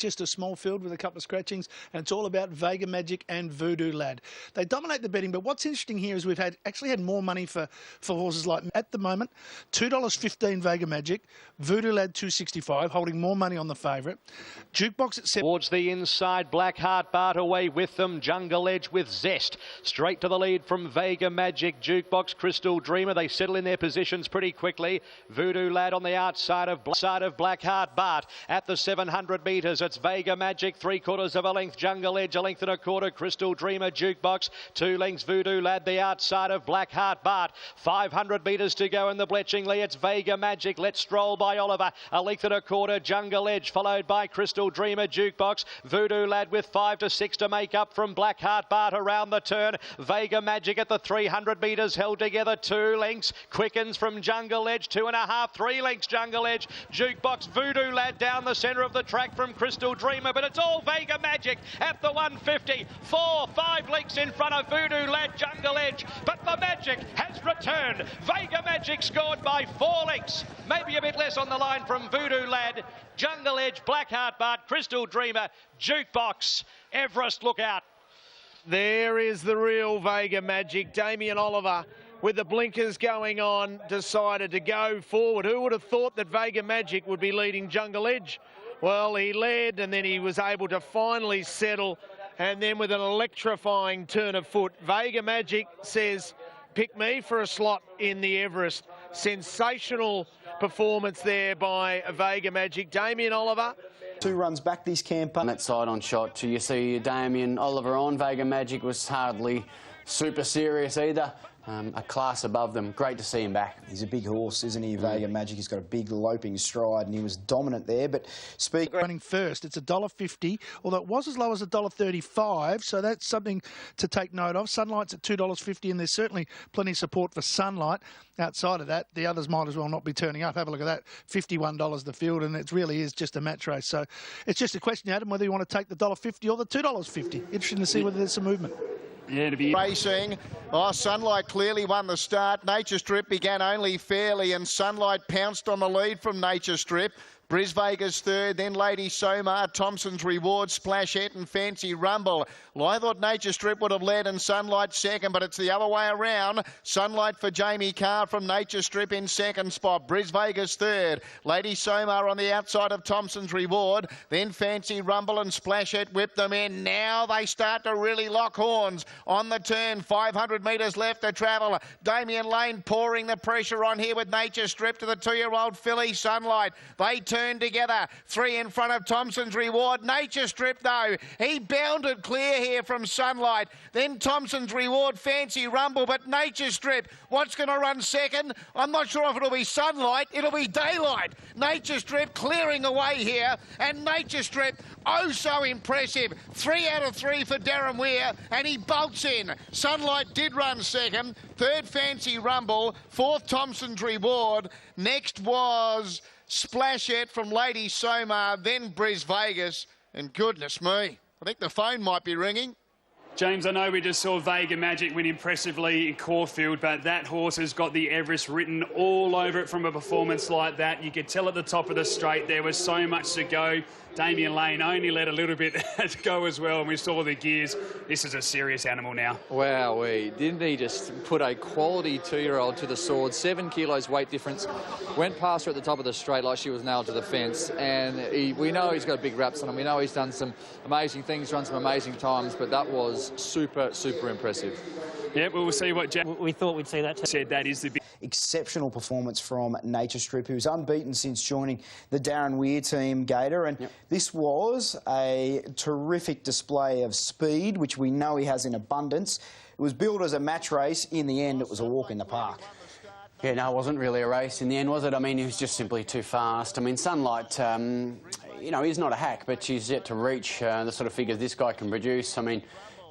Just a small field with a couple of scratchings, and it's all about Vega Magic and Voodoo Lad. They dominate the betting, but what's interesting here is we've actually had more money for horses like, at the moment, $2.15 Vega Magic, Voodoo Lad $2.65, holding more money on the favourite. Jukebox at 7. Towards the inside, Blackheart Bart away with them, Jungle Edge with zest. Straight to the lead from Vega Magic, Jukebox, Crystal Dreamer. They settle in their positions pretty quickly. Voodoo Lad on the outside of Blackheart Bart at the 700 metres. It's Vega Magic, 3/4 of a length, Jungle Edge, a length and a quarter, Crystal Dreamer, Jukebox, 2 lengths, Voodoo Lad, the outside of Blackheart Bart. 500 metres to go in the Bletchingly. It's Vega Magic, Let's Stroll by Oliver, a length and a quarter, Jungle Edge, followed by Crystal Dreamer, Jukebox, Voodoo Lad with 5 to 6 to make up from Blackheart Bart around the turn. Vega Magic at the 300 metres, held together 2 lengths, quickens from Jungle Edge, 2.5, 3 lengths, Jungle Edge, Jukebox, Voodoo Lad down the centre of the track from Crystal Dreamer, but it's all Vega Magic at the 150, 4-5 lengths in front of Voodoo Lad, Jungle Edge, but the Magic has returned. Vega Magic scored by 4 lengths, maybe a bit less on the line from Voodoo Lad, Jungle Edge, Blackheart Bart, Crystal Dreamer, Jukebox, Everest, look out. There is the real Vega Magic. Damien Oliver, with the blinkers going on, decided to go forward. Who would have thought that Vega Magic would be leading Jungle Edge? Well, he led and then he was able to finally settle, and then with an electrifying turn of foot, Vega Magic says, pick me for a slot in the Everest. Sensational performance there by Vega Magic. Damien Oliver. 2 runs back this campaign. That side on shot, you see Damien Oliver on. Vega Magic was hardly super serious either. A class above them. Great to see him back. He's a big horse, isn't he, Vega Magic? He's got a big loping stride and he was dominant there. But running first, it's $1.50, although it was as low as $1.35, so that's something to take note of. Sunlight's at $2.50, and there's certainly plenty of support for Sunlight. Outside of that, the others might as well not be turning up. Have a look at that, $51 the field, and it really is just a match race. So it's just a question, Adam, whether you want to take the $1.50 or the $2.50. Interesting to see whether there's some movement. Yeah, to be racing. Oh, Sunlight clearly won the start. Nature Strip began only fairly, and Sunlight pounced on the lead from Nature Strip. Bris Vegas third, then Lady Somar, Thompson's Reward, Splashette and Fancy Rumble. Well, I thought Nature Strip would have led and Sunlight second, but it's the other way around. Sunlight for Jamie Carr from Nature Strip in second spot. Bris Vegas third. Lady Somar on the outside of Thompson's Reward. Then Fancy Rumble and Splashette whip them in. Now they start to really lock horns. On the turn, 500 metres left to travel. Damien Lane pouring the pressure on here with Nature Strip to the 2-year-old filly Sunlight. They turn together, 3 in front of Thompson's Reward. Nature Strip though, he bounded clear here from Sunlight. Then Thompson's Reward, Fancy Rumble, but Nature Strip, what's going to run second? I'm not sure if it'll be Sunlight, it'll be Daylight. Nature Strip clearing away here, and Nature Strip, oh so impressive. 3 out of 3 for Darren Weir, and he bolts in. Sunlight did run second, third Fancy Rumble, fourth Thompson's Reward. Next was Splashette from Lady Somar, then Bris Vegas, and goodness me, I think the phone might be ringing. James, I know we just saw Vega Magic win impressively in Caulfield, but that horse has got the Everest written all over it from a performance like that. You could tell at the top of the straight there was so much to go. Damien Lane only let a little bit go as well, and we saw the gears. This is a serious animal now. Wowee, didn't he just put a quality 2-year-old to the sword? 7 kilos weight difference. Went past her at the top of the straight like she was nailed to the fence, and we know he's got big raps on him. We know he's done some amazing things, run some amazing times, but that was super, super impressive. Yeah, we'll see what we thought we'd see that too. Said that is the big exceptional performance from Nature Strip, who's unbeaten since joining the Darren Weir team, Gator, and this was a terrific display of speed, which we know he has in abundance. It was billed as a match race. In the end, it was a walk in the park. Yeah, no, it wasn't really a race in the end, was it? I mean, he was just simply too fast. I mean, Sunlight, you know, he's not a hack, but she's yet to reach the sort of figures this guy can produce. I mean,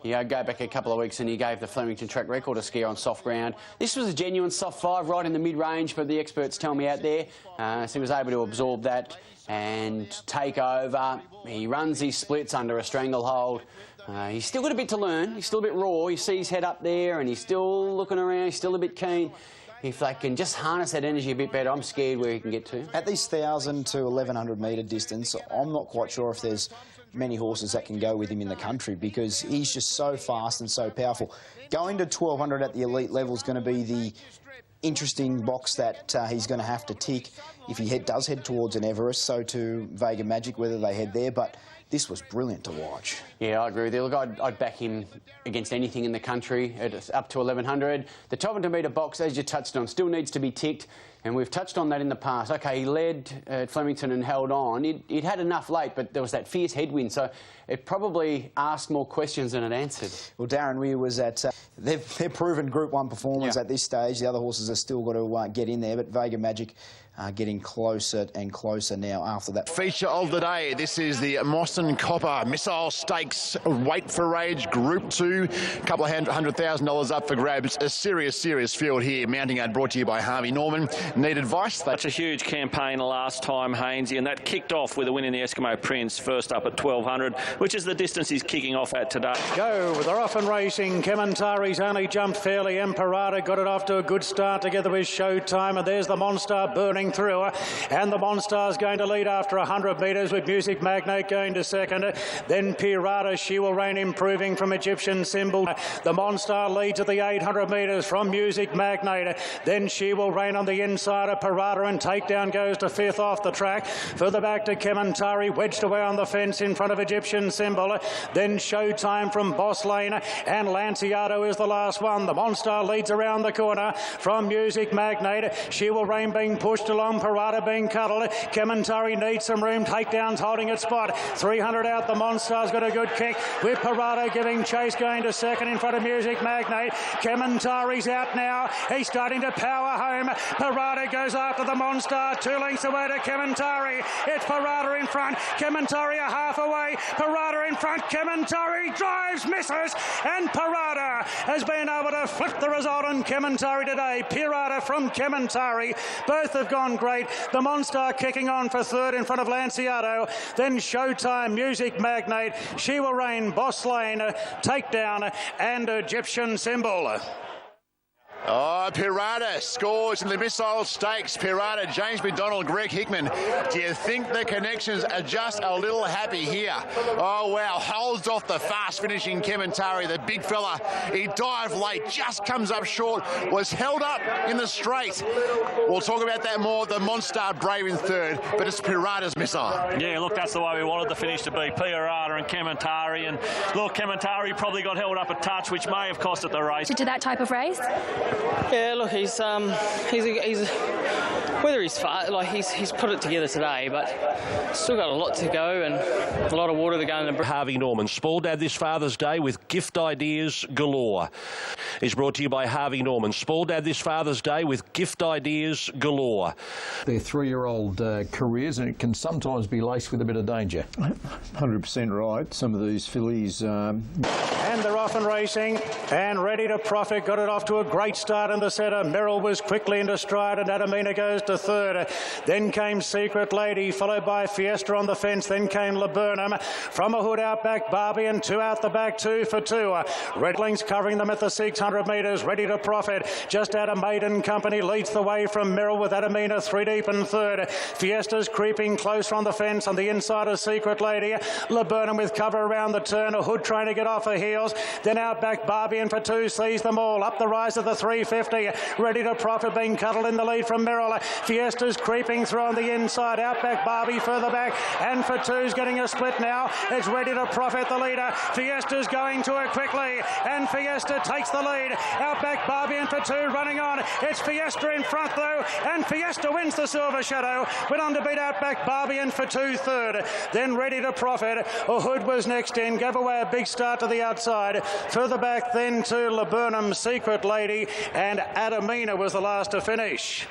you go back a couple of weeks and he gave the Flemington track record a skier on soft ground. This was a genuine soft 5 right in the mid-range, but the experts tell me out there. So he was able to absorb that and take over. He runs his splits under a stranglehold. He's still got a bit to learn. He's still a bit raw. You see his head up there and he's still looking around. He's still a bit keen. if they can just harness that energy a bit better, I'm scared where he can get to. At this 1,000 to 1,100 metre distance, I'm not quite sure if there's many horses that can go with him in the country, because he's just so fast and so powerful. Going to 1,200 at the elite level is going to be the interesting box that he's going to have to tick if he does head towards an Everest. So to Vega Magic, whether they head there, but this was brilliant to watch. Yeah, I agree with you. Look, I'd back him against anything in the country at up to 1,100. The 1,200 metre box, as you touched on, still needs to be ticked, and we've touched on that in the past. OK, he led at Flemington and held on. He'd had enough late, but there was that fierce headwind, so it probably asked more questions than it answered. Well, Darren Weir was at their proven Group 1 performance at this stage. The other horses have still got to get in there, but Vega Magic getting closer and closer now after that. Feature of the day, this is the Moston Copper Missile Stakes Weight for Rage Group 2. A couple of $100,000 up for grabs. A serious field here. Mounting Ad brought to you by Harvey Norman. Need advice? That's a huge campaign last time, Hainsey, and that kicked off with a win in the Eskimo Prince, first up at 1,200, which is the distance he's kicking off at today. Go with they're off and racing. Kementari's only jumped fairly. Emperata got it off to a good start together with Showtime, and there's the Monstar burning through, and the Monstar's going to lead after 100 metres with Music Magnate going to second. Then Pirata, She Will Reign improving from Egyptian Symbol. The Monstar leads at the 800 metres from Music Magnate. Then She Will Reign on the inside of Pirata, and Takedown goes to 5th off the track. Further back to Kementari, wedged away on the fence in front of Egyptian Symbol. Then Showtime from Boss Lane, and Lanciato is the last one. The Monstar leads around the corner from Music Magnate. She Will Reign being pushed along, Pirata being cuddled. Kementari needs some room. Takedown's holding its spot. 300 out, the Monstar's got a good kick with Pirata giving chase, going to second in front of Music Magnate. Kementari's out now. He's starting to power home. Pirata goes after the Monstar. 2 lengths away to Kementari. It's Pirata in front. Kementari a half away. Pirata in front. Kementari drives, misses, and Pirata has been able to flip the result on Kementari today. Pirata from Kementari. Both have gone great. The Monstar kicking on for third in front of Lanciato. Then Showtime, Music Magnate, She Will Reign, Boss Lane, Takedown, and Egyptian Symbol. Oh, Pirata scores in the Missile Stakes. Pirata, James McDonald, Greg Hickman. Do you think the connections are just a little happy here? Oh, wow. Holds off the fast-finishing Kementari, the big fella. He dived late, just comes up short, was held up in the straight. We'll talk about that more. The Monstar brave in third, but it's Pirata's Missile. Yeah, look, that's the way we wanted the finish to be. Pirata and Kementari. And look, Kementari probably got held up a touch, which may have cost it the race. To that type of race? Yeah, look, he's whether he's fast, like he's put it together today, but still got a lot to go and a lot of water to go in the. Harvey Norman, spoiled dad this Father's Day with gift ideas galore. Is brought to you by Harvey Norman, spoiled dad this Father's Day with gift ideas galore. They're 3-year-old careers, and it can sometimes be laced with a bit of danger. 100% right. Some of these fillies. And they're off and racing and ready to profit. Got it off to a great start in the centre. Merrill was quickly into stride, and Adamina goes to third. Then came Secret Lady, followed by Fiesta on the fence. Then came Laburnum. From a hood out back, Barbie, and 2 out the back, 2 for 2. Redlings covering them at the 600 metres, ready to profit. Just out of Maiden Company leads the way from Merrill with Adamina 3 deep in third. Fiesta's creeping closer on the fence on the inside of Secret Lady. Laburnum with cover around the turn. A hood trying to get off her heels. Then out back, Barbie, and for 2 sees them all. Up the rise of the 350. Ready to profit, being cuddled in the lead from Merrill. Fiesta's creeping through on the inside. Out back, Barbie further back. And for 2's getting a split now. It's ready to profit, the leader. Fiesta's going to it quickly. And Fiesta takes the lead. Out back, Barbie, and for 2 running on. It's Fiesta in front though. And Fiesta wins the Silver Shadow. Went on to beat out back, Barbie, and for 2 third. Then ready to profit. A hood was next in. Gave away a big start to the outside. Further back then to Laburnum, Secret Lady, and Adamina was the last to finish.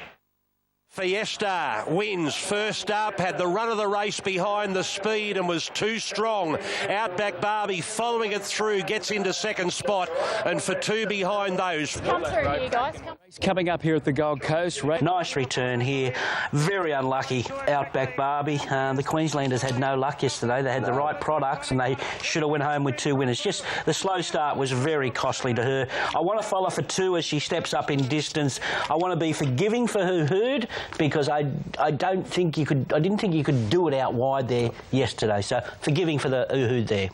Fiesta wins first up, had the run of the race behind the speed and was too strong. Outback Barbie following it through, gets into second spot, and for two behind those. Come through here, guys. Coming up here at the Gold Coast. Nice return here. Very unlucky, Outback Barbie. The Queenslanders had no luck yesterday. They had the right products and they should have went home with two winners. Just the slow start was very costly to her. I want to follow for two as she steps up in distance. I want to be forgiving for her herd because I didn't think you could do it out wide there yesterday. So forgiving for the herd there.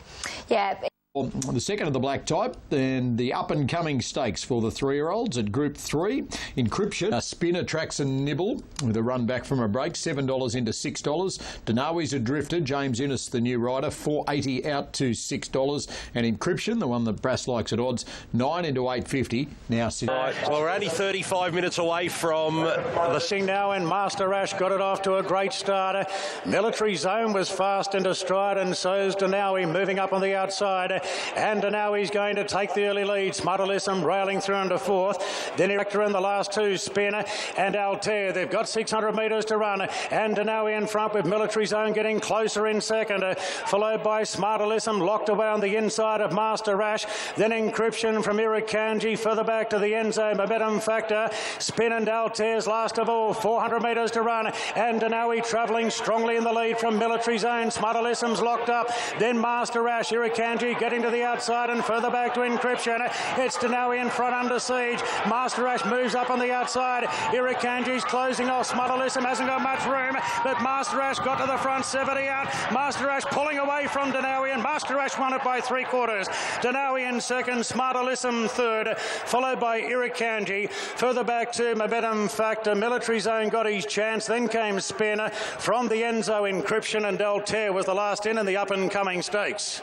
Yeah. The second of the black type, and the up-and-coming stakes for the 3-year-olds at Group 3. Encryption, a spinner, tracks and nibble with a run back from a break, $7 into $6. Denawi's a drifter, James Innes, the new rider, $4.80 out to $6. And Encryption, the one that Brass likes at odds, $9 into $8.50. Now sitting. Well, we're only 35 minutes away from the sing now, and Master Ash got it off to a great starter. Military Zone was fast into stride, and so's Denawi moving up on the outside. And now he's going to take the early lead. Smutterlism railing through into fourth. Then Erector in the last two, Spinner and Altair. They've got 600 metres to run. And now in front with Military Zone getting closer in second. Followed by Smutterlism locked away on the inside of Master Rash. Then Encryption from Irakanji further back to the end zone. Momentum Factor. Spin and Altair's last of all. 400 metres to run. And Denawi travelling strongly in the lead from Military Zone. Smutterlism's locked up. Then Master Rash. Irakanji getting to the outside and further back to Encryption. It's Denawi in front under siege. Master Ash moves up on the outside. Irakanji's closing off. Smutterlism hasn't got much room, but Master Ash got to the front, 70 out. Master Ash pulling away from Denawi, and Master Ash won it by 3/4. Denawi in second, Smutterlism third, followed by Irakanji. Further back to Momentum Factor. Military Zone got his chance, then came Spinner. From the Enzo, Encryption and Altair was the last in the up-and-coming stakes.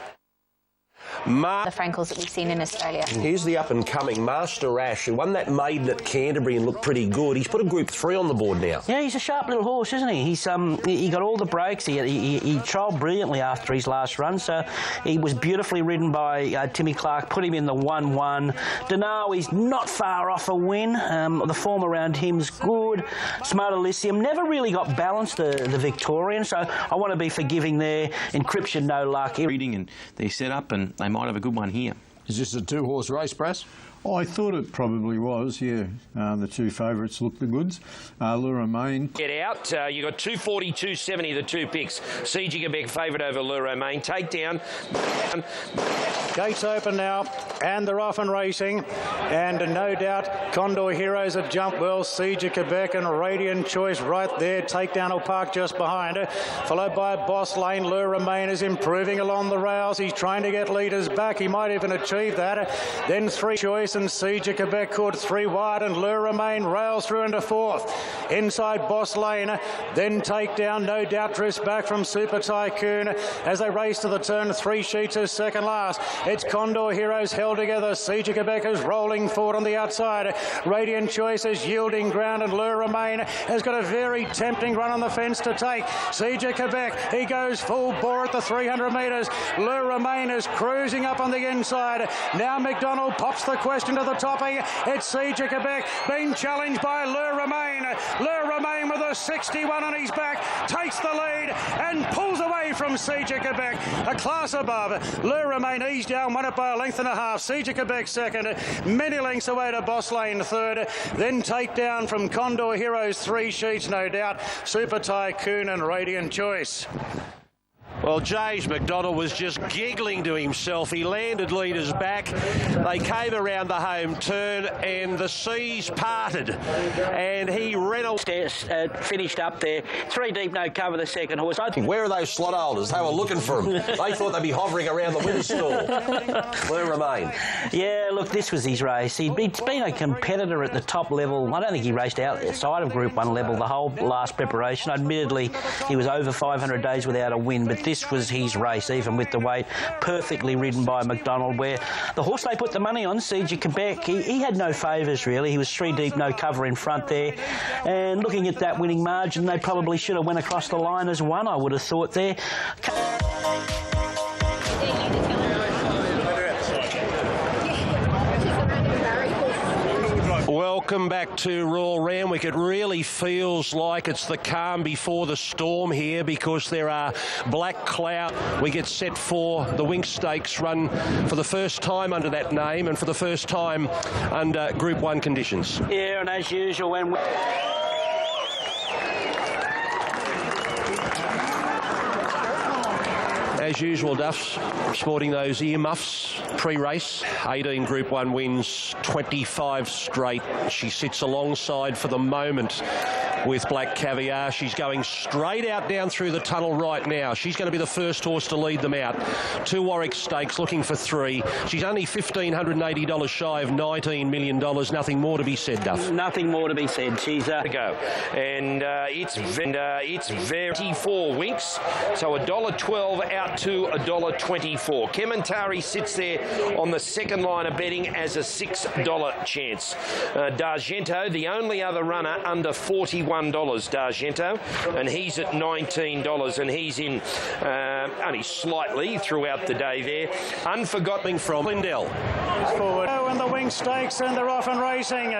The Frankles that we've seen in Australia. Here's the up-and-coming Master Ash, who won that maiden at Canterbury and looked pretty good. He's put a Group 3 on the board now. Yeah, he's a sharp little horse, isn't he? He's he got all the breaks. He trialled brilliantly after his last run, so he was beautifully ridden by Timmy Clark. Put him in the 1-1. Denawi's not far off a win. The form around him's good. Smutterlism never really got balanced, the Victorian, so I want to be forgiving there. Encryption, no luck. Reading and they set up and they might have a good one here. Is this a two-horse race, Brass? I thought it probably was, yeah. The two favourites looked the goods. Lura Main. Get out. You got 240, 270, the two picks. Siege Quebec favourite over Lura Main. Takedown. Gates open now, and they're off and racing. And no doubt, Condor Heroes have jumped well. Siege Quebec and Radiant Choice right there. Takedown will park just behind her. Followed by Boss Lane. Lura Main is improving along the rails. He's trying to get leaders back. He might even achieve that. Then Three Choice and Siege Quebec caught three wide, and Lura Main rails through into fourth. Inside Boss Lane, then Takedown, no doubt drifts back from Super Tycoon as they race to the turn. 3 sheets is second last. It's Condor Heroes held together. Siege Quebec is rolling forward on the outside. Radiant Choice is yielding ground, and Lura Main has got a very tempting run on the fence to take. Siege Quebec, he goes full bore at the 300 metres. Lura Main is cruising up on the inside. Now McDonald pops the question to the toppy. It's Siege Quebec being challenged by Lura Main. Lura Main with a 61 on his back takes the lead and pulls away from Siege Quebec. A class above. Lura Main eased down, won it by a length and a half. Siege Quebec second, many lengths away to Boss Lane third. Then Takedown from Condor Heroes, 3 sheets no doubt. Super Tycoon and Radiant Choice. Well, James McDonald was just giggling to himself. He landed leaders back. They came around the home turn and the seas parted. And he ran finished up there. 3 deep, no cover, the second horse. Where are those slot holders? They were looking for him. They thought they'd be hovering around the winner's stall. Where remain? Yeah, look, this was his race. He'd been a competitor at the top level. I don't think he raced outside of Group 1 level the whole last preparation. Admittedly, he was over 500 days without a win, but this was his race, even with the weight. Perfectly ridden by McDonald, where the horse they put the money on, Siege Quebec, he had no favours, really. He was 3 deep, no cover in front there. And looking at that winning margin, they probably should have went across the line as one, I would have thought there. Well, Welcome back to Royal Randwick. It really feels like it's the calm before the storm here because there are black clouds. We get set for the Winx Stakes run for the first time under that name and for the first time under Group 1 conditions. Yeah, and as usual, when as usual, Duff's sporting those earmuffs pre-race. 18 Group 1 wins, 25 straight. She sits alongside for the moment with Black Caviar. She's going straight out down through the tunnel right now. She's going to be the first horse to lead them out. 2 Warwick Stakes looking for 3. She's only $1,580 shy of $19 million. Nothing more to be said, Duff. Nothing more to be said. She's to go, and it's very 4 Winx, so $1.12 out to $1.24. Kementari sits there on the second line of betting as a $6 chance. D'Argento, the only other runner under $41, D'Argento, and he's at $19, and he's in only slightly throughout the day there. Unforgotten from Lindell. Forward. Oh, and the Winx Stakes, and they're off and racing.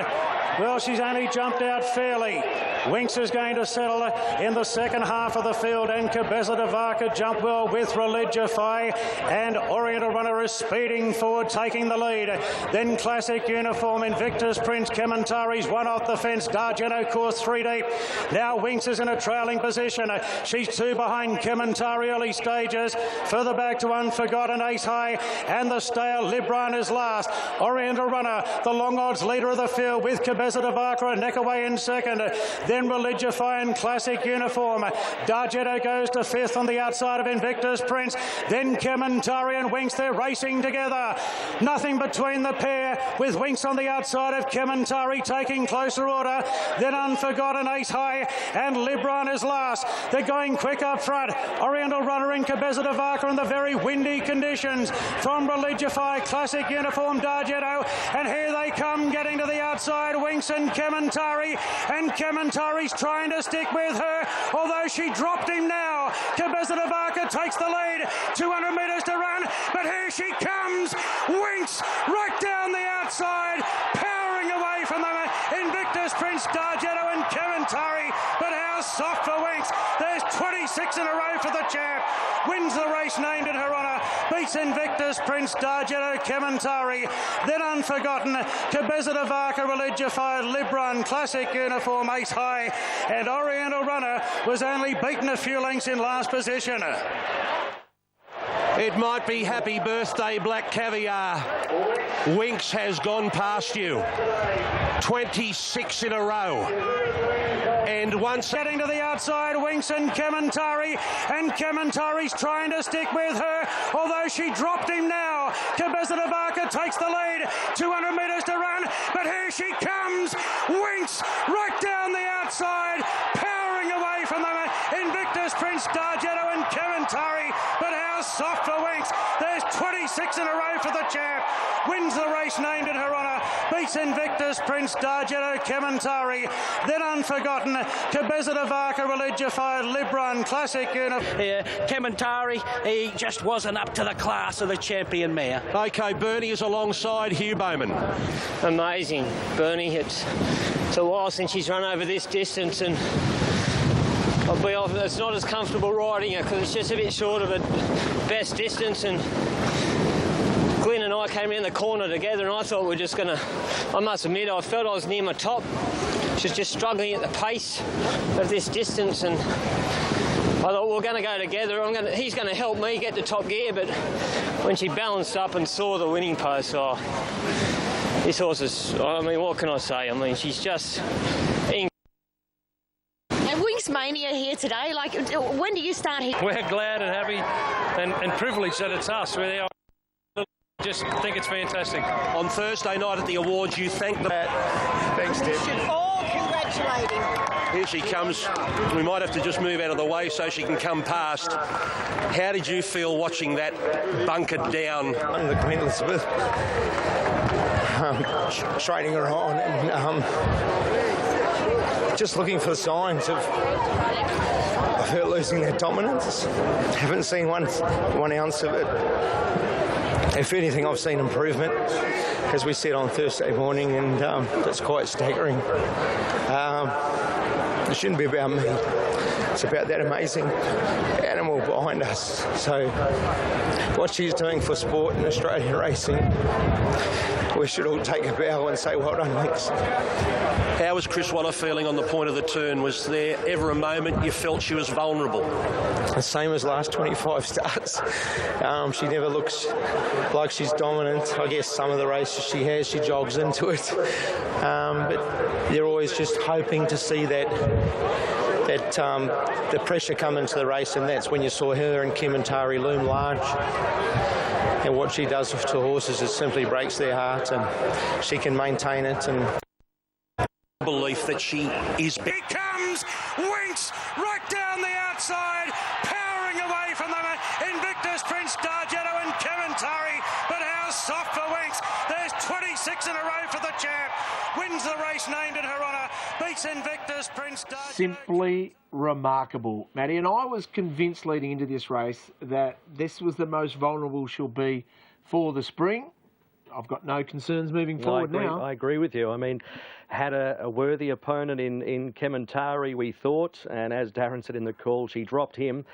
Well, she's only jumped out fairly. Winx is going to settle in the second half of the field, and Cabeza de Vaca jump well with Religify, and Oriental Runner is speeding forward, taking the lead. Then Classic Uniform, Invictus Prince, Kementari's one off the fence, D'Argento course 3 deep. Now Winx is in a trailing position. She's 2 behind Kementari early stages. Further back to Unforgotten, Ace High, and the stale Libran is last. Oriental Runner, the long odds leader of the field, with Cabeza de Vaca a neck away in second. Then Religify and Classic Uniform. D'Argento goes to 5th on the outside of Invictus Prince. Then Kementari and Winx, they're racing together. Nothing between the pair, with Winx on the outside of Kementari taking closer order. Then Unforgotten, Ace High, and Libran is last. They're going quick up front. Oriental Runner and Cabeza de Vaca in the very windy conditions. From Religify, Classic Uniform, D'Argento, and here they come, getting to the outside, Winx and Kementari, and Kementari's trying to stick with her, although she dropped him now. Cabeza de Vaca takes the lead, 200 metres to run, but here she comes, Winx right down the outside, powering away from them, Invictus Prince, D'Argento and Kementari, but how soft for Winx. There's 26 in a row for the champ, wins the race named in her honour, beats Invictus Prince, D'Argento, Kementari, then Unforgotten, Cabeza de Vaca, Religify, Libran, Classic Uniform, Ace High, and Oriental Runner was only beaten a few lengths in last position. It might be happy birthday, Black Caviar. Winx has gone past you. 26 in a row. And once getting to the outside, Winx and Kementari's trying to stick with her, although she dropped him now. Cabeza de Vaca takes the lead, 200 metres to run, but here she comes, Winx right down the outside, powering away from them, Invictus Prince, D'Argento and Kementari, but how soft for Winx. There's 26 in a row for the champ, wins the race named in her honour, beats Invictus Prince, D'Argento, Kementari, then Unforgotten, Cabeza de Vaca, Religify, Libran, Classic Uniform. Yeah, Kementari, he just wasn't up to the class of the champion mare. OK, Bernie is alongside Hugh Bowman. Amazing, Bernie. It's a while since she's run over this distance, and I'll be off. It's not as comfortable riding her because it's just a bit short of the best distance, and Glenn and I came around the corner together, and I thought we were just going to, I must admit, I felt I was near my top. She was just struggling at the pace of this distance, and I thought we're going to go together. He's going to help me get the top gear, but when she balanced up and saw the winning post, this horse is, I mean, what can I say? I mean, she's just... Winx Mania here today. Like, when do you start here? We're glad and happy and privileged that it's us. We're there. Just think it's fantastic. On Thursday night at the awards, you thank the... Thanks, Tim. We should all congratulate him. Here she comes. We might have to just move out of the way so she can come past. How did you feel watching that bunkered down? The Queen Elizabeth. Striding her on, and just looking for the signs of her losing their dominance. Haven't seen one ounce of it. If anything, I've seen improvement, as we said on Thursday morning, and that's quite staggering. It shouldn't be about me. It's about that amazing animal behind us. So what she's doing for sport in Australian racing, we should all take a bow and say, well done, Winx. How was Chris Waller feeling on the point of the turn? Was there ever a moment you felt she was vulnerable? The same as last 25 starts. She never looks like she's dominant. I guess some of the races she has, she jogs into it. But you're always just hoping to see that the pressure come into the race, and that's when you saw her and Kementari loom large. And what she does to horses is simply breaks their heart, and she can maintain it. And belief that she is. Here comes Winx right down the outside, powering away from them. Invictus, Prince Dargetto and Kementari, but how soft for Winx. There's 26 in a row for the champ. Wins the race named in her honour, beats Invictus, Prince Dargetto. Simply remarkable, Matty. And I was convinced leading into this race that this was the most vulnerable she'll be for the spring. I've got no concerns moving forward now. I agree with you. I mean, had a worthy opponent in Kementari, we thought, and as Darren said in the call, she dropped him.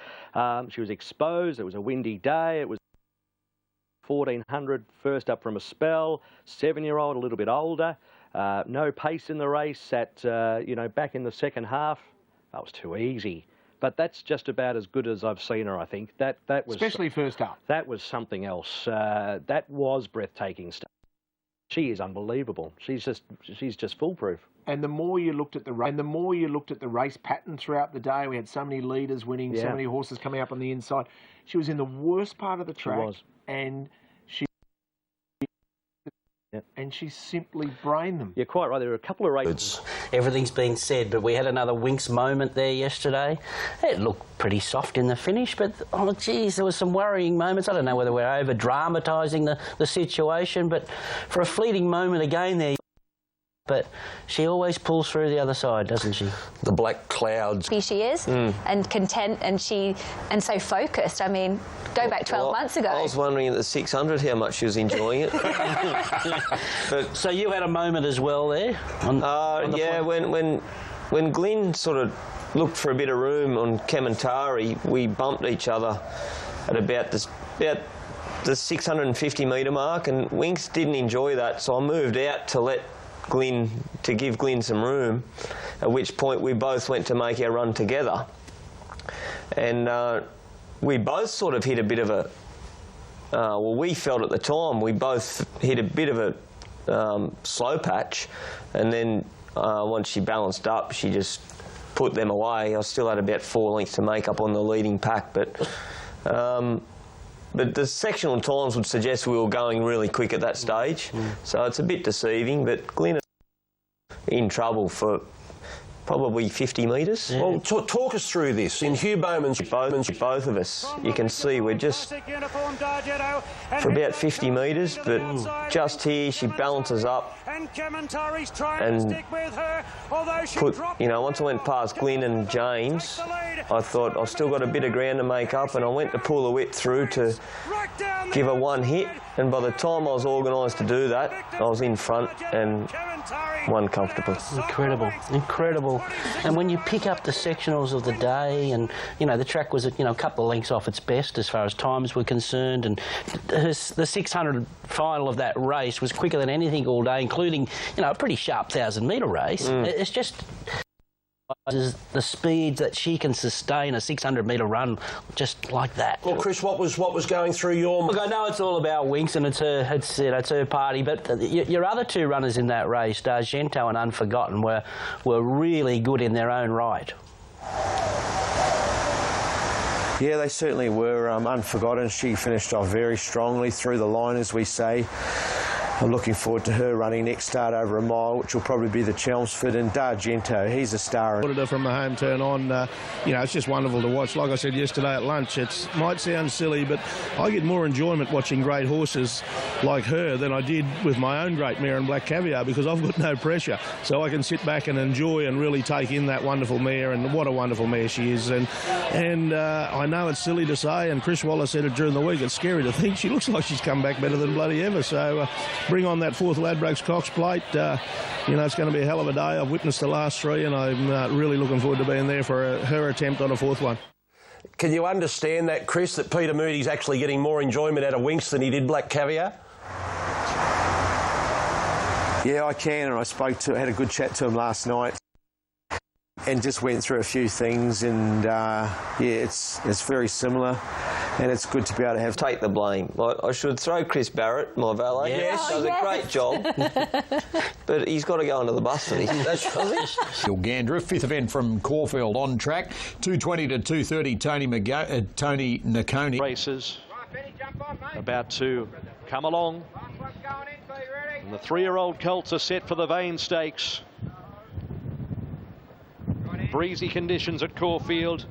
She was exposed. It was a windy day. It was 1400, first up from a spell, 7-year-old, a little bit older. No pace in the race at, back in the second half. That was too easy. But that's just about as good as I've seen her, I think. That was especially first up. That was something else. That was breathtaking stuff. She is unbelievable. She's just foolproof. And the more you looked at the race pattern throughout the day, we had so many leaders winning, so many horses coming up on the inside. She was in the worst part of the track, and she simply brained them. You're quite right. There were a couple of races. Everything's been said, but we had another Winx moment there yesterday. It looked pretty soft in the finish, but, oh, geez, there were some worrying moments. I don't know whether we're over-dramatising the situation, but for a fleeting moment again there, but she always pulls through the other side, doesn't she? The black clouds. She is, and content, and so focused. I mean, go back 12 months ago. I was wondering at the 600 how much she was enjoying it. But so you had a moment as well there? When Glyn sort of looked for a bit of room on Kementari, we bumped each other at about the 650 metre mark, and Winx didn't enjoy that, so I moved out to give Glyn some room, at which point we both went to make our run together. And we both sort of hit a bit of a, we felt at the time, we both hit a bit of a slow patch, and then once she balanced up, she just put them away. I still had about 4 lengths to make up on the leading pack, but the sectional times would suggest we were going really quick at that stage, so it's a bit deceiving, but Glyn is in trouble for probably 50 metres. Yeah. Well, talk us through this. In Hugh Bowman's... Both of us, you can see we're just for about 50 metres, but just here she balances up and once I went past Glyn and James, I thought I've still got a bit of ground to make up, and I went to pull the whip through to give her one hit, and by the time I was organised to do that, I was in front and won comfortably. Incredible. And when you pick up the sectionals of the day, and the track was a couple of lengths off its best as far as times were concerned, and the 600 final of that race was quicker than anything all day, including a pretty sharp 1,000-metre race. It's just the speed that she can sustain a 600-metre run just like that. Well, Chris, what was going through your mind? Look, I know it's all about Winx and it's her party, but your other two runners in that race, D'Argento and Unforgotten, were really good in their own right. Yeah, they certainly were. Unforgotten, she finished off very strongly through the line, as we say. I'm looking forward to her running next start over a mile, which will probably be the Chelmsford. And D'Argento, he's a star. From the home turn on, it's just wonderful to watch. Like I said yesterday at lunch, it might sound silly, but I get more enjoyment watching great horses like her than I did with my own great mare in Black Caviar, because I've got no pressure. So I can sit back and enjoy and really take in that wonderful mare, and what a wonderful mare she is. And I know it's silly to say, and Chris Waller said it during the week, it's scary to think she looks like she's come back better than bloody ever. So bring on that 4th Ladbrokes Cox plate. You know, it's going to be a hell of a day. I've witnessed the last 3, and I'm really looking forward to being there for her attempt on a 4th one. Can you understand that, Chris, that Peter Moody's actually getting more enjoyment out of Winx than he did Black Caviar? Yeah, I can, and I had a good chat to him last night and just went through a few things, and yeah, it's very similar, and it's good to be able to take the blame. I should throw Chris Barrett, my valet. Yes. Does a great job, but he's got to go under the bus for this. Gandra, 5th event from Caulfield on track, 2:20 to 2:30. Tony Nakoni. Races about to come along. And the 3-year-old colts are set for the Vane Stakes. Breezy conditions at Caulfield.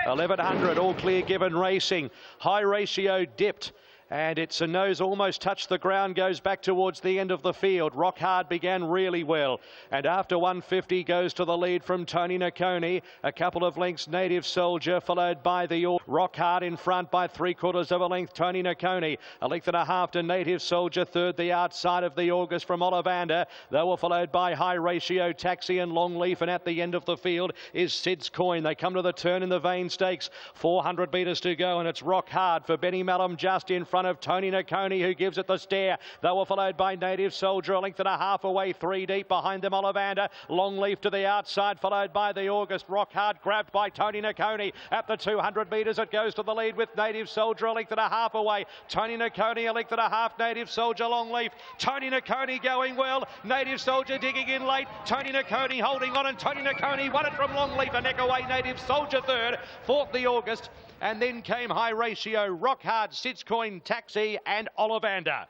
1100, all clear given racing. High Ratio dipped. And it's a nose almost touched the ground, goes back towards the end of the field. Rock Hard began really well. And after 150 goes to the lead from Tony Nakoni. A couple of lengths, Native Soldier, followed by the Rock Hard in front by 3/4 of a length, Tony Nakoni. 1.5 lengths to Native Soldier, third the outside of the August from Ollivander. They were followed by High Ratio, Taxi and Longleaf. And at the end of the field is Sid's Coin. They come to the turn in the Vane Stakes. 400 metres to go, and it's Rock Hard for Benny Malum just in front of Tony Nakoni, who gives it the stare. They were followed by Native Soldier, 1.5 lengths away, 3 deep behind them, Ollivander. Longleaf to the outside, followed by the August. Rock Hard grabbed by Tony Nakoni. At the 200 metres, it goes to the lead with Native Soldier, 1.5 lengths away. Tony Nakoni, 1.5 lengths, Native Soldier, Longleaf. Tony Nakoni going well. Native Soldier digging in late. Tony Nakoni holding on, and Tony Nakoni won it from Longleaf. A neck away, Native Soldier third. Fourth, the August. And then came High Ratio, Rock Hard, Sid's Coin, Taxi and Ollivander.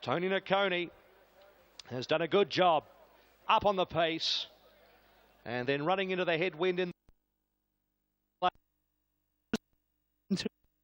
Tony Nakoni has done a good job up on the pace and then running into the headwind in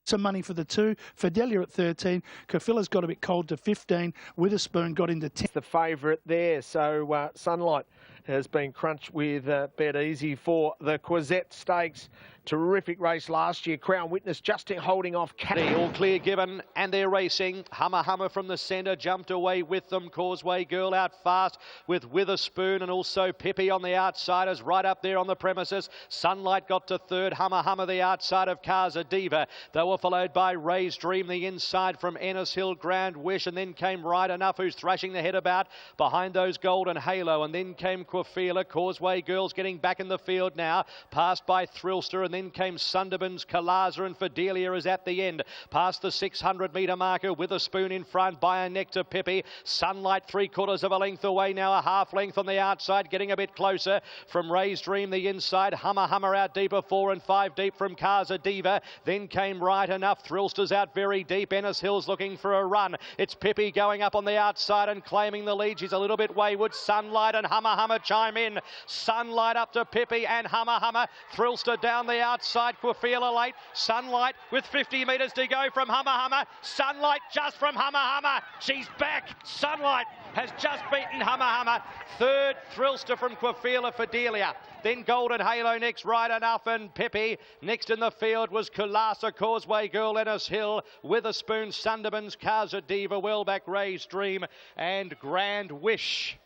some money for the 2. Fidelia at 13. Kafila's got a bit cold to 15. Witherspoon got into 10. The favourite there. So Sunlight has been crunched with Bet Easy for the Quezette Stakes. Terrific race last year. Crown Witness just holding off. All clear given, and they're racing. Hummer from the centre jumped away with them. Causeway Girl out fast with Witherspoon and also Pippi on the outsiders right up there on the premises. Sunlight got to third. Hummer the outside of Makybe Diva. They were followed by Ray's Dream the inside from Ennis Hill, Grand Wish, and then came Right Enough, who's thrashing the head about behind those Golden Halo, and then came Quafila. Causeway Girl's getting back in the field now, passed by Thrillster, and then came Sunderbans, Kalaza and Fidelia is at the end. Past the 600 metre marker, Witherspoon in front by a neck to Pippi. Sunlight 3/4 of a length away now, a 1/2 length on the outside, getting a bit closer from Ray's Dream the inside. Hummer out deeper, 4 and 5 deep from Makybe Diva. Then came Right Enough. Thrillster's out very deep. Ennis Hill's looking for a run. It's Pippi going up on the outside and claiming the lead. She's a little bit wayward. Sunlight and Hummer chime in. Sunlight up to Pippi and Hummer. Thrillster down the outside. Quafila late. Sunlight with 50 metres to go from Hummer. Sunlight just from Hummer. She's back. Sunlight has just beaten Hummer. Third, Thrillster from Quafila, Fidelia. Then Golden Halo next, Right Enough and Pippi. Next in the field was Kulasa, Causeway Girl, Ennis Hill, Witherspoon, Sunderbans, Makybe Diva, Wellback, Ray's Dream and Grand Wish.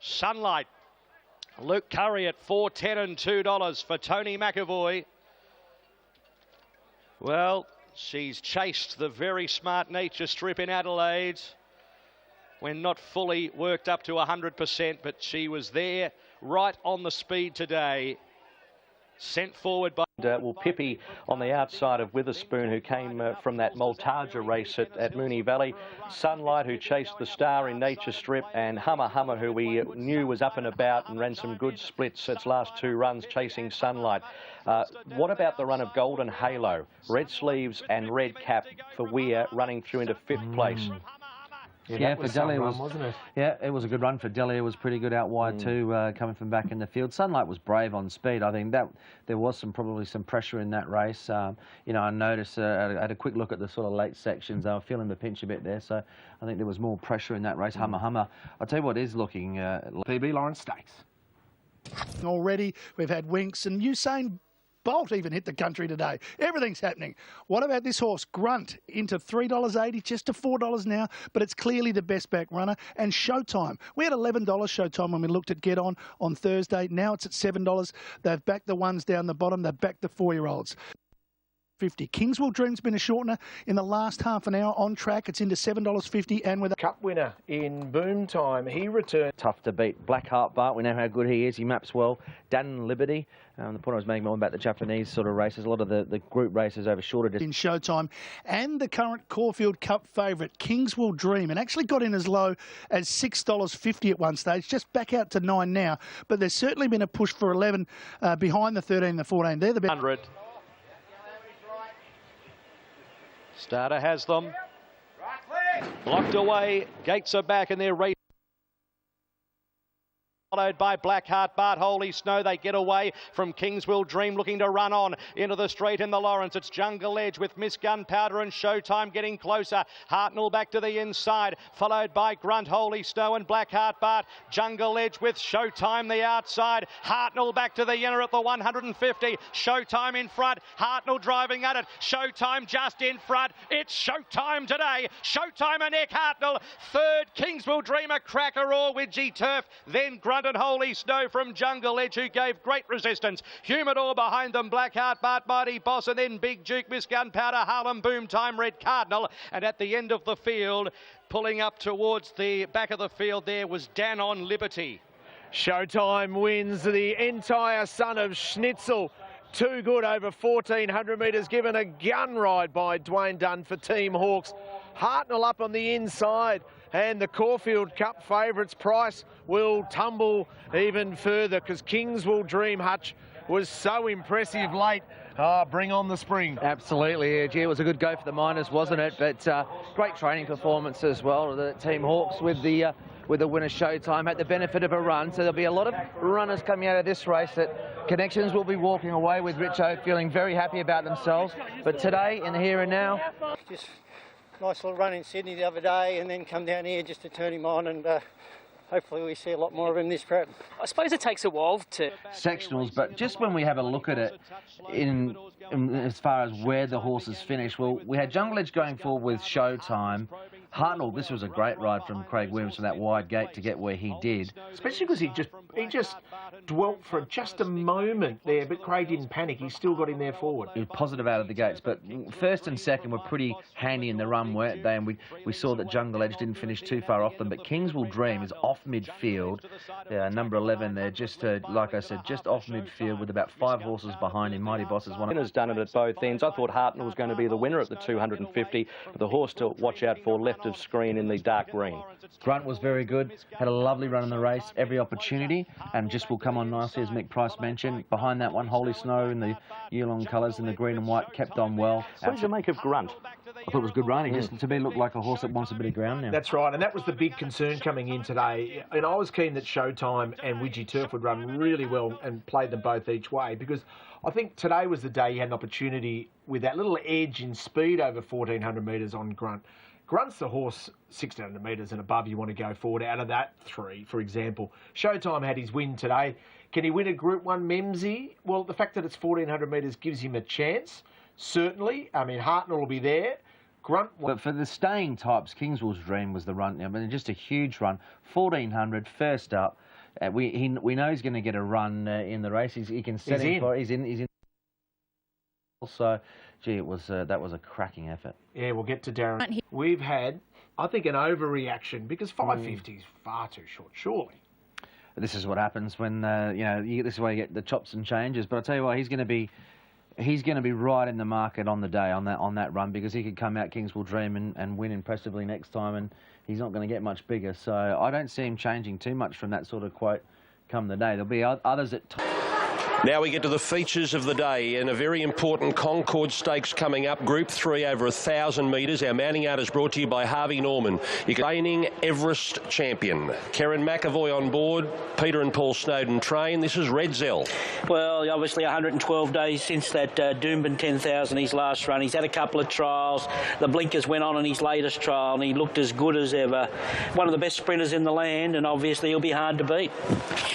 Sunlight. Luke Curry at $4.10 and $2 for Tony McAvoy. Well, she's chased the very smart Nature Strip in Adelaide when not fully worked up to 100%, but she was there right on the speed today. Sent forward by... Pippi on the outside of Witherspoon, who came from that Multaja race at Moonee Valley. Sunlight, who chased the star in Nature Strip, and Hummer, who we knew was up and about and ran some good splits its last 2 runs chasing Sunlight. What about the run of Golden Halo? Red Sleeves and Red Cap for Weir running through into 5th place. Yeah, for Delia wasn't it? Yeah, it was a good run for Delia. It was pretty good out wide too, coming from back in the field. Sunlight was brave on speed. I think that there was probably some pressure in that race. You know, I noticed I had a quick look at the sort of late sections. They were feeling the pinch a bit there, so I think there was more pressure in that race. Hummer. I'll tell you what is looking PB Lawrence Stakes. Already, we've had Winks and Usain Bolt even hit the country today. Everything's happening. What about this horse, Grunt, into $3.80, just to $4 now, but it's clearly the best back runner. And Showtime. We had $11 Showtime when we looked at Get On Thursday. Now it's at $7. They've backed the ones down the bottom. They've backed the 4-year-olds. 50. Kingswell Dream's been a shortener in the last half an hour on track. It's into $7.50 and with a Cup winner in Boom Time. He returned. Tough to beat. Blackheart Bart, we know how good he is. He maps well. Dan Liberty. The point I was making more about the Japanese sort of races. A lot of the group races over shorter distance. In Showtime. And the current Caulfield Cup favourite, Kingswell Dream, and actually got in as low as $6.50 at one stage. Just back out to $9 now. But there's certainly been a push for 11 behind the 13 and the 14. They're the best. 100. Starter has them. Blocked away. Gates are back in their race. Followed by Blackheart Bart, Holy Snow. They get away from Kingswell Dream, looking to run on into the straight in the Lawrence. It's Jungle Edge with Miss Gunpowder and Showtime getting closer. Hartnell back to the inside, followed by Grunt, Holy Snow and Blackheart Bart. Jungle Edge with Showtime the outside. Hartnell back to the inner at the 150. Showtime in front. Hartnell driving at it. Showtime just in front. It's Showtime today. Showtime and Nick Hartnell. Third, Kingswell Dream, a cracker or Widgie Turf. Then Grunt and Holy Snow from Jungle Edge, who gave great resistance. Humidor behind them, Blackheart Bart, Mighty Boss, and then Big Duke, Miss Gunpowder, Harlem Boom Time, Red Cardinal. And at the end of the field, pulling up towards the back of the field there was Dan on Liberty. Showtime wins the entire son of Schnitzel. Too good over 1,400 metres, given a gun ride by Dwayne Dunn for Team Hawks. Hartnell up on the inside, and the Caulfield Cup favourites price will tumble even further because Kingswell Dream, Hutch, was so impressive late. Bring on the spring. Absolutely, yeah. Gee, it was a good go for the Miners, wasn't it? But great training performance as well. The Team Hawks with the winner Showtime had the benefit of a run, so there'll be a lot of runners coming out of this race that Connections will be walking away with Richo feeling very happy about themselves. But today, in the here and now, just nice little run in Sydney the other day, and then come down here just to turn him on, and hopefully we see a lot more of him this prep. I suppose it takes a while to sectionals, but just when we have a look at it in as far as where the horses finish, well, we had Jungle Edge going forward with Showtime. Hartnell, this was a great ride from Craig Williams from that wide gate to get where he did. Especially because he just dwelt for just a moment there, but Craig didn't panic. He still got in there forward. He was positive out of the gates, but first and second were pretty handy in the run, weren't they? And we saw that Jungle Edge didn't finish too far off them, but Kingswell Dream is off midfield. Number 11 there, just like I said, just off midfield with about 5 horses behind him. Mighty Boss is one. Has done it at both ends. I thought Hartnell was going to be the winner at the 250, but the horse to watch out for left of screen in the dark green. Grunt was very good, had a lovely run in the race, every opportunity, and just will come on nicely, as Mick Price mentioned. Behind that one, Holy Snow in the year-long colours in the green and white kept on well. What did you make of Grunt? I thought it was good running. Just to me looked like a horse that wants a bit of ground now. That's right, and that was the big concern coming in today. And I was keen that Showtime and Widgie Turf would run really well and play them both each way, because I think today was the day you had an opportunity with that little edge in speed over 1,400 metres on Grunt. Grunt's the horse 1,600 metres and above you want to go forward out of that 3, for example. Showtime had his win today. Can he win a Group 1 Memsey? Well, the fact that it's 1,400 metres gives him a chance, certainly. I mean, Hartnell will be there. Grunt. But for the staying types, Kingswell's Dream was the run. I mean, just a huge run. 1,400, first up. We know he's going to get a run in the race. He can set him for. He's in. So, gee, it was that was a cracking effort. Yeah, we'll get to Darren. We've had, I think, an overreaction because 550 is far too short, surely. This is what happens when this is where you get the chops and changes. But I tell you what, he's going to be right in the market on the day on that run, because he could come out Kingswell Dream and win impressively next time, and he's not going to get much bigger. So I don't see him changing too much from that sort of quote come the day. There'll be others at. Now we get to the features of the day and a very important Concord Stakes coming up. Group 3 over 1,000 metres. Our mounting out is brought to you by Harvey Norman. Reigning Everest champion. Karen McAvoy on board. Peter and Paul Snowden train. This is Red Zell. Well, obviously 112 days since that Doomben 10,000, his last run. He's had a couple of trials. The blinkers went on in his latest trial and he looked as good as ever. One of the best sprinters in the land, and obviously he'll be hard to beat.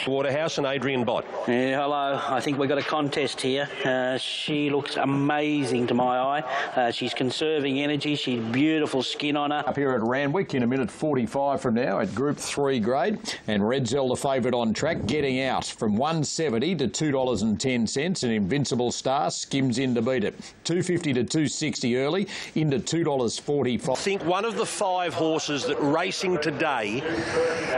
Waterhouse and Adrian Bott. Yeah, hello. I think we've got a contest here. She looks amazing to my eye. She's conserving energy. She's beautiful skin on her. Up here at Randwick in a minute 45 from now at Group 3 grade. And Red Zell, the favourite on track, getting out from $1.70 to $2.10. An Invincible Star skims in to beat it. $2.50 to $2.60 early, into $2.45. I think one of the 5 horses that racing today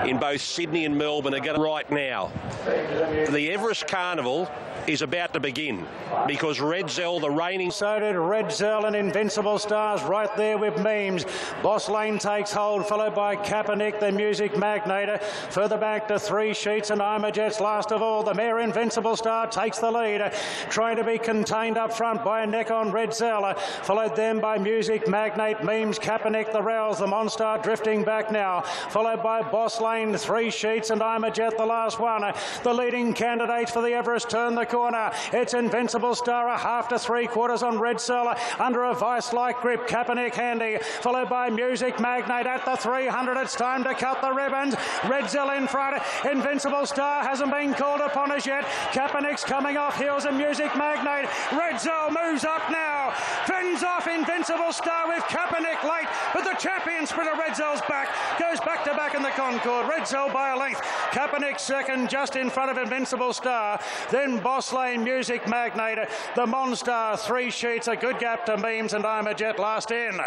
in both Sydney and Melbourne are going to right now. The Everest Carnival is about to begin because Red Zell, the reigning... So did Red Zell and Invincible Stars right there with Memes. Boss Lane takes hold, followed by Kaepernick, the music magnate. Further back to 3 Sheets and Imajets. Last of all, the mare Invincible Star takes the lead, trying to be contained up front by a neck on Red Zell. Followed then by Music Magnate, Memes, Kaepernick, the Rouse, the Monster drifting back now. Followed by Boss Lane, 3 Sheets and Imajet, the last one. The leading candidates for the Everest turn the corner. It's Invincible Star, a half to 3/4 on Red Zell, under a vice-like grip. Kaepernick handy, followed by Music Magnate at the 300. It's time to cut the ribbons. Red Zell in front. Invincible Star hasn't been called upon as yet. Kaepernick's coming off heels of Music Magnate. Red Zell moves up now. Fends off Invincible Star with Kaepernick late, but the champion sprinter Red Zell's back. Goes back to back in the Concord. Red Zell by a length. Kaepernick second, just in front of Invincible Star. Then Boss Lane, Music Magnate, the Monster, 3 Sheets, a good gap to Memes and Imajet last in.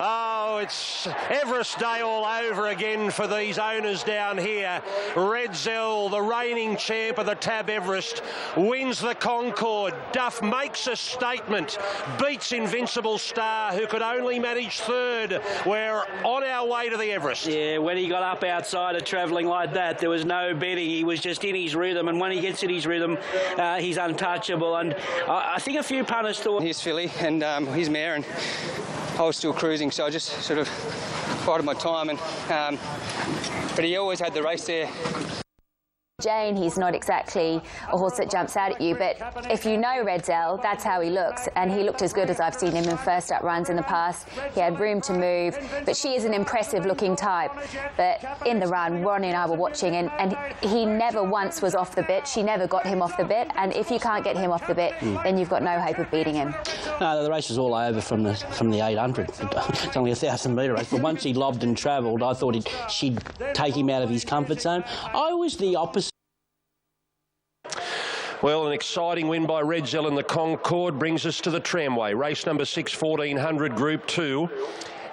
Oh, it's Everest Day all over again for these owners down here. Red Zell, the reigning champ of the Tab Everest, wins the Concord. Duff makes a statement, beats Invincible Star, who could only manage 3rd. We're on our way to the Everest. Yeah, when he got up outside of travelling like that, there was no betting. He was just in his rhythm, and when he gets in his rhythm, he's untouchable. And I think a few punters thought... Here's Philly and his mare, and I was still cruising, so I just sort of bided my time, and but he always had the race there. Jane, he's not exactly a horse that jumps out at you, but if you know Red Zell, that's how he looks, and he looked as good as I've seen him in first up runs in the past. He had room to move, but she is an impressive looking type. But in the run, Ronnie and I were watching, and he never once was off the bit. She never got him off the bit, and if you can't get him off the bit, then you've got no hope of beating him. No, the race was all over from the 800. It's only a 1,000-metre race, but once he lobbed and travelled, I thought she'd take him out of his comfort zone. I was the opposite. Well, an exciting win by Red Zell in the Concord brings us to the Tramway. Race number 6, 1400, Group 2.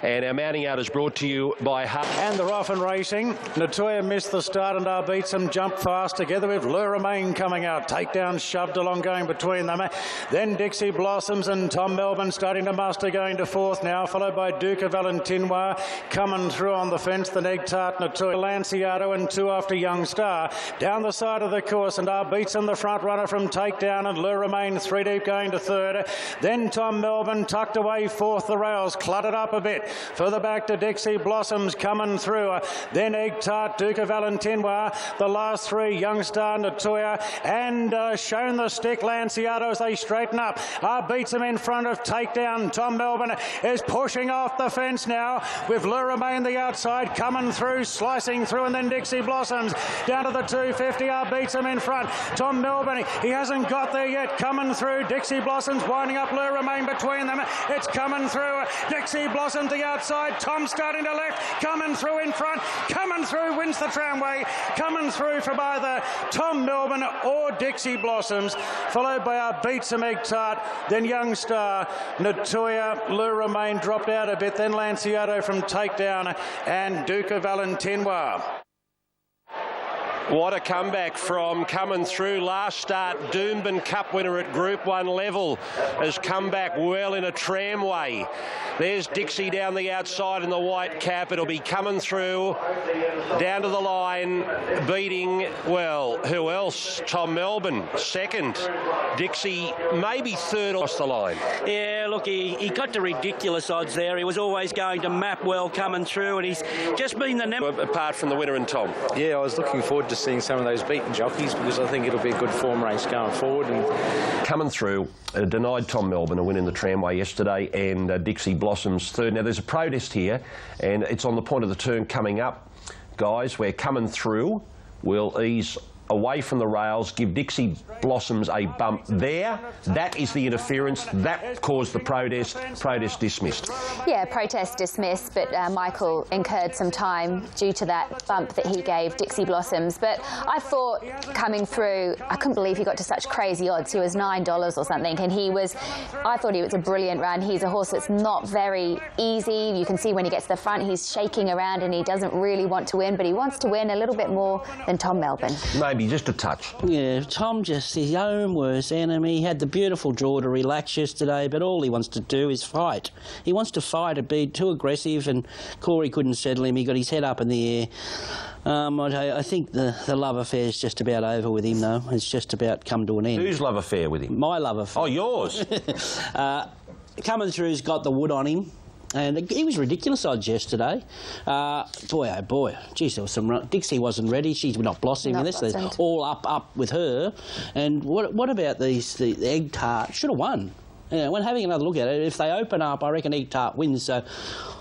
And our mounting out is brought to you by And they're off and racing. Natoya missed the start and Beatsom jumped fast together with Le Romain coming out. Takedown shoved along going between them. Then Dixie Blossoms and Tom Melbourne starting to muster going to 4th now, followed by Duke of Valentinois coming through on the fence. The Neg Tart, Natoya, Lanciato and 2 after Young Star. Down the side of the course and Beatsom the front runner from Takedown and Le Romain 3 deep going to 3rd. Then Tom Melbourne tucked away 4th. The rails cluttered up a bit. Further back to Dixie Blossoms coming through. Then Egg Tart, Duke of Valentinois. The last 3, Young Star, Natoya, and shown the stick, Lanciato, as they straighten up. Beats him in front of Takedown. Tom Melbourne is pushing off the fence now with Le Romain the outside coming through, slicing through, and then Dixie Blossoms down to the 250. Beats him in front. Tom Melbourne, he hasn't got there yet, coming through. Dixie Blossoms winding up, Le Romain between them. It's coming through. Dixie Blossoms the outside. Tom starting to left, coming through in front, coming through, wins the Tramway, coming through from either Tom Melbourne or Dixie Blossoms, followed by Beatsom Egg Tart, then Young Star, Natoya, Le Romain dropped out a bit, then Lanciato from Takedown and Duke of Valentinois. What a comeback from Coming Through. Last start, Doomben Cup winner at Group 1 level, has come back well in a tramway. There's Dixie down the outside in the white cap. It'll be Coming Through down to the line, beating, well, who else? Tom Melbourne, second. Dixie maybe third off the line. Yeah, look, he got to ridiculous odds there. He was always going to map well Coming Through, and he's just been the... Apart from the winner and Tom. Yeah, I was looking forward to seeing some of those beaten jockeys because I think it'll be a good form race going forward. And Coming Through denied Tom Melbourne a win in the tramway yesterday, and Dixie Blossoms third. Now there's a protest here, and it's on the point of the turn coming up, guys, where Coming Through will ease away from the rails, give Dixie Blossoms a bump there. That is the interference. That caused the protest. Protest dismissed. Yeah, protest dismissed, but Michael incurred some time due to that bump that he gave Dixie Blossoms. But I thought Coming Through, I couldn't believe he got to such crazy odds. He was $9 or something, and I thought he was a brilliant run. He's a horse that's not very easy. You can see when he gets to the front, he's shaking around and he doesn't really want to win, but he wants to win a little bit more than Tom Melbourne. Maybe just a touch. Yeah, Tom just his own worst enemy. He had the beautiful draw to relax yesterday, but all he wants to do is fight. He wants to fight, to be too aggressive, and Corey couldn't settle him. He got his head up in the air. I think the love affair is just about over with him, though. It's just about come to an end. Whose love affair with him? My love affair. Oh, yours? Coming Through's got the wood on him. And he was ridiculous odds yesterday. Boy, oh boy. Geez, there was some... Dixie wasn't ready. She's not blossoming in this. They're all up with her. And what about the egg tart? Should have won. When having another look at it, if they open up, I reckon egg tart wins. So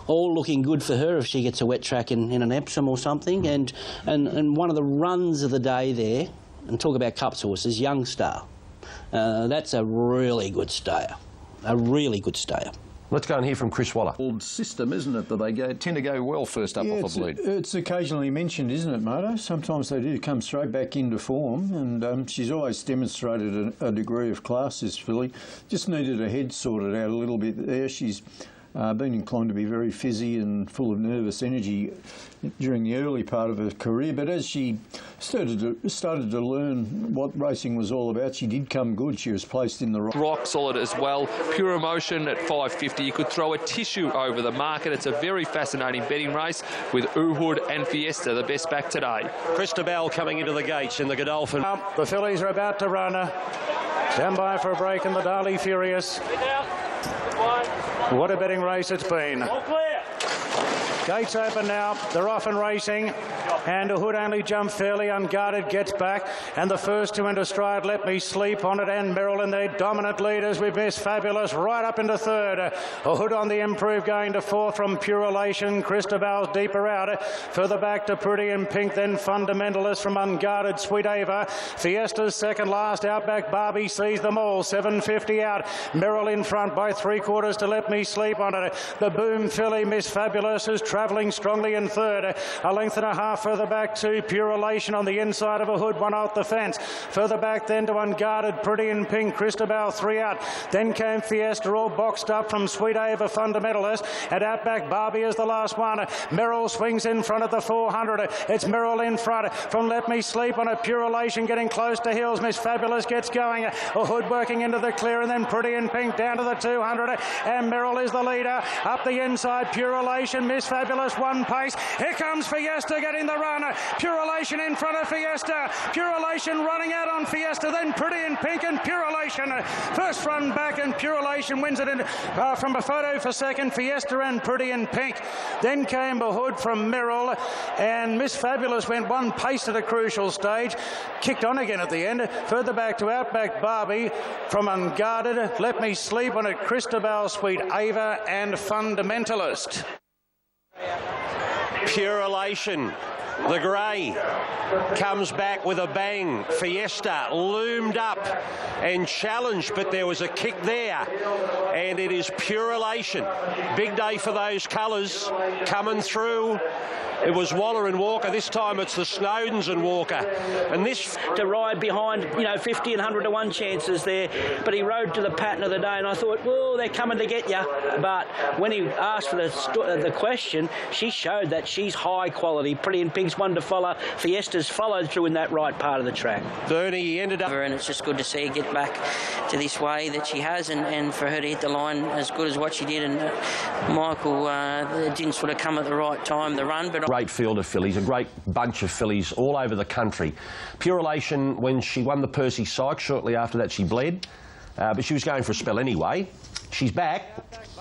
all looking good for her if she gets a wet track in an Epsom or something. And one of the runs of the day there, and talk about Cups horses, Young Star. That's a really good stayer. A really good stayer. Let's go and hear from Chris Waller. Old system, isn't it, that they tend to go well first up off a bleed? It's occasionally mentioned, isn't it, Moto? Sometimes they do come straight back into form, and she's always demonstrated a degree of class, this filly. Just needed her head sorted out a little bit there. She's been inclined to be very fizzy and full of nervous energy during the early part of her career, but as she started to learn what racing was all about, she did come good. She was placed in the rock solid as well. Pure Emotion at $5.50. You could throw a tissue over the market. It's a very fascinating betting race with Uhud and Fiesta, the best back today. Christabel coming into the gates in the Godolphin. The fillies are about to run. Stand by for a break in the Darley Furious. What a betting race it's been. Gates open now. They're off and racing. And Hood only jumped fairly unguarded, gets back. And the first two into stride, Let Me Sleep on it, and Merrill in their dominant leaders with Miss Fabulous right up into third. Hood on the improve going to fourth from Pure Elation. Christabel's deeper out. Further back to Pretty in Pink, then Fundamentalist from unguarded Sweet Ava. Fiesta's second last. Outback Barbie sees them all. 7.50 out. Merrill in front by 3/4 to Let Me Sleep on it. The Boom filly, Miss Fabulous, is travelling strongly in third. A length and a half further back to Pure Elation on the inside of a Hood, one out the fence. Further back then to unguarded Pretty in Pink, Christabel 3 out. Then came Fiesta, all boxed up from Sweet Ava Fundamentalist, and Outback Barbie is the last one. Merrill swings in front of the 400. It's Merrill in front from Let Me Sleep on a Pure Elation getting close to Hills. Miss Fabulous gets going. A Hood working into the clear, and then Pretty in Pink down to the 200, and Merrill is the leader. Up the inside, Pure Elation, Miss Fabulous one pace. Here comes Fiesta getting the run. Pure Elation in front of Fiesta. Pure Elation running out on Fiesta, then Pretty in Pink and Pure Elation. First run back, and Pure Elation wins it in, from a photo for second. Fiesta and Pretty in Pink. Then came a Hood from Merrill, and Miss Fabulous went one pace at a crucial stage. Kicked on again at the end. Further back to Outback Barbie from unguarded. Let Me Sleep on it. Christabel, Sweet Ava and Fundamentalist. Pure Elation, the grey, comes back with a bang. Fiesta loomed up and challenged, but there was a kick there, and it is Pure Elation. Big day for those colours, Coming Through. It was Waller and Walker. This time it's the Snowdens and Walker. And this... To ride behind, 50 and 100 to 1 chances there. But he rode to the pattern of the day, and I thought, well, they're coming to get you. But when he asked for the question, she showed that she's high quality. Pretty and Pigs one to follow. Fiesta's followed through in that right part of the track. Bernie, he ended up... And it's just good to see her get back to this way that she has, and for her to hit the line as good as what she did. And Michael didn't sort of come at the right time, the run. But Great field of fillies, a great bunch of fillies all over the country. Pure Elation, when she won the Percy Sykes, shortly after that she bled, but she was going for a spell anyway. She's back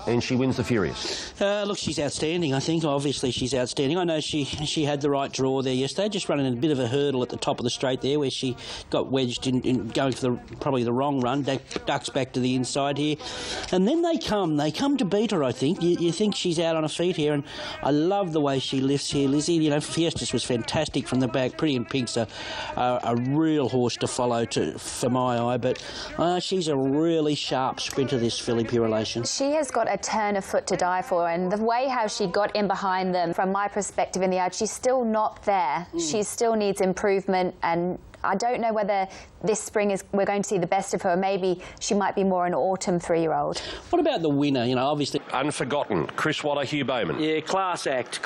and she wins the Furious. Look, she's outstanding, I think. Obviously, she's outstanding. I know she had the right draw there yesterday, just running a bit of a hurdle at the top of the straight there where she got wedged in going for probably the wrong run, ducks back to the inside here. And then they come to beat her, I think. You think she's out on her feet here, and I love the way she lifts here, Lizzie. Fiestas was fantastic from the back. Pretty and Pink's a real horse to follow for my eye, but she's a really sharp sprinter, this filly, Pure Elation. She has got a turn of foot to die for, and the way how she got in behind them, from my perspective in the yard, she's still not there. She still needs improvement, and I don't know whether this spring we're going to see the best of her. Maybe she might be more an autumn 3-year-old. What about the winner? Obviously... Unforgotten, Chris Waller, Hugh Bowman. Yeah, class act.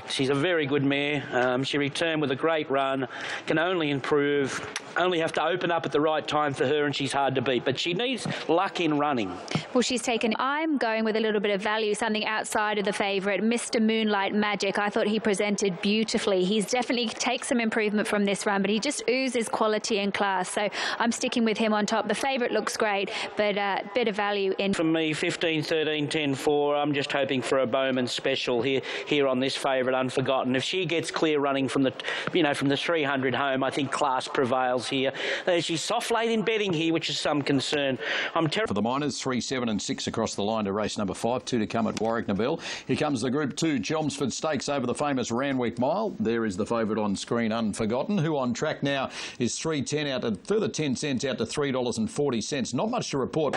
She's a very good mare. She returned with a great run, can only improve, only have to open up at the right time for her, and she's hard to beat. But she needs luck in running. Well, she's taken... I'm going with a little bit of value, something outside of the favourite, Mr. Moonlight Magic. I thought he presented beautifully. He's definitely takes some improvement from this run, but he just oozes quality and class. So I'm sticking with him on top. The favourite looks great, but a bit of value in. From me, 15, 13, 10, 4. I'm just hoping for a Bowman special here on this favourite, Unforgotten. If she gets clear running from the 300 home, I think class prevails here. She's soft late in betting here, which is some concern. For the Miners, 3, 7 and 6 across the line to race number 5. 2 to come at Warwick Nobel. Here comes the Group 2 Chelmsford Stakes over the famous Randwick Mile. There is the favourite on screen, Unforgotten, who on track now is 3.10 out to further 10 cents out to $3.40. Not much to report.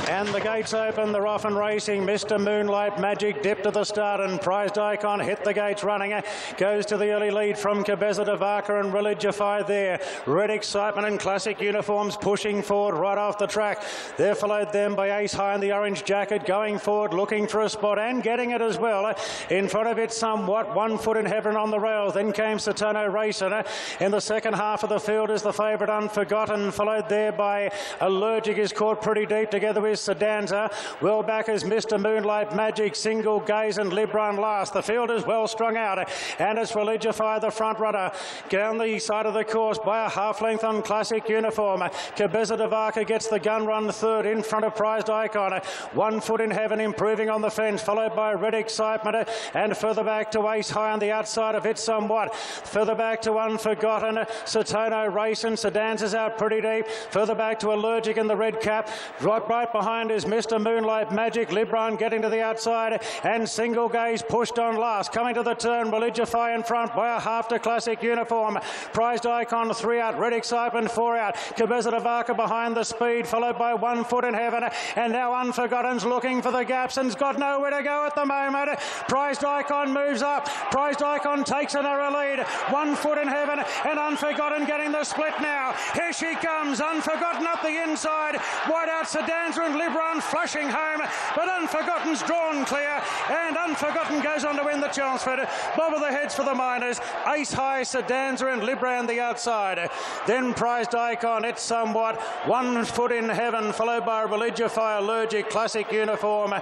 And the gates open. They're off and racing. Mr. Moonlight Magic dipped to the start, and Prized Icon hit the gates running. Goes to the early lead from Makybe Diva and Religify there. Red Excitement and Classic Uniforms pushing forward right off the track. They're followed then by Ace High in the orange jacket, going forward, looking for a spot and getting it as well. In front of it somewhat, 1 foot in heaven on the rails. Then came Satano Racing. In the second half of the field is the favourite Unforgotten, followed there by Allergic, is caught pretty deep together with Sedanza. Well back is Mr. Moonlight Magic, Single Gaze and Libran last. The field is well strung out, and it's Religify, the front runner, down the side of the course by a half length on Classic Uniform. Makybe Diva gets the gun run third in front of Prized Icon. 1 foot in heaven, improving on the fence, followed by Red Excitement, and further back to Ace High on the outside of it somewhat. Further back to Unforgotten, Satano Racing. Sedanza's out pretty deep. Further back to Allergic in the red cap. Right behind is Mr. Moonlight Magic. Libran getting to the outside, and Single Gaze pushed on last. Coming to the turn, Religify in front by a half to Classic Uniform. Prized Icon 3 out, Red Excitement 4 out. Makybe Diva behind the speed, followed by 1 foot in heaven, and now Unforgotten's looking for the gaps and's got nowhere to go at the moment. Prized Icon moves up. Prized Icon takes a narrow lead. 1 foot in heaven, and Unforgotten getting the split now. Here she comes, Unforgotten up the inside. Wide out Sedanza and Libran flashing home, but Unforgotten's drawn clear, and Unforgotten goes on to win the Chelmsford. Bob of the heads for the Miners. Ace High, Sedanza and Libran the outside. Then Prized Icon, it's somewhat 1 foot in heaven, followed by Religify, Allergic, Classic Uniform.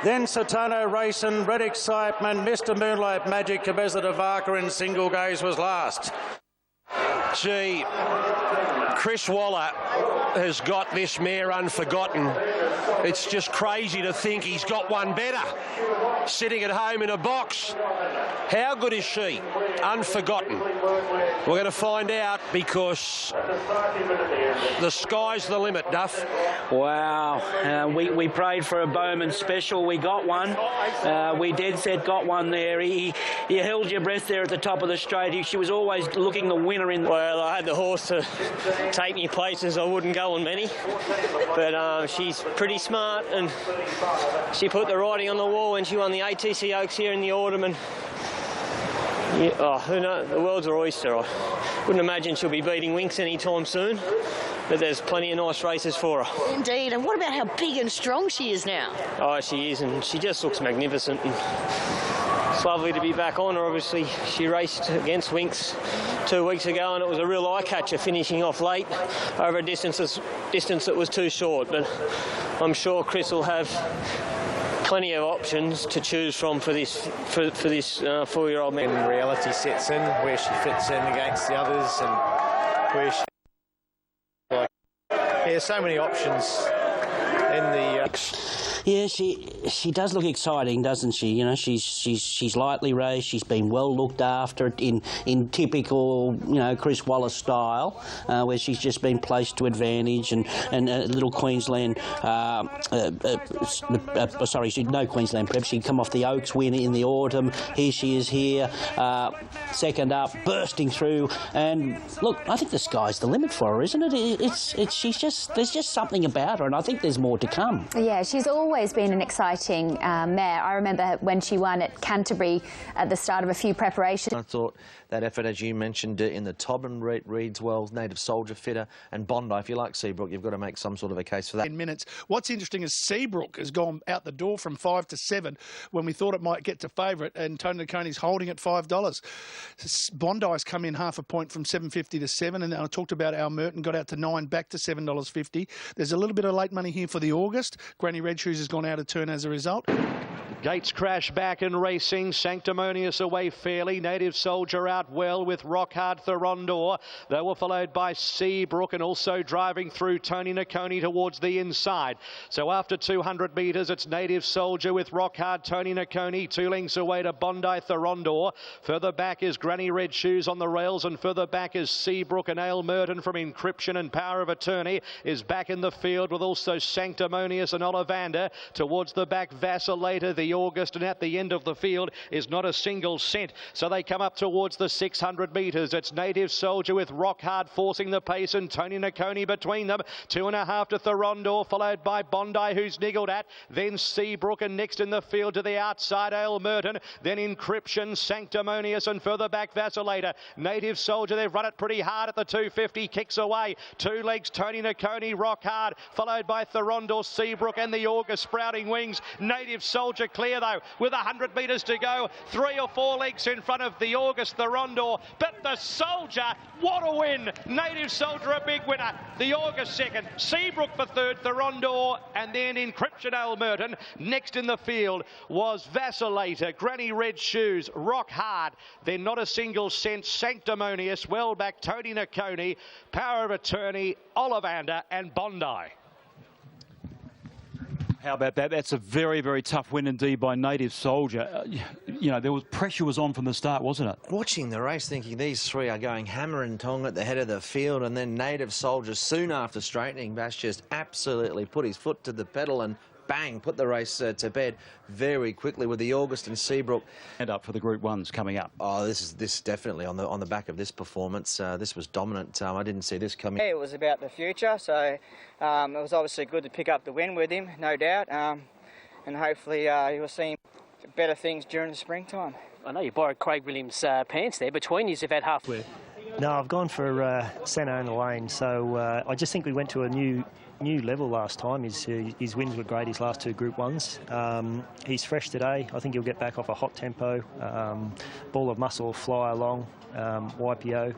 Then Satano Racing, Red Excitement, Mr. Moonlight Magic, Makybe Diva and Single Gaze was last. Gee, Chris Waller has got this mare Unforgotten. It's just crazy to think he's got one better, sitting at home in a box. How good is she? Unforgotten. We're going to find out, because the sky's the limit, Duff. Wow. We prayed for a Bowman special. We got one. We dead set got one there. You held your breath there at the top of the straight. She was always looking the winner in. Well, I had the horse to take me places I wouldn't go on many. But she's pretty smart, and she put the writing on the wall when she won the ATC Oaks here in the autumn, and Yeah, oh, who knows? The world's her oyster. I wouldn't imagine she'll be beating Winks anytime soon, but there's plenty of nice races for her. Indeed, and what about how big and strong she is now? Oh, she is, and she just looks magnificent. And it's lovely to be back on her. Obviously, she raced against Winks 2 weeks ago, and it was a real eye-catcher, finishing off late over a distance that was too short. But I'm sure Chris will have plenty of options to choose from for this 4-year-old man. When reality sets in, where she fits in against the others, and where she so many options in the. Yeah, she does look exciting, doesn't she? You know, she's lightly raced. She's been well looked after in typical, you know, Chris Wallace style, where she's just been placed to advantage. And little Queensland, sorry, no Queensland prep. She'd come off the Oaks win in the autumn. Here she is here, second up, bursting through. And look, I think the sky's the limit for her, isn't it? There's just something about her, and I think there's more to come. Yeah, she's always been an exciting mare. I remember when she won at Canterbury at the start of a few preparations. I thought that effort, as you mentioned, in the Tobin reads well, Native Soldier fitter, and Bondi. If you like Seabrook, you've got to make some sort of a case for that. 10 minutes. What's interesting is Seabrook has gone out the door from 5 to 7 when we thought it might get to favourite, and Tony Coney's holding at $5. Bondi's come in half a point from $7.50 to 7, and I talked about Al Merton, got out to 9, back to $7.50. There's a little bit of late money here for the August. Granny Red Shoes has gone out of turn as a result. Gates crash back and racing. Sanctimonious away fairly. Native Soldier out well with Rockhard Thorondor. They were followed by Seabrook, and also driving through Tony Nakoni towards the inside. So after 200 metres, it's Native Soldier with Rockhard, Tony Nakoni. 2 lengths away to Bondi Thorondor. Further back is Granny Red Shoes on the rails, and further back is Seabrook, and Ale Merton from Encryption and Power of Attorney is back in the field, with also Sanctimonious and Ollivander. Towards the back, Vacillator, the August, and at the end of the field is Not a Single Cent. So they come up towards the 600 metres. It's Native Soldier with Rockhard forcing the pace, and Tony Nakoni between them. 2.5 to Thorondor, followed by Bondi, who's niggled at. Then Seabrook, and next in the field to the outside, Ale Merton. Then Encryption, Sanctimonious, and further back Vacillator. Native Soldier, they've run it pretty hard at the 250, kicks away. 2 legs, Tony Nakoni, Rockhard, followed by Thorondor, Seabrook, and the August sprouting wings. Native Soldier clear though, with 100 metres to go. 3 or 4 legs in front of the August Thorondor, but the Soldier, what a win! Native Soldier a big winner. The August second, Seabrook for third, Thorondor, and then Encryption Ale Merton. Next in the field was Vacillator, Granny Red Shoes, Rock Hard, then Not a Single Cent, Sanctimonious, well back Tony Nakoni, Power of Attorney, Ollivander, and Bondi. How about that? That's a very, very tough win indeed by Native Soldier. You know, pressure was on from the start, wasn't it? Watching the race, thinking these three are going hammer and tong at the head of the field, and then Native Soldier, soon after straightening, Bash just absolutely put his foot to the pedal and bang, put the race to bed very quickly with the August and Seabrook. And up for the Group 1s coming up. Oh, this definitely on the back of this performance. This was dominant. I didn't see this coming. Yeah, it was about the future, so it was obviously good to pick up the win with him, no doubt, and hopefully you'll see better things during the springtime. I know you borrowed Craig Williams' pants there. Between you, you've had halfway. No, I've gone for Santa Ana Lane, so I just think we went to a new level last time. His wins were great, his last 2 Group 1s. He's fresh today. I think he'll get back off a hot tempo. Ball of Muscle will fly along. YPO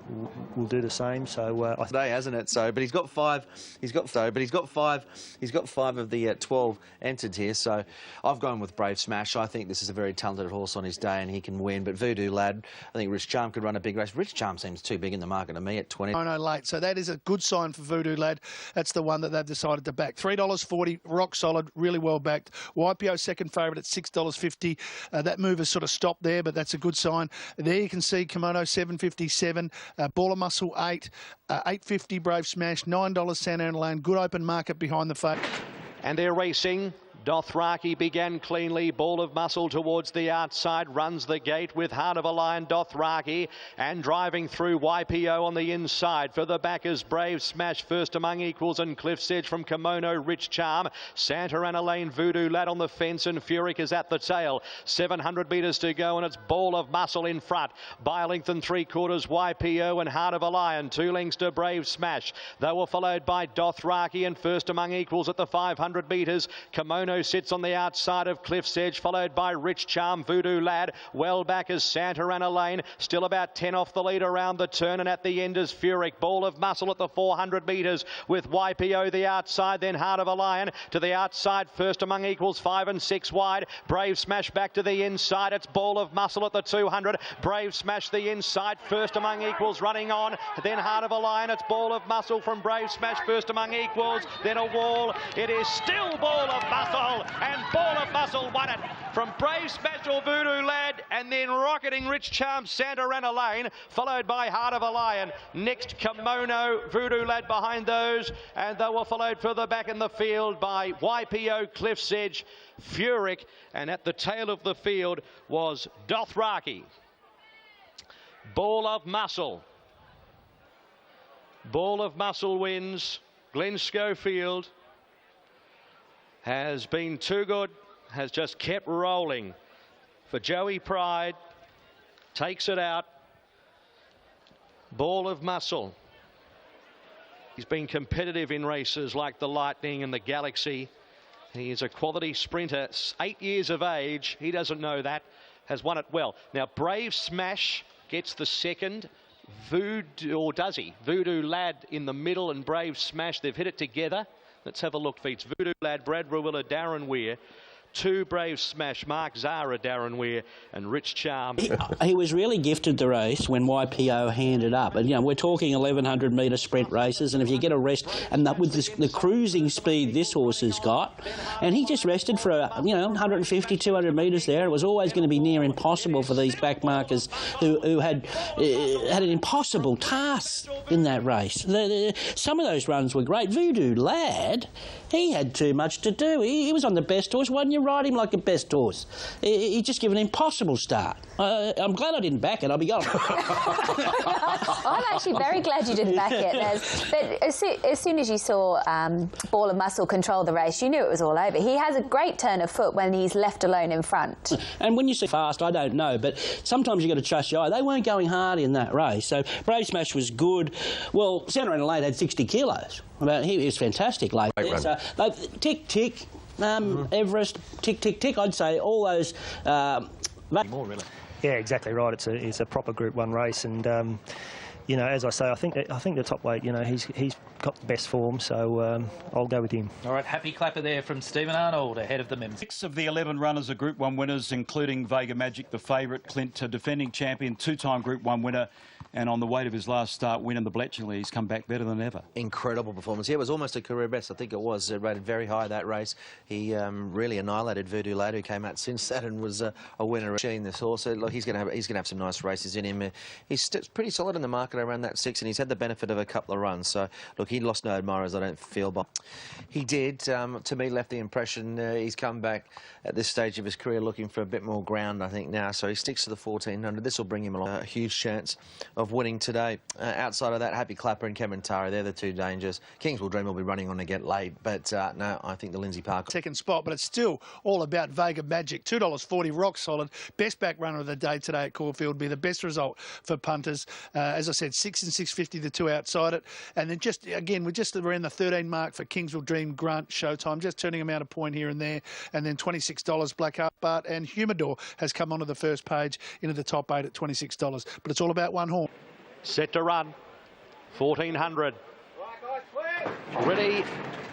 will do the same. So today, hasn't it? So, but he's got 5. He's got 5 of the 12 entered here. So, I've gone with Brave Smash. I think this is a very talented horse on his day, and he can win. But Voodoo Lad, I think Rich Charm could run a big race. Rich Charm seems too big in the market to me at 20. No, late. So that is a good sign for Voodoo Lad. That's the one that they've decided to back. $3.40, rock solid, really well backed. YPO second favourite at $6.50. That move has sort of stopped there, but that's a good sign. There you can see Kimono $7.57, Baller Muscle $8, $8.50 Brave Smash, $9 Santa Ana Lane. Good open market behind the fate. And they're racing. Dothraki began cleanly, Ball of Muscle towards the outside, runs the gate with Heart of a Lion, Dothraki, and driving through YPO on the inside. Further back is Brave Smash, first among equals, and Cliff's Edge from Kimono, Rich Charm. Santa Ana Lane, Voodoo Lad on the fence, and Furyk is at the tail. 700 metres to go, and it's Ball of Muscle in front. By a length and 3/4, YPO and Heart of a Lion. 2 lengths to Brave Smash. They were followed by Dothraki, and first among equals at the 500 metres. Kimono sits on the outside of Cliff's Edge, followed by Rich Charm, Voodoo Lad. Well back is Santa Ana Lane, still about 10 off the lead around the turn, and at the end is Furyk. Ball of Muscle at the 400 metres with YPO the outside, then Heart of a Lion to the outside, first among equals, 5 and 6 wide. Brave Smash back to the inside, it's Ball of Muscle at the 200. Brave Smash the inside, first among equals, running on, then Heart of a Lion. It's Ball of Muscle from Brave Smash, first among equals, then a wall. It is still Ball of Muscle, and Ball of Muscle won it from Brave Smash or Voodoo Lad, and then rocketing Rich Charm, Santa Ana Lane, followed by Heart of a Lion. Next, Kimono, Voodoo Lad behind those, and they were followed further back in the field by YPO, Cliff's Edge, Furyk, and at the tail of the field was Dothraki. Ball of Muscle. Ball of Muscle wins. Glenn Schofield has been too good, has just kept rolling for Joey Pride. Takes it out. Ball of Muscle. He's been competitive in races like the Lightning and the Galaxy. He is a quality sprinter, 8 years of age. He doesn't know that. Has won it well. Now, Brave Smash gets the second. Voodoo, or does he? Voodoo Lad in the middle and Brave Smash. They've hit it together. Let's have a look, Feats. Voodoo Lad, Brad Rawiller, Darren Weir. 2 Brave Smash, Mark Zara, Darren Weir, and Rich Charm. He was really gifted the race when YPO handed up. And, you know, we're talking 1,100 metre sprint races, and if you get a rest, and with the cruising speed this horse has got, and he just rested for, 150, 200 metres there. It was always going to be near impossible for these backmarkers who had an impossible task in that race. Some of those runs were great. Voodoo Lad, he had too much to do. He was on the best horse, wasn't you? Ride him like a best horse. He just gave an impossible start. I'm glad I didn't back it, I'll be honest. I'm actually very glad you didn't back it. But as soon as you saw Ball of Muscle control the race, you knew it was all over. He has a great turn of foot when he's left alone in front. And when you say fast, I don't know, but sometimes you've got to trust your eye. They weren't going hard in that race, so Brave Smash was good. Well, Santa Ana Lane had 60 kilos. He was fantastic late. So, tick, tick. Everest, tick, tick, tick. I'd say all those. More really. Yeah, exactly right. It's a proper Group 1 race, and as I say, I think the top weight. He's got the best form, so I'll go with him. All right, happy clapper there from Stephen Arnold ahead of the members. 6 of the 11 runners are Group 1 winners, including Vega Magic, the favourite. Clint, defending champion, 2-time Group 1 winner. And on the weight of his last start win in the Bletchingly, he's come back better than ever. Incredible performance. Yeah, it was almost a career best. I think it was. Rated very high that race. He really annihilated Voodoo Lad, who came out since that and was a winner. Machine, this horse. Look, he's going to have some nice races in him. He's pretty solid in the market around that 6, and he's had the benefit of a couple of runs. So look, he lost no admirers, I don't feel, but he did. To me, left the impression he's come back at this stage of his career looking for a bit more ground, I think, now. So he sticks to the 1400. This will bring him along. A huge chance of winning today. Outside of that, Happy Clapper and Kementari, they're the 2 dangers. Kingswell Dream will be running on to get late, but no, I think the Lindsay Park. Second spot, but it's still all about Vega Magic. $2.40, rock solid. Best back runner of the day today at Caulfield. Be the best result for punters. As I said, 6 and 650, the 2 outside it. And then just, again, we're around the 13 mark for Kingswell Dream, Grunt, Showtime, just turning them out a point here and there. And then $26, Blackheart Bart and Humidor has come onto the first page into the top 8 at $26. But it's all about one horse. Set to run, 1400. Ready,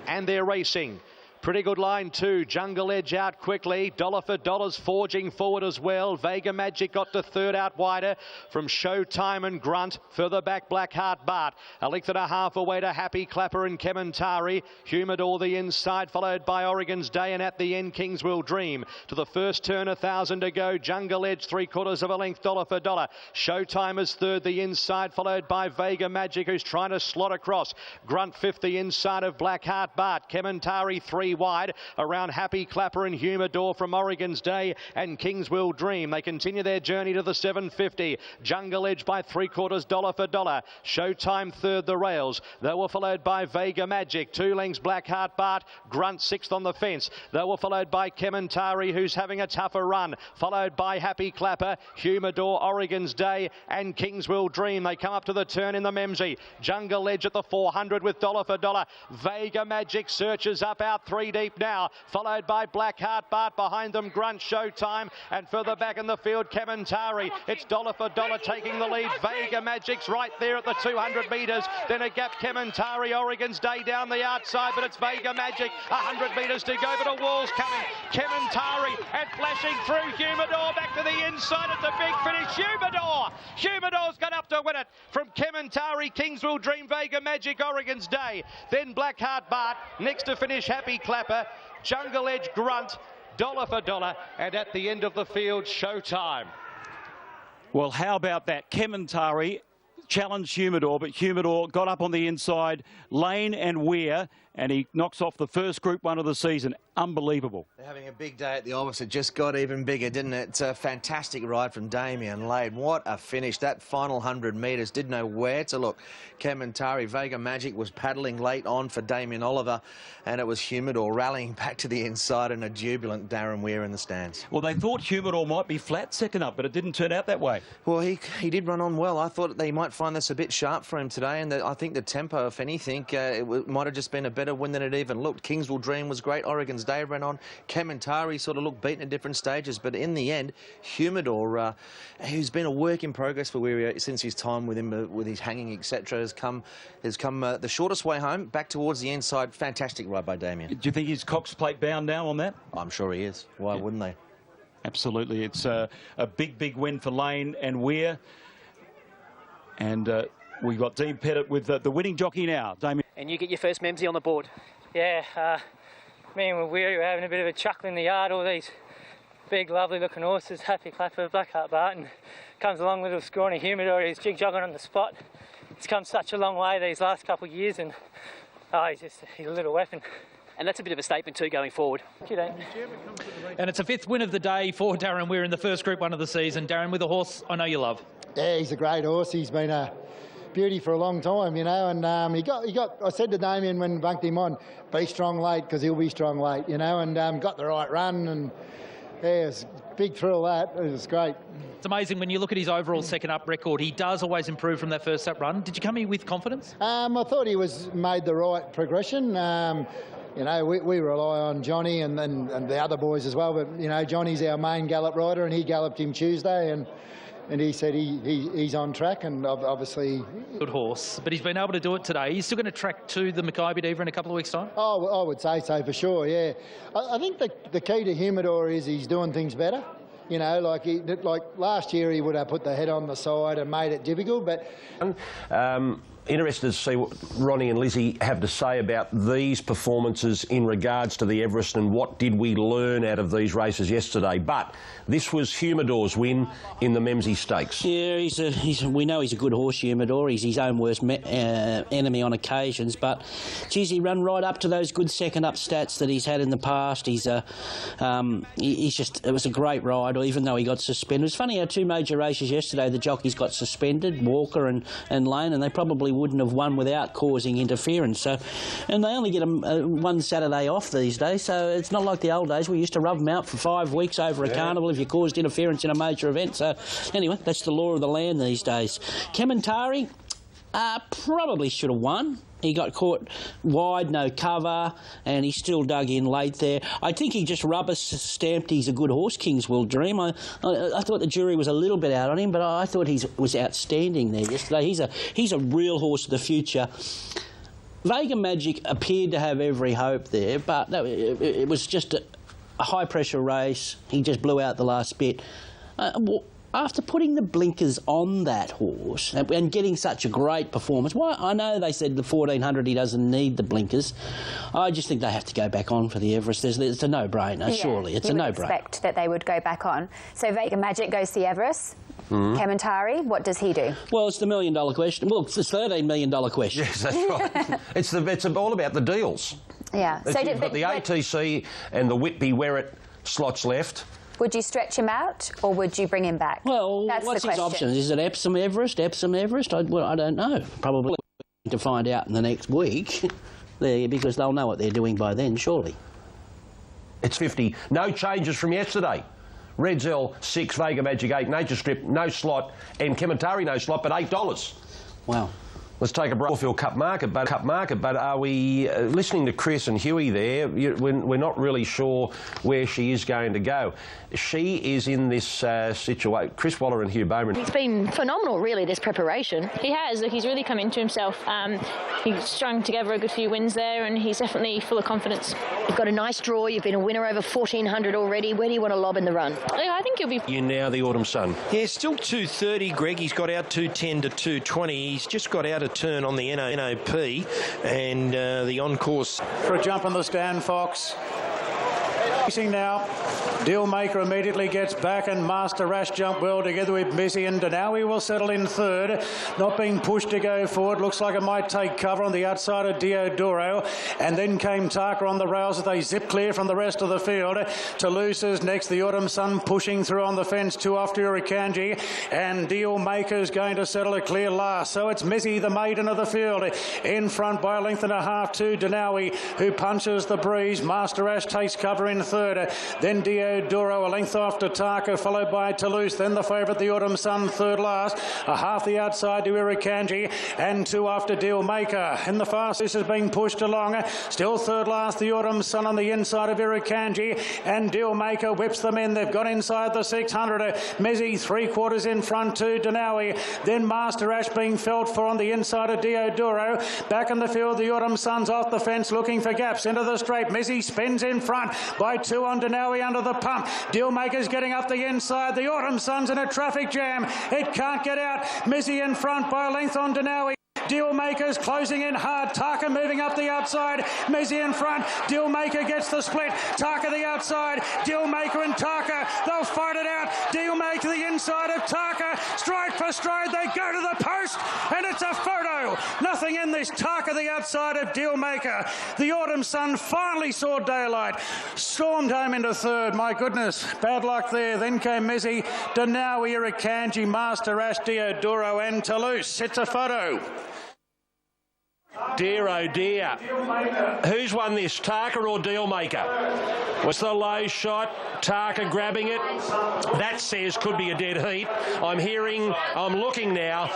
and they're racing. Pretty good line too. Jungle Edge out quickly. Dollar for Dollars forging forward as well. Vega Magic got to 3rd out wider from Showtime and Grunt. Further back, Blackheart Bart. A length and a half away to Happy Clapper and Kementari. Humidor the inside, followed by Oregon's Day, and at the end, Kingswell Dream. To the first turn, 1,000 to go. Jungle Edge, 3/4 of a length, Dollar for Dollar. Showtime is 3rd, the inside, followed by Vega Magic, who's trying to slot across. Grunt 5th, the inside of Blackheart Bart. Kementari 3 3 wide around Happy Clapper and Humidor from Oregon's Day and King's Will Dream. They continue their journey to the 750. Jungle Edge by 3/4 dollar for dollar. Showtime third the rails. They were followed by Vega Magic. 2 lengths Blackheart Bart. Grunt 6th on the fence. They were followed by Kementari, who's having a tougher run. Followed by Happy Clapper, Humidor, Oregon's Day and King's Will Dream. They come up to the turn in the Memsey. Jungle Edge at the 400 with dollar for dollar. Vega Magic searches up out 3 deep now. Followed by Blackheart Bart. Behind them Grunt, Showtime. And further back in the field Kementari. It's dollar for dollar taking the lead. Vega Magic's right there at the 200 metres. Then a gap Kementari, Oregon's Day down the outside, but it's Vega Magic. 100 metres to go, but a wall's coming. Kementari and flashing through Humidor back to the inside. It's a big finish. Humidor's got up to win it from Kementari, King's Will Dream, Vega Magic, Oregon's Day. Then Blackheart Bart. Next to finish Happy Clapper, Jungle Edge, Grunt, dollar for dollar, and at the end of the field, Showtime. Well, how about that? Kementari challenged Humidor, but Humidor got up on the inside, Lane and Weir, and he knocks off the first Group 1 of the season. Unbelievable. They're having a big day at the office. It just got even bigger, didn't it? It's a fantastic ride from Damien Lade. What a finish. That final 100 metres, didn't know where to look. Kementari, Vega Magic was paddling late on for Damien Oliver, and it was Humidor rallying back to the inside and a jubilant Darren Weir in the stands. Well, they thought Humidor might be flat second up, but it didn't turn out that way. Well, he did run on well. I thought they might find this a bit sharp for him today, and I think the tempo, if anything, it might have just been a better win than it even looked. King's Will Dream was great. Oregon's Day ran on. Kementari sort of looked beaten at different stages, but in the end, Humidor, who's been a work in progress for Weir since his time with him, with his hanging, etc., has come the shortest way home, back towards the inside. Fantastic ride by Damien. Do you think he's Cox Plate bound now on that? I'm sure he is. Why wouldn't they? Absolutely. It's a big win for Lane and Weir. And we've got Dean Pettit with the winning jockey now. Damien. And you get your first Memsey on the board. Yeah, me and Weir were having a bit of a chuckle in the yard. All these big, lovely looking horses, Happy Clapper, Blackheart Bart, and comes along little scrawny Humidor. He's jig-jogging on the spot. He's come such a long way these last couple of years, and he's a little weapon. And that's a bit of a statement too going forward. And it's a 5th win of the day for Darren Weir in the first Group 1 of the season. Darren, with a horse I know you love. Yeah, he's a great horse. He's been a beauty for a long time, you know, and he got. I said to Damien when we bunked him on, be strong late because he'll be strong late, you know, and got the right run, and yeah, it was a big thrill. That it was great. It's amazing when you look at his overall second up record. He does always improve from that first up run. Did you come here with confidence? I thought he made the right progression. You know, we rely on Johnny and the other boys as well, but you know, Johnny's our main gallop rider, and he galloped him Tuesday, and he said he's on track, and obviously... Good horse, but he's been able to do it today. He's still going to track to the Makybe Diva in a couple of weeks' time? Oh, I would say so for sure, yeah. I think the key to Humidor is he's doing things better. You know, like last year he would have put the head on the side and made it difficult, but... Interested to see what Ronnie and Lizzie have to say about these performances in regards to the Everest and what did we learn out of these races yesterday. But this was Humidor's win in the Memsey Stakes. Yeah, we know he's a good horse, Humidor. He's his own worst enemy on occasions, but geez, he ran right up to those good second up stats that he's had in the past. It was a great ride, even though he got suspended. It was funny how 2 major races yesterday the jockeys got suspended, Walker and Lane, and they probably wouldn't have won without causing interference. So, and they only get one Saturday off these days, so it's not like the old days. We used to rub them out for 5 weeks over a carnival if you caused interference in a major event. So anyway, that's the law of the land these days. Kementari probably should have won. He got caught wide, no cover, and he still dug in late there. I think he just rubber-stamped he's a good horse, King's Will Dream. I thought the jury was a little bit out on him, but I thought he was outstanding there yesterday. He's a real horse of the future. Vega Magic appeared to have every hope there, but no, it was just a high-pressure race. He just blew out the last bit. After putting the blinkers on that horse and getting such a great performance, well, I know they said the 1400 he doesn't need the blinkers. I just think they have to go back on for the Everest. It's a no-brainer, surely. It's a no-brainer. You would expect that they would go back on. So Vega Magic goes to the Everest. Kementari, what does he do? Well, it's the $1 million question. Well, it's the $13 million question. Yes, that's right. It's all about the deals. Yeah. So you've got the ATC and the Whitby Werrett slots left. Would you stretch him out or would you bring him back? Well, that's what's the his question. options? Is it Epsom Everest? I don't know. Probably to find out in the next week, because they'll know what they're doing by then, surely. It's 50. No changes from yesterday. Redzell 6, Vega Magic 8, Nature Strip no slot, and Kementari no slot, but $8. Wow. Let's take a break. Caulfield Cup market, but are we listening to Chris and Huey there? We're not really sure where she is going to go. She is in this situation. Chris Waller and Hugh Bowman. He's been phenomenal, really, this preparation. He has. Look, he's really come into himself. He's strung together a good few wins there, and he's definitely full of confidence. You've got a nice draw. You've been a winner over 1,400 already. Where do you want to lob in the run? I think he'll be... You now, the Autumn Sun. Yeah, still 230, Greg. He's got out 210 to 220. He's just got out a turn on the NOP and the on-course. For a jump on the stand, Fox. Racing now. Dealmaker immediately gets back and Master Rash jump well together with Missy and Danawi will settle in third. Not being pushed to go forward. Looks like it might take cover on the outside of Diodoro. And then came Tarka on the rails as they zip clear from the rest of the field. Toulouse's next. The Autumn Sun pushing through on the fence. 2 off to Urikanji. And Dealmaker's going to settle a clear last. So it's Missy, the maiden of the field. In front by a length and a half to Danawi, who punches the breeze. Master Rash takes cover in third. Then Diodoro a length off to Tarka, followed by Toulouse. Then the favourite, the Autumn Sun, third last. A half the outside to Irikanji and 2 after Dealmaker. In the fast, this is being pushed along. Still third last, the Autumn Sun on the inside of Irikanji and Dealmaker whips them in. They've got inside the 600. Mezzi 3/4 in front to Danawi. Then Master Ash being felt for on the inside of Diodoro. Back in the field, the Autumn Sun's off the fence looking for gaps into the straight. Mezzi spins in front by 2 on Danawi under the pump. Dealmaker's getting up the inside. The Autumn Sun's in a traffic jam. It can't get out. Mizzy in front by a length on Danawi. Dealmaker's closing in hard. Tarka moving up the outside. Mizzy in front. Dealmaker gets the split. Tarka the outside. Dealmaker and Tarka. They'll fight it out. Dealmaker the inside of Tarka. Stride for stride. They go to the post. And it's a photo. Nothing in this. Tarka the outside of Dealmaker. The Autumn Sun finally saw daylight. Stormed home into third. My goodness. Bad luck there. Then came Mizzy. Danawi, Irikanji, Master Ash, Diodoro and Toulouse. It's a photo. Dear, oh dear. Who's won this, Tarka or Dealmaker? What's the low shot? Tarka grabbing it. That says could be a dead heat. I'm looking now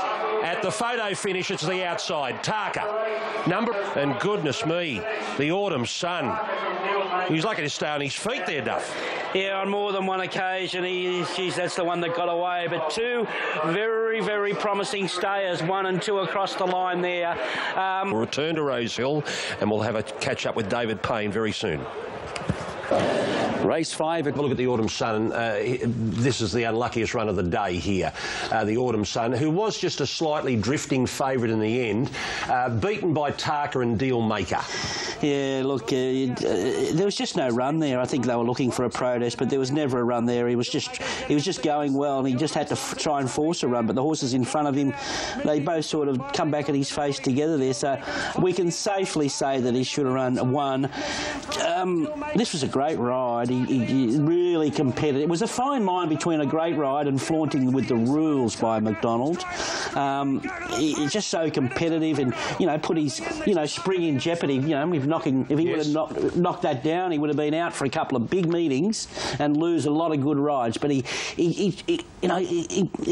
at the photo finish. It's the outside. Tarka. And goodness me, the Autumn Sun. He's lucky to stay on his feet there, Duff. Yeah, on more than one occasion, that's the one that got away. But 2 very, very promising stayers, 1 and 2 across the line there. We'll return to Rosehill and we'll have a catch up with David Payne very soon. Race 5. Look at the Autumn Sun. This is the unluckiest run of the day here. The Autumn Sun, who was just a slightly drifting favourite in the end, beaten by Tarka and Dealmaker. Yeah, look, there was just no run there. I think they were looking for a protest, but there was never a run there. He was just going well, and he just had to try and force a run. But the horses in front of him, they both sort of come back at his face together there. So we can safely say that he should have won. This was a great ride. He really competitive. It was a fine line between a great ride and flaunting with the rules by McDonald. He's just so competitive and, put his, spring in jeopardy. If he would have knocked that down, he would have been out for a couple of big meetings and lose a lot of good rides. But he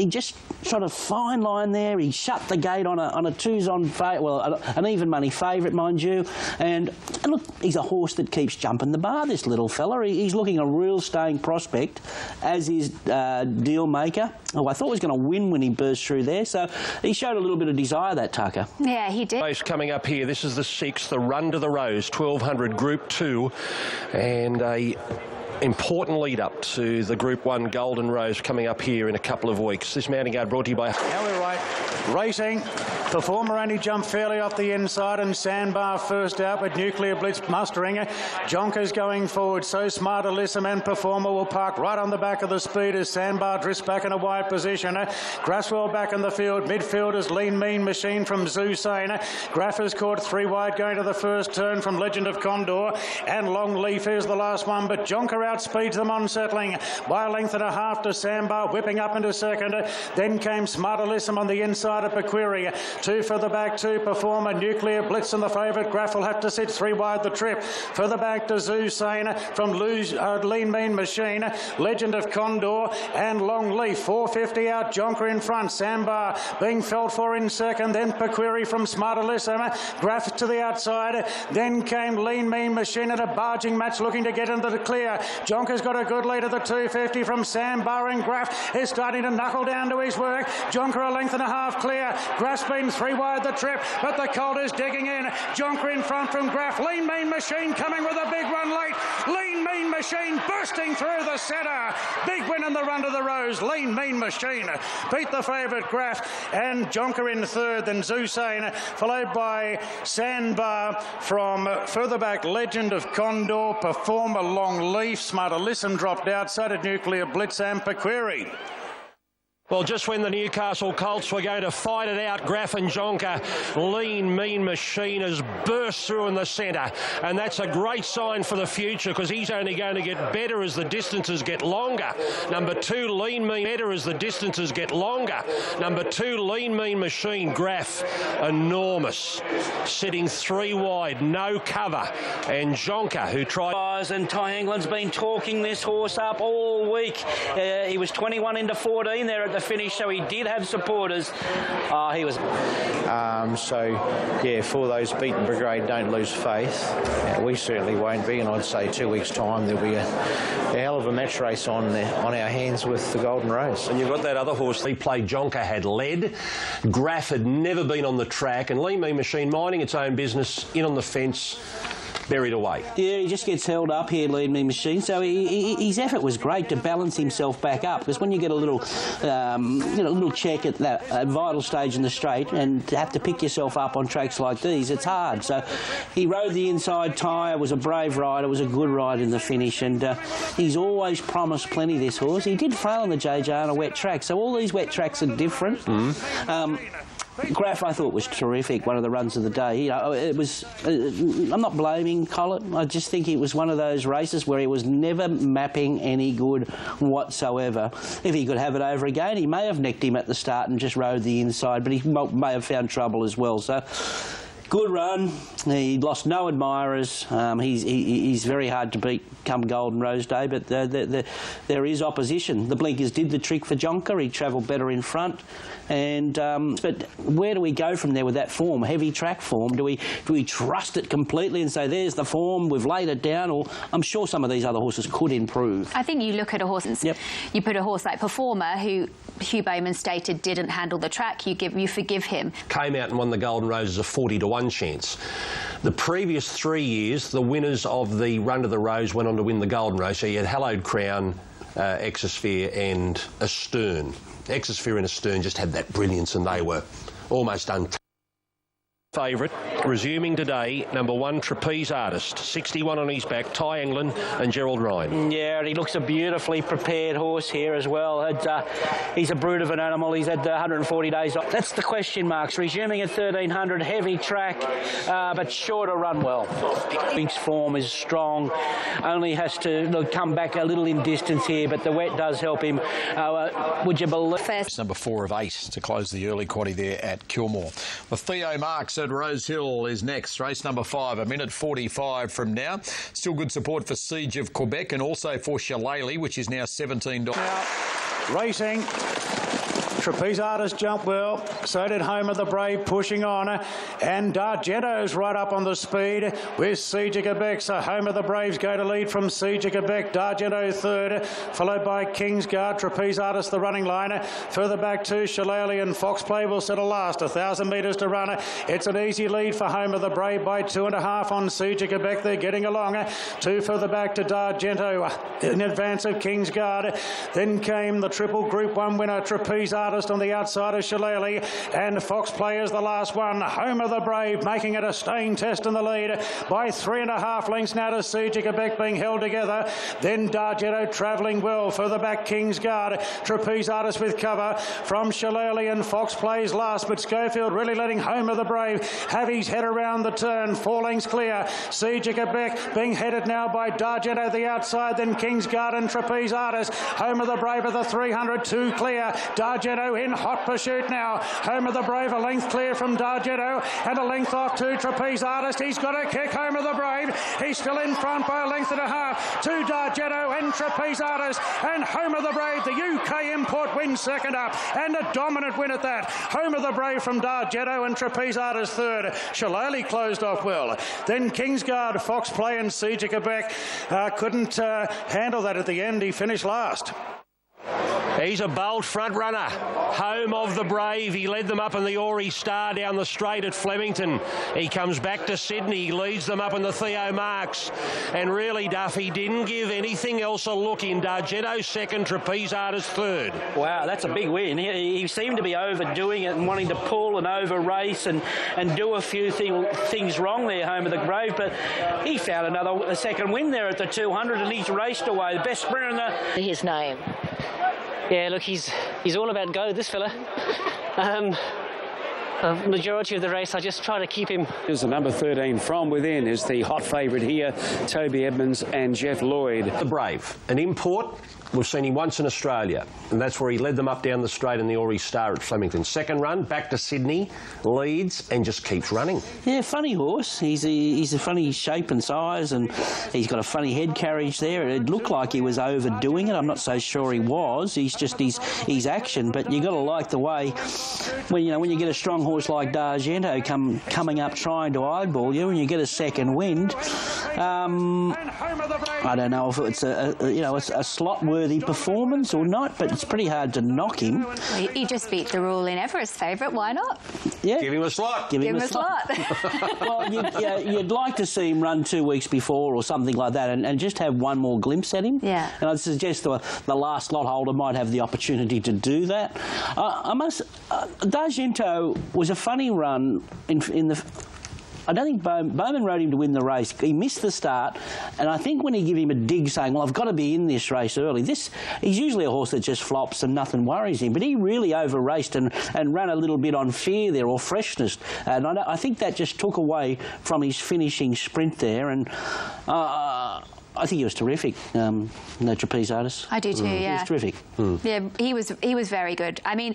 just sort of fine line there. He shut the gate on a 2s on, an even money favourite, mind you. And look, he's a horse that keeps jumping the bar, this little fella. He's looking a real staying prospect, as is Dealmaker, who I thought was going to win when he burst through there. So he showed a little bit of desire, that Tucker. Yeah, he did. Race coming up here. This is the 6th, the Run to the Rose, 1200 Group 2, and a important lead up to the Group 1 Golden Rose coming up here in a couple of weeks. This mounting guard brought to you by... Now we're right. Racing. Performer only jumped fairly off the inside, and Sandbar first out with Nuclear Blitz mustering. Jonker's going forward, so Smart Alyssum and Performer will park right on the back of the speed as Sandbar drifts back in a wide position. Grasswell back in the field. Midfielders Lean Mean Machine from Zusane. Graff has caught 3 wide going to the first turn from Legend of Condor, and Longleaf is the last one, but Jonker outspeeds them on settling by a length and a half to Sandbar, whipping up into second. Then came Smart Alyssum on the inside of Pequiri. 2 further back to Performer. Nuclear Blitz and the favourite Graff will have to sit 3 wide the trip. Further back to Zusane from Lean Mean Machine. Legend of Condor and Longleaf. 450 out. Jonker in front. Sandbar being felt for in second. Then Pequiri from Smart Alyssum. Graff to the outside. Then came Lean Mean Machine at a barging match looking to get into the clear. Jonker's got a good lead at the 250 from Sandbar, and Graff is starting to knuckle down to his work. Jonker a length and a half clear. Graff's been 3 wide the trip, but the colt is digging in. Jonker in front from Graff. Lean Mean Machine coming with a big run late. Lean Mean Machine bursting through the centre. Big win in the run to the Rose. Lean Mean Machine beat the favourite Graff, and Jonker in third, then Zusane, followed by Sandbar from further back Legend of Condor, Performer, Longleaf. Smart Alyssum dropped out, so did Nuclear Blitz and Pequiri. Well, just when the Newcastle Colts were going to fight it out, Graff and Jonker, Lean Mean Machine has burst through in the centre, and that's a great sign for the future because he's only going to get better as the distances get longer. Number 2, Lean Mean, better as the distances get longer. Number 2, Lean Mean Machine, Graff, enormous, sitting 3 wide, no cover, and Jonker, who tried... And Ty England's been talking this horse up all week. He was 21 into 14 there at the finish, so he did have supporters. He was... for those beaten brigade, don't lose faith. We certainly won't be, and I'd say 2 weeks' time there'll be a hell of a match race on our hands with the Golden Rose. And you've got that other horse he played, Jonker had led. Graff had never been on the track, and Lean Mean Machine minding its own business, in on the fence, buried away. Yeah, he just gets held up here, Lean Mean Machine. So his effort was great to balance himself back up, because when you get a little, little check at that vital stage in the straight and to have to pick yourself up on tracks like these, it's hard. So he rode the inside tyre, was a brave ride, it was a good ride in the finish, and he's always promised plenty, this horse. He did fail on the JJ on a wet track, so all these wet tracks are different. Graff, I thought, was terrific, one of the runs of the day. It was... I'm not blaming Collett. I just think it was one of those races where he was never mapping any good whatsoever. If he could have it over again, he may have necked him at the start and just rode the inside, but he may have found trouble as well. So... good run. He lost no admirers. He's very hard to beat come Golden Rose Day, but there is opposition. The blinkers did the trick for Jonker. He travelled better in front. And but where do we go from there with that form, heavy track form? Do we trust it completely and say there's the form, we've laid it down? Or I'm sure some of these other horses could improve. I think you look at a horse. Yep. You put a horse like Performer, who Hugh Bayman stated didn't handle the track. You forgive him. Came out and won the Golden Rose as a 40-to-1 chance. The previous 3 years, the winners of the Run to the Rose went on to win the Golden Rose. So you had Hallowed Crown, Exosphere and Astern. Exosphere and Astern just had that brilliance, and they were almost untouched. Favourite, resuming today, number 1, Trapeze Artist, 61 on his back, Ty England and Gerald Ryan. Yeah, and he looks a beautifully prepared horse here as well. He's a brute of an animal. He's had 140 days off. That's the question marks. Resuming at 1300, heavy track, but sure to run well. Pink's form is strong. Only has to come back a little in distance here, but the wet does help him. Would you believe? Number 4 of 8 to close the early quaddie there at Kilmore. The Theo Marks at Rose Hill is next. Race number 5, a minute 45 from now. Still good support for Siege of Quebec and also for Shillelagh, which is now $17. Now, racing. Trapeze Artist jumped well, so did Home of the Brave pushing on, and D'Argento's right up on the speed with Siege of Quebec. So Home of the Braves go to lead from Siege of Quebec, D'Argento third, followed by Kingsguard, Trapeze Artist the running line. Further back to Shillelagh and Foxplay will settle last, 1,000 metres to run. It's an easy lead for Home of the Brave by 2.5 on Siege of Quebec. They're getting along. 2 further back to D'Argento in advance of Kingsguard. Then came the triple Group 1 winner, Trapeze Artist. Artist on the outside of Shillelagh, and Fox Player's the last one. Home of the Brave, making it a staying test in the lead by 3.5 lengths now to Siege Quebec being held together. Then Dargetto travelling well further back. King's Guard, Trapeze Artist with cover from Shillelagh, and Fox Plays last, but Schofield really letting Home of the Brave have his head around the turn. 4 lengths clear. Siege Quebec being headed now by Dargetto the outside, then King's Guard and Trapeze Artist. Home of the Brave at the 300, 2 clear. Dargetto in hot pursuit now. Home of the Brave a length clear from Dargetto and a length off to Trapeze Artist. He's got a kick. Home of the Brave, he's still in front by a length and a half to Dargetto and Trapeze Artist, and Home of the Brave, the UK import, wins second up, and a dominant win at that. Home of the Brave from Dargetto and Trapeze Artist third. Shillelagh closed off well. Then King's Guard, Fox Play and Siege Quebec couldn't handle that at the end. He finished last. He's a bold front runner. Home of the Brave. He led them up in the Ori Star down the straight at Flemington. He comes back to Sydney. He leads them up in the Theo Marks. And really, Duffy didn't give anything else a look in. Dargetto second, Trapeze Artist third. Wow, that's a big win. He seemed to be overdoing it and wanting to pull and over race and do a few things wrong there, Home of the Brave. But he found a second win there at the 200 and he's raced away. The best sprinter in the... His name. Yeah, look, he's all about go, this fella. The majority of the race, I just try to keep him. Here's the number 13 from within is the hot favourite here, Toby Edmonds and Jeff Lloyd. The Brave, an import. We've seen him once in Australia, and that's where he led them up down the straight in the Ori Star at Flemington. Second run, back to Sydney, leads, and just keeps running. Yeah, funny horse. He's a funny shape and size, and he's got a funny head carriage there. It looked like he was overdoing it. I'm not so sure he was. He's just his action, but you got to like the way when you get a strong horse like Dargetto coming up trying to eyeball you, and you get a second wind. I don't know if it's a slot-worthy performance or not, but it's pretty hard to knock him. He just beat the rule in Everest favourite. Why not? Yeah. Give him a slot. Give him a slot. Well, you'd like to see him run 2 weeks before or something like that and just have one more glimpse at him. Yeah. And I'd suggest the last slot holder might have the opportunity to do that. Dargetto was a funny run in the... I don't think Bowman rode him to win the race. He missed the start, and I think when he gave him a dig saying, well, I've got to be in this race early, he's usually a horse that just flops and nothing worries him, but he really over-raced and ran a little bit on fear there, or freshness, and I think that just took away from his finishing sprint there, and I think he was terrific, the Trapeze Artist. I do too, yeah. He was terrific. Yeah, he was very good. I mean,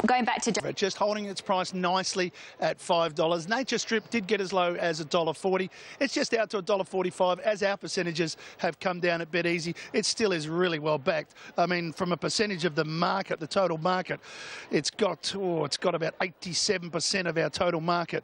going back to... Just holding its price nicely at $5. Nature Strip did get as low as $1.40. It's just out to $1.45. As our percentages have come down at Bet Easy, it still is really well backed. I mean, from a percentage of the market, the total market, it's got about 87% of our total market.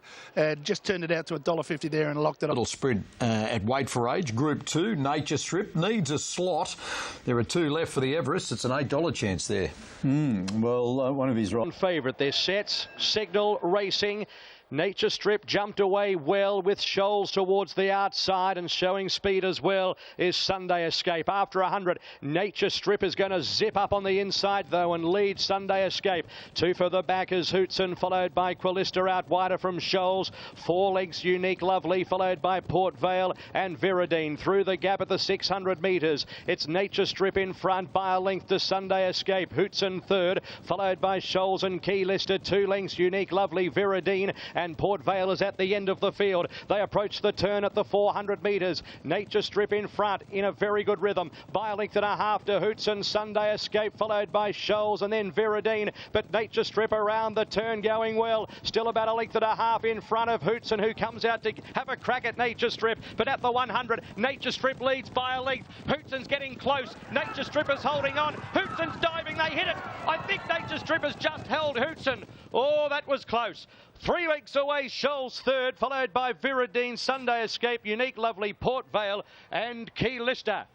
Just turned it out to $1.50 there and locked it up. Little sprint at Weight for Age, Group 2. Nature Strip needs a slot. There are 2 left for the Everest. It's an $8 chance there. Well, one of his favourite. They're sets. Signal Racing. Nature Strip jumped away well with Shoals towards the outside, and showing speed as well is Sunday Escape. After 100, Nature Strip is going to zip up on the inside though and lead Sunday Escape. 2 further back is Hootson, followed by Quillista out wider from Shoals. 4 lengths Unique Lovely, followed by Port Vale and Viridine. Through the gap at the 600 metres, it's Nature Strip in front by a length to Sunday Escape. Hootson third, followed by Shoals and Quillista. 2 lengths Unique Lovely, Viridine and Port Vale is at the end of the field. They approach the turn at the 400 metres. Nature Strip in front in a very good rhythm by a length and a half to Hootson. Sunday Escape followed by Shoals and then Viridine, but Nature Strip around the turn going well. Still about a length and a half in front of Hootson, who comes out to have a crack at Nature Strip, but at the 100 Nature Strip leads by a length. Hootson's getting close. Nature Strip is holding on. Hootson's diving. They hit it. I think Nature Strip has just held Hootson. Oh, that was close. 3 weeks away, Shoals third, followed by Viridine, Sunday Escape, Unique Lovely, Port Vale and Quillista.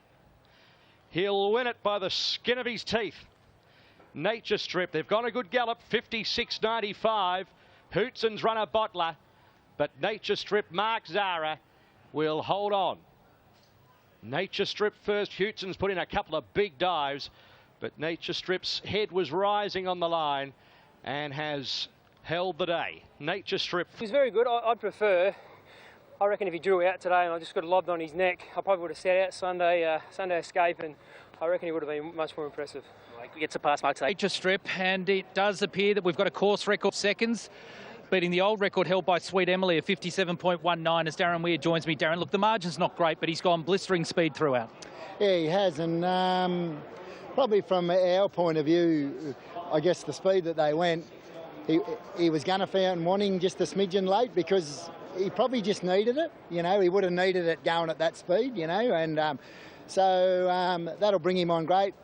He'll win it by the skin of his teeth. Nature Strip, they've gone a good gallop, 56.95. Hootson's run a bottler, but Nature Strip, Mark Zara, will hold on. Nature Strip first. Hootson's put in a couple of big dives, But Nature Strip's head was rising on the line and has held the day. Nature Strip. He's very good. I reckon if he drew out today and I just got lobbed on his neck, I probably would have set out Sunday Escape, and I reckon he would have been much more impressive. He gets a pass mark today. Nature Strip, and it does appear that we've got a course record seconds, beating the old record held by Sweet Emily of 57.19 as Darren Weir joins me. Darren, look, the margin's not great, but he's gone blistering speed throughout. Yeah, he has, and probably from our point of view, I guess the speed that they went, he was going to fountain wanting just a smidgen late because he probably just needed it. You know, he would have needed it going at that speed, you know, and so that'll bring him on great.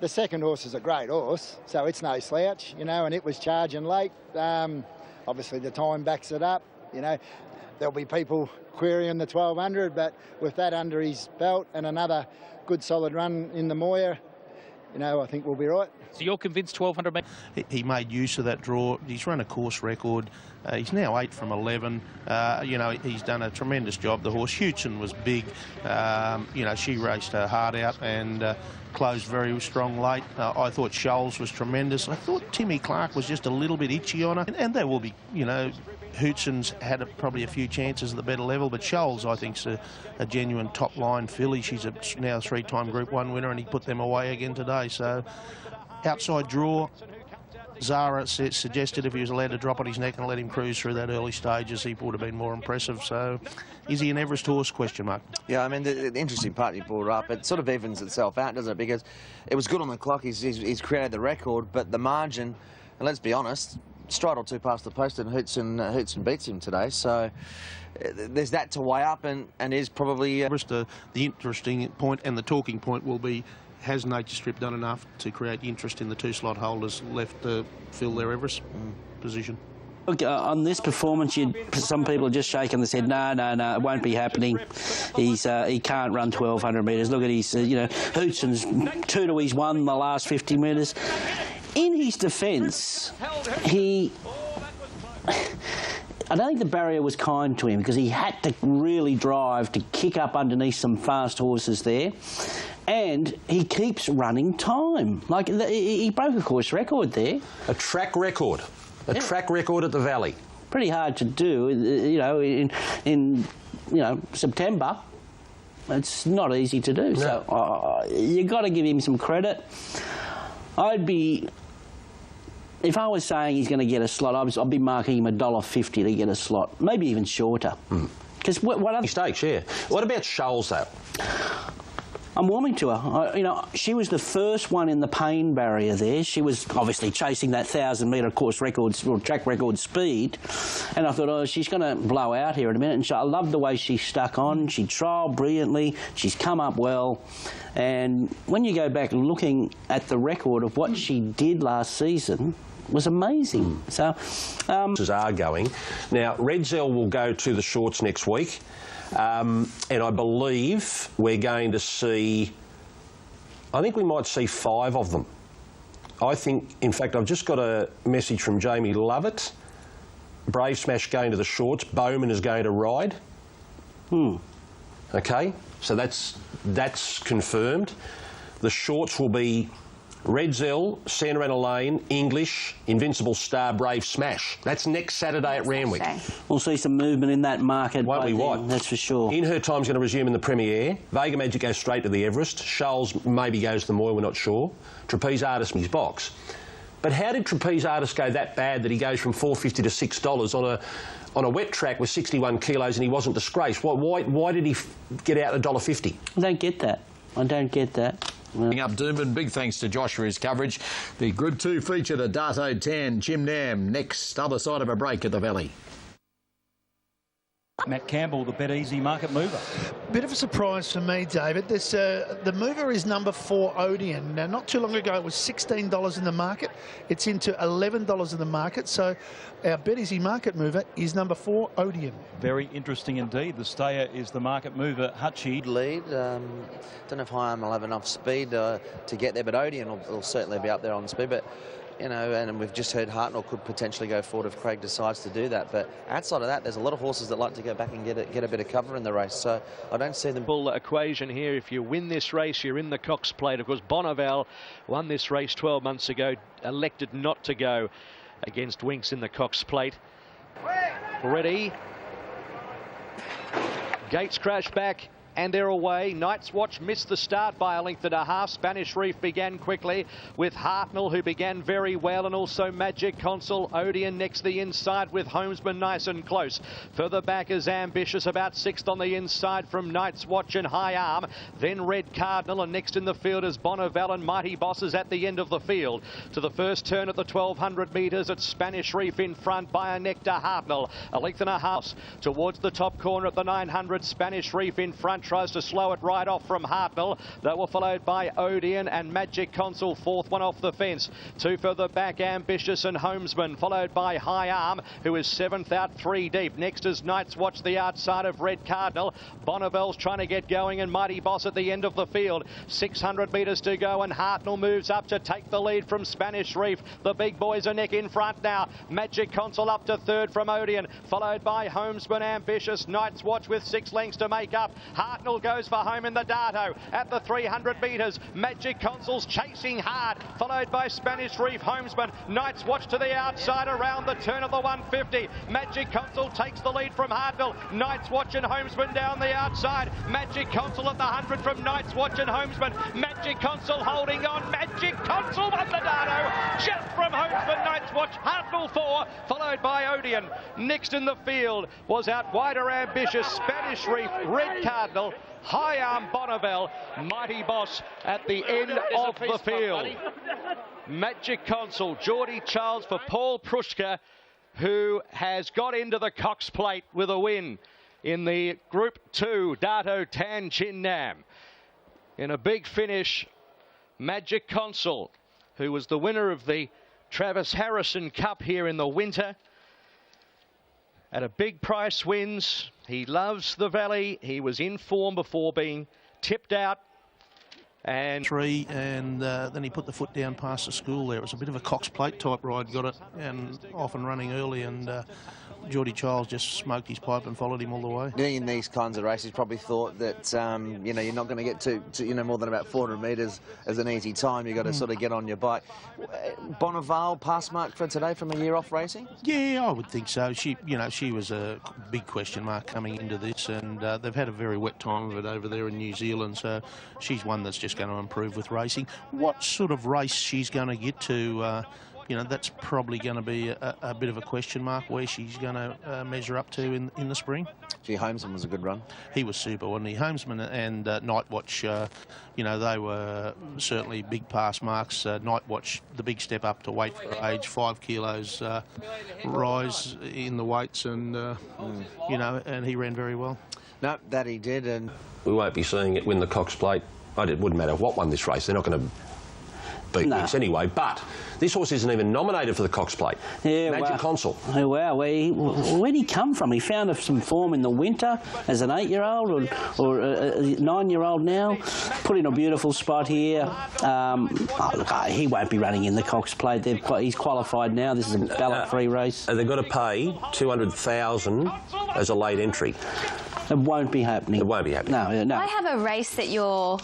The second horse is a great horse, so it's no slouch, you know, and it was charging late. Obviously, the time backs it up, you know. There'll be people querying the 1200, but with that under his belt and another good solid run in the Moya, you know, I think we'll be right. So you're convinced 1200 metres? He made use of that draw. He's run a course record. He's now 8 from 11. You know, he's done a tremendous job. The horse Hewson was big. You know, she raced her heart out and closed very strong late. I thought Scholes was tremendous. I thought Timmy Clark was just a little bit itchy on her. And there will be, you know, Hewson's had probably a few chances at the better level, but Scholes, I think, is a genuine top-line filly. She's now a 3-time Group 1 winner, and he put them away again today. So, outside draw, Zara suggested if he was allowed to drop on his neck and let him cruise through that early stages, he would have been more impressive. So, is he an Everest horse? Question mark. Yeah, I mean, the interesting part you brought up, it sort of evens itself out, doesn't it? Because it was good on the clock, he's created the record, but the margin, and let's be honest, stride or two past the post and Hewson beats him today. So there's that to weigh up, and is probably... The interesting point and the talking point will be, has Nature Strip done enough to create interest in the 2 slot holders left to fill their Everest position? Look, on this performance, some people are just shaking their head. No, it won't be happening. He can't run 1,200 metres. Look at his, you know, Hewson's 2 to his 1 the last 50 metres. In his defence, I don't think the barrier was kind to him because he had to really drive to kick up underneath some fast horses there. And he keeps running time. Like, he broke a course record there. A track record. A track record at the Valley. Pretty hard to do, you know, in September. It's not easy to do. No. So you got to give him some credit. If I was saying he's going to get a slot, I'd be marking him $1.50 to get a slot, maybe even shorter. Because what other stakes? Yeah. What about Scholes though? I'm warming to her. You know, she was the first one in the pain barrier there. She was obviously chasing that 1,000-metre course record or track record speed, and I thought, oh, she's going to blow out here in a minute. And I loved the way she stuck on. She trialled brilliantly. She's come up well. And when you go back looking at the record of what she did last season, was amazing. So, are going now. Redzel will go to the shorts next week. And I believe we're going to see, I think we might see 5 of them. I think, in fact, I've just got a message from Jamie Lovett. Brave Smash going to the shorts. Bowman is going to ride. OK, so that's confirmed. The shorts will be Redzel, Santa Ana Lane, English, Invincible Star, Brave Smash. That's next Saturday at Randwick. We'll see some movement in that market. Won't we what? That's for sure. In Her Time's going to resume in the Premier. Vega Magic goes straight to the Everest. Scholes maybe goes to the Moy, we're not sure. Trapeze Artist Miss Box. But how did Trapeze Artist go that bad that he goes from $4.50 to $6 on a wet track with 61 kilos and he wasn't disgraced? Why did he get out $1.50? I don't get that. I don't get that. Up Doomben, big thanks to Josh for his coverage. The Group 2 feature, the Darto 10, Jim Nam, next, other side of a break at the Valley. Matt Campbell, the Bet Easy market mover. Bit of a surprise for me, David. The mover is number 4, Odeon. Now, not too long ago, it was $16 in the market. It's into $11 in the market. So our Bet Easy market mover is number 4, Odeon. Very interesting indeed. The stayer is the market mover, Hutchie. Lead. Don't know if Higham will have enough speed to get there, but Odeon will certainly be up there on speed. But you know, and we've just heard Hartnell could potentially go forward if Craig decides to do that. But outside of that, there's a lot of horses that like to go back and get a bit of cover in the race. So I don't see them. Full equation here. If you win this race, you're in the Cox Plate. Of course, Bonneville won this race 12 months ago, elected not to go against Winks in the Cox Plate. Ready. Gates crash back. And they're away. Night's Watch missed the start by a length and a half. Spanish Reef began quickly with Hartnell, who began very well, and also Magic Consul. Odeon next the inside with Homesman nice and close. Further back is Ambitious, about sixth on the inside from Night's Watch and High Arm. Then Red Cardinal, and next in the field is Bonneville and Mighty Bosses at the end of the field. To the first turn at the 1200 metres, it's Spanish Reef in front by a neck to Hartnell. A length and a half towards the top corner at the 900. Spanish Reef in front, tries to slow it right off from Hartnell. They were followed by Odeon and Magic Consul, fourth one off the fence. Two further back, Ambitious and Homesman, followed by High Arm, who is seventh out, three deep. Next is Night's Watch, the outside of Red Cardinal. Bonneville's trying to get going, and Mighty Boss at the end of the field. 600 metres to go, and Hartnell moves up to take the lead from Spanish Reef. The big boys are neck in front now. Magic Consul up to third from Odeon, followed by Homesman, Ambitious, Night's Watch with 6 lengths to make up. Hartnell goes for home in the Darto at the 300 metres. Magic Consul's chasing hard, followed by Spanish Reef, Homesman. Night's Watch to the outside around the turn of the 150. Magic Consul takes the lead from Hartnell. Night's Watch and Homesman down the outside. Magic Consul at the 100 from Night's Watch and Homesman. Magic Consul holding on. Magic Consul won the Darto just from Homesman. Night's Watch, Hartnell 4, followed by Odeon. Next in the field was out wider Ambitious, Spanish Reef, Red Cardinal, High Arm, Bonneville, Mighty Boss at the end of the field. Magic Consul, Geordie Charles for Paul Prushka, who has got into the Cox Plate with a win in the Group 2 Darto Tan Chin Nam. In a big finish, Magic Consul, who was the winner of the Travis Harrison Cup here in the winter, at a big price wins. He loves the Valley. He was in form before being tipped out. And three, and then he put the foot down past the school there. It was a bit of a Cox Plate type ride, got it, and off and running early, and Geordie Childs just smoked his pipe and followed him all the way. In these kinds of races, probably thought that you know, you're not going to get to you know, more than about 400 metres as an easy time. You've got to sort of get on your bike. Bonneville pass mark for today from a year off racing? Yeah, I would think so. She was a big question mark coming into this, and they've had a very wet time of it over there in New Zealand. So she's one that's just going to improve with racing. What sort of race she's going to get to? You know, that's probably going to be a bit of a question mark where she's going to measure up to in the spring. Gee, Homesman was a good run. He was super, wasn't he? Homesman and Night Watch, you know, they were certainly big pass marks. Night Watch, the big step up to weight for age, 5 kilos rise in the weights, and, you know, and he ran very well. No, that he did. And we won't be seeing it win the Cox Plate. It wouldn't matter what won this race. They're not going to beat Winks anyway, but this horse isn't even nominated for the Cox Plate. Yeah, Magic Consul. Oh, wow. Where'd he come from? He found some form in the winter as an 8-year-old or a 9-year-old now. Put in a beautiful spot here. He won't be running in the Cox Plate. He's qualified now. This is a ballot-free race. They've got to pay $200,000 as a late entry. It won't be happening. It won't be happening. No. I have a race that you're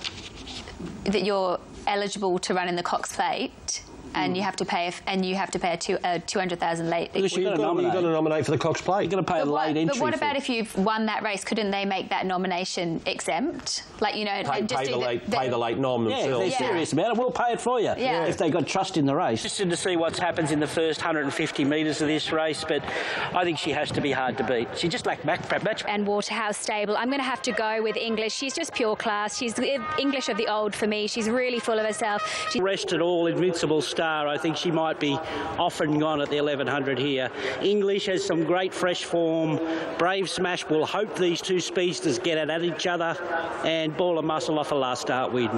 eligible to run in the Cox Plate, and you have to pay a 200,000 late. You've got to nominate for the Cox Plate. You've got to pay a late entry. But what about if you've won that race? Couldn't they make that nomination exempt? Like, you know, pay the late nom themselves. Yeah, if they're serious about it, we'll pay it for you. Yeah. If they got trust in the race. Interested to see what happens in the first 150 metres of this race, but I think she has to be hard to beat. She just like match. And Waterhouse Stable. I'm going to have to go with English. She's just pure class. She's the English of the old for me. She's really full of herself. Rested all, Invincible Star. I think she might be off and gone at the 1100 here. English has some great fresh form. Brave Smash will hope these two speedsters get it at each other, and Ball of Muscle off a last start win.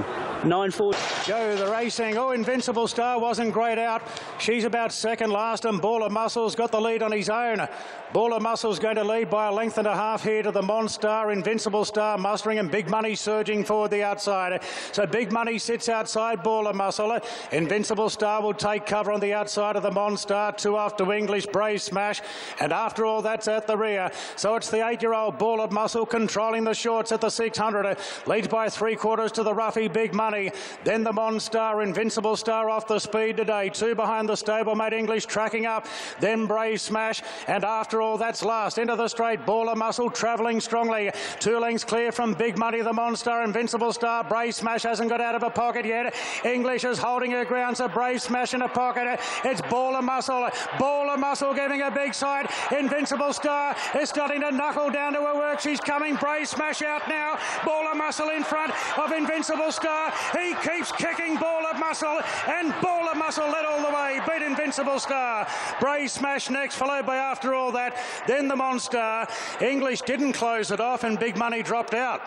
9-4. Joe, the racing. Oh, Invincible Star wasn't great out. She's about second last, and Ball of Muscle's got the lead on his own. Ball of Muscle's going to lead by a length and a half here to the Monstar. Invincible Star mustering, and Big Money surging forward the outside. So Big Money sits outside Ball of Muscle. Invincible Star Monstar will take cover on the outside of the Monstar. 2 after English, Brave Smash. And after all, that's at the rear. So it's the 8-year-old Ball of Muscle controlling the shorts at the 600. Leads by 3/4 to the Ruffy Big Money. Then the Monstar, Invincible Star off the speed today. 2 behind the stablemate English tracking up. Then Brave Smash. And after all, that's last. Into the straight, Ball of Muscle travelling strongly. 2 lengths clear from Big Money, the Monstar, Invincible Star. Brave Smash hasn't got out of a pocket yet. English is holding her ground, so Brave Smash in a pocket. It's Ball of Muscle. Ball of Muscle giving a big side. Invincible Star is starting to knuckle down to her work. She's coming. Brave Smash out now. Ball of Muscle in front of Invincible Star. He keeps kicking Ball of Muscle, and Ball of Muscle led all the way. Beat Invincible Star. Brave Smash next, followed by after all that. Then the Monstar. English didn't close it off, and Big Money dropped out.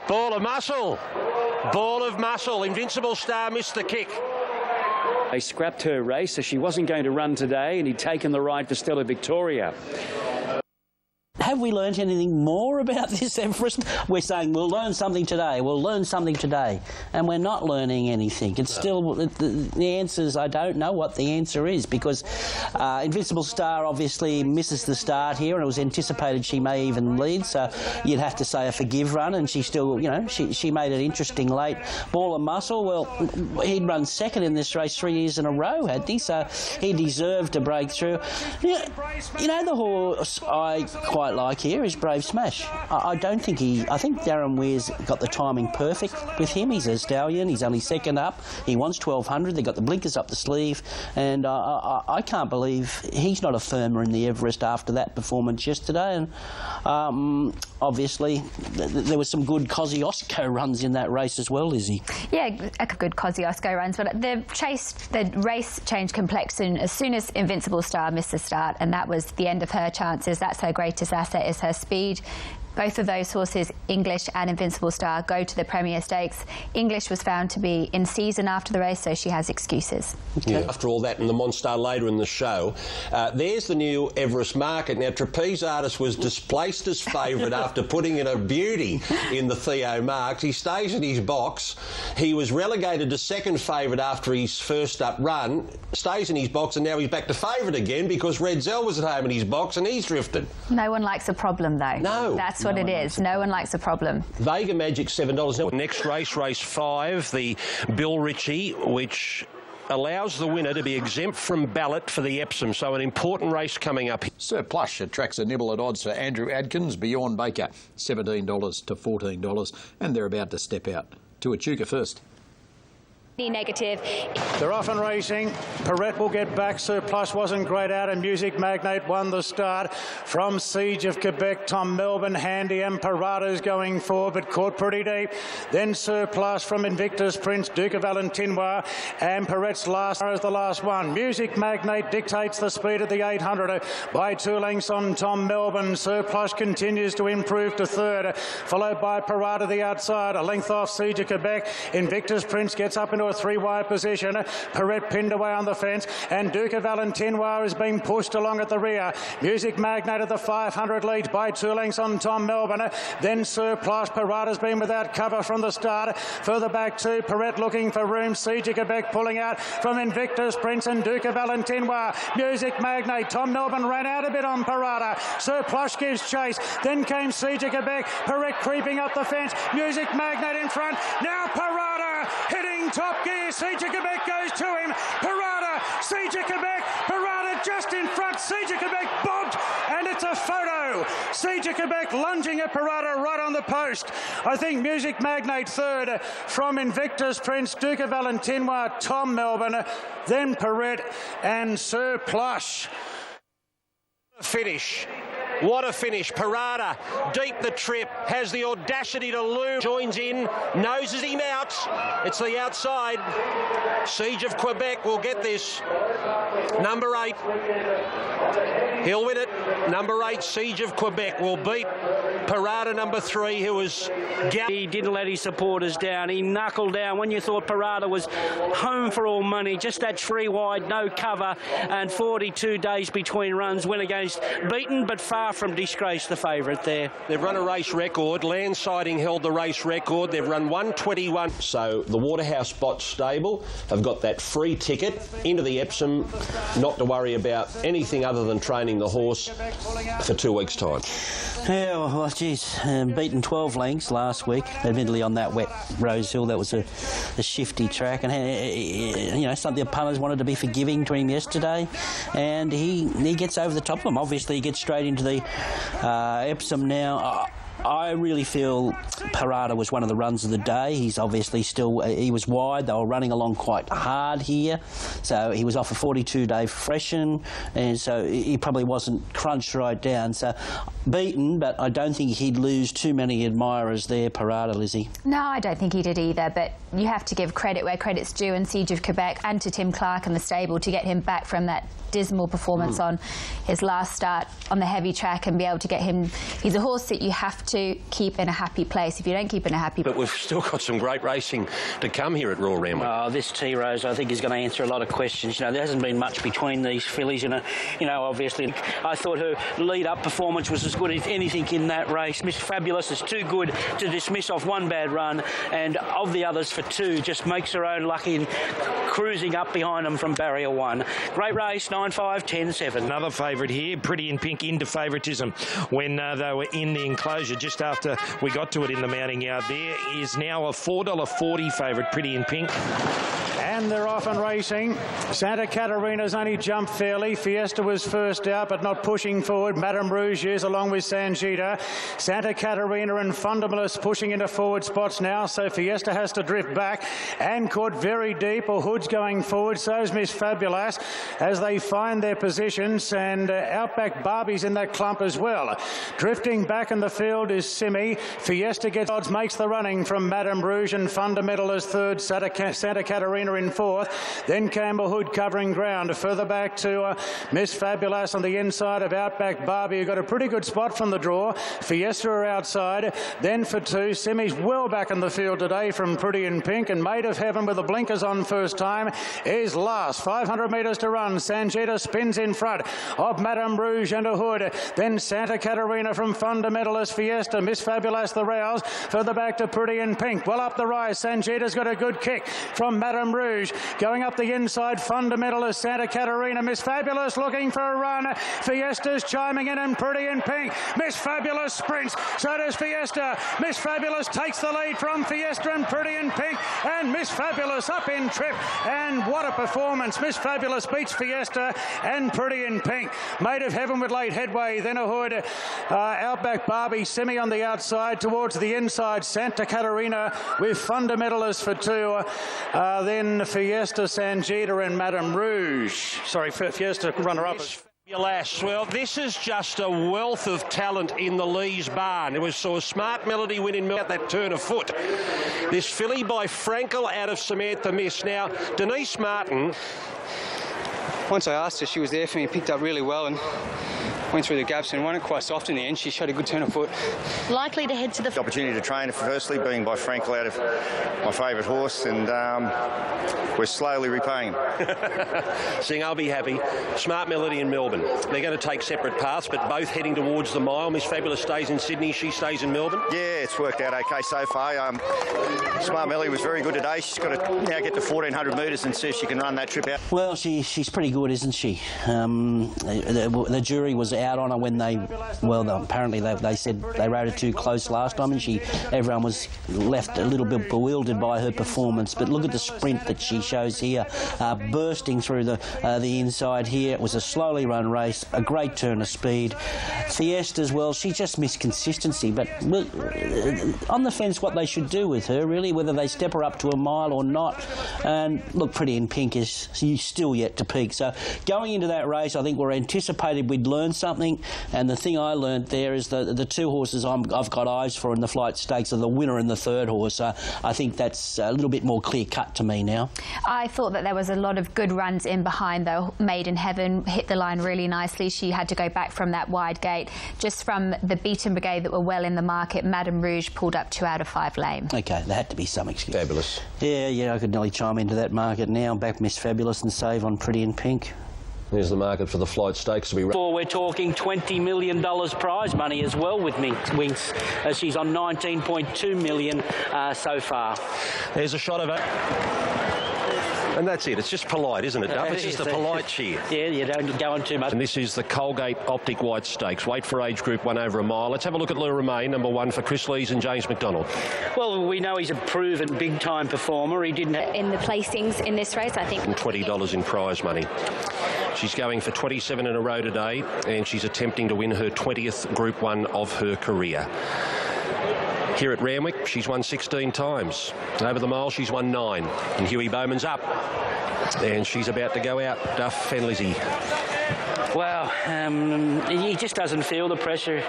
Ball of Muscle. Ball of Muscle. Invincible Star missed the kick. They scrapped her race, so she wasn't going to run today, and he'd taken the ride for Stella Victoria. Have we learned anything more about this Everest? We're saying we'll learn something today, we'll learn something today, and we're not learning anything. It's still, the answers, I don't know what the answer is, because Invincible Star obviously misses the start here, and it was anticipated she may even lead, so you'd have to say a forgive run, and she still, you know, she made it interesting late. Ball of Muscle, well, he'd run second in this race 3 years in a row, hadn't he? So he deserved to break through. You know the horse I quite like here is Brave Smash. I don't think I think Darren Weir's got the timing perfect with him. He's a stallion, he's only second up, he wants 1200, they've got the blinkers up the sleeve, and I can't believe he's not a firmer in the Everest after that performance yesterday. And obviously there was some good Kosciuszko runs in that race as well, Lizzie. Yeah, good Kosciuszko runs, but the race changed complexion as soon as Invincible Star missed the start, and that was the end of her chances. That's her greatest asset, is her speed. Both of those horses, English and Invincible Star, go to the Premier Stakes. English was found to be in season after the race, so she has excuses. Okay. Yeah. After all that, and the Monstar later in the show, there's the new Everest market. Now, Trapeze Artist was displaced as favourite after putting in a beauty in the Theo Marks. He stays in his box. He was relegated to second favourite after his first up run, stays in his box, and now he's back to favourite again because Red Zell was at home in his box and he's drifted. No one likes a problem, though. No. That's what it is. No one likes a problem. Vega Magic, $7. Now, next race, race 5, the Bill Ritchie, which allows the winner to be exempt from ballot for the Epsom, so an important race coming up. Sir Plush attracts a nibble at odds for Andrew Adkins, Beyond Baker, $17 to $14, and they're about to step out. To Echuca first. Negative. They're off and racing. Perrette will get back. Sir Plush wasn't great out, and Music Magnate won the start. From Siege of Quebec, Tom Melbourne, Handy, and Parada's going forward, but caught pretty deep. Then Sir Plush from Invictus Prince, Duke of Valentinois, and Perrette's last is the last one. Music Magnate dictates the speed at the 800 by 2 lengths on Tom Melbourne. Sir Plush continues to improve to third, followed by Parada the outside. A length off Siege of Quebec. Invictus Prince gets up into a 3-wide position. Perrette pinned away on the fence, and Duke of Valentinois is being pushed along at the rear. Music Magnate at the 500 leads by 2 lengths on Tom Melbourne. Then Sir Plush. Parada's been without cover from the start. Further back to Perrette looking for room. Siege of Quebec pulling out from Invictus Prince and Duke of Valentinois. Music Magnate. Tom Melbourne ran out a bit on Parada. Sir Plush gives chase. Then came Siege of Quebec. Perrette creeping up the fence. Music Magnate in front. Now Parada hitting top gear. Siege of Quebec goes to him. Parada, Siege of Quebec, Parada just in front. Siege of Quebec bobbed, and it's a photo. Siege of Quebec lunging at Parada right on the post. I think Music Magnate third from Invictus Prince, Duke of Valentinois, Tom Melbourne, then Perrette and Sir Plush. Finish. What a finish. Parada, deep the trip, has the audacity to loom, joins in, noses him out. It's the outside. Siege of Quebec will get this. Number 8. He'll win it. Number 8, Siege of Quebec, will beat Parada number 3, who was... He didn't let his supporters down. He knuckled down when you thought Parada was home for all money. Just that 3 wide, no cover, and 42 days between runs. Went against beaten, but far from disgrace, the favourite there. They've run a race record. Landsiding held the race record. They've run 1:21. So the Waterhouse Bot stable have got that free ticket into the Epsom, not to worry about anything other than training the horse for 2 weeks' time. Yeah, well, geez, beaten 12 lengths last week, admittedly on that wet Rose Hill. That was a shifty track, and you know, something the punters wanted to be forgiving to him yesterday, and he gets over the top of them. Obviously, he gets straight into the Epsom now. I really feel Parada was one of the runs of the day. He's obviously still, he was wide. They were running along quite hard here. So he was off a 42-day freshen, and so he probably wasn't crunched right down. So beaten, but I don't think he'd lose too many admirers there, Parada, Lizzie. No, I don't think he did either, but you have to give credit where credit's due, and Siege of Quebec and to Tim Clark and the stable to get him back from that dismal performance on his last start on the heavy track and be able to get him. He's a horse that you have to keep in a happy place. If you don't keep in a happy place... But we've still got some great racing to come here at Royal Randwick. Oh, this T-Rose, I think, is going to answer a lot of questions. You know, there hasn't been much between these fillies, you know, obviously. I thought her lead-up performance was as good as anything in that race. Miss Fabulous is too good to dismiss off one bad run, and of the others for 2, just makes her own luck in cruising up behind them from barrier 1. Great race, 9-5, 10-7. Another favourite here, Pretty in Pink, into favouritism when they were in the enclosure just after we got to it in the mounting yard. There is now a $4.40 favourite, Pretty in Pink. And they're off and racing. Santa Catarina's only jumped fairly. Fiesta was first out, but not pushing forward. Madame Rouge is along with Sanjita. Santa Catarina and Fundamentalist pushing into forward spots now, so Fiesta has to drift back and caught very deep. Or Hood's going forward, so's Miss Fabulous as they find their positions, and Outback Barbie's in that clump as well. Drifting back in the field is Simi. Fiesta gets odds, makes the running from Madame Rouge, and Fundamentalist third, Santa Catarina in fourth. Then Campbell Hood covering ground. Further back to Miss Fabulous on the inside of Outback Barbie, who got a pretty good spot from the draw. Fiesta are outside. Then for 2, Simi's well back in the field today from Pretty in Pink, and Maid of Heaven with the blinkers on first time is last. 500 metres to run. Sanjita spins in front of Madame Rouge and a Hood. Then Santa Catarina from Fundamentalist, Fiesta, Miss Fabulous the Rouse. Further back to Pretty in Pink. Well up the rise. Sanjita's got a good kick from Madame Rouge. Going up the inside, Fundamentalist, Santa Catarina. Miss Fabulous looking for a run. Fiesta's chiming in, and Pretty in Pink. Miss Fabulous sprints. So does Fiesta. Miss Fabulous takes the lead from Fiesta and Pretty in Pink. And Miss Fabulous up in trip. And what a performance. Miss Fabulous beats Fiesta and Pretty in Pink. Maid of Heaven with late headway. Then a Hood. Outback Barbie, Simi on the outside. Towards the inside, Santa Catarina with Fundamentalist for 2. Then Fiesta, Sanjita and Madame Rouge. Sorry, Fiesta runner-up. Well, this is just a wealth of talent in the Lees barn. It was saw Smart Melody win in that turn of foot. This filly by Frankel out of Samantha Miss. Now, Denise Martin. Once I asked her, she was there for me, picked up really well and went through the gaps and won it quite soft in the end. She showed a good turn of foot. Likely to head to the opportunity to train, firstly, being by Frankel out of my favourite horse, and we're slowly repaying him. Seeing I'll be happy. Smart Melody in Melbourne. They're going to take separate paths, but both heading towards the mile. Miss Fabulous stays in Sydney, she stays in Melbourne. Yeah, it's worked out okay so far. Smart Melody was very good today. She's got to now get to 1,400 metres and see if she can run that trip out. Well, she's pretty good, isn't she? The jury was out on her when apparently they said they rode her too close last time, and everyone was left a little bit bewildered by her performance. But look at the sprint that she shows here, bursting through the inside here. It was a slowly run race, a great turn of speed. Fiesta as well, she just missed consistency, but on the fence what they should do with her, really, whether they step her up to a mile or not. And look, Pretty in Pink is still yet to peak, so So going into that race, I think we're anticipated we'd learn something, and the thing I learned there is the two horses I've got eyes for in the flight stakes are the winner and the third horse. So I think that's a little bit more clear-cut to me now. I thought that there was a lot of good runs in behind, though. Maiden Heaven hit the line really nicely. She had to go back from that wide gate. Just from the Beaten Brigade that were well in the market, Madame Rouge pulled up 2 out of 5 lame. OK, there had to be some excuse. Fabulous. Yeah, I could nearly chime into that market now. Back Miss Fabulous and save on Pretty in Pink. There's the market for the flight stakes to be... We're talking $20 million prize money as well with Winks. She's on $19.2 million so far. There's a shot of it. And that's it. It's just polite, isn't it, Duff? It's just a polite cheer. Yeah, you don't go on too much. And this is the Colgate Optic White Stakes. Weight for age group 1 over a mile. Let's have a look at Le Romain, number 1 for Chris Lees and James McDonald. Well, we know he's a proven big-time performer. He didn't... In the placings in this race, I think... $20 in prize money. She's going for 27 in a row today, and she's attempting to win her 20th Group 1 of her career. Here at Randwick, she's won 16 times. Over the mile, she's won 9. And Huey Bowman's up. And she's about to go out. Duff and Lizzie. Well, he just doesn't feel the pressure.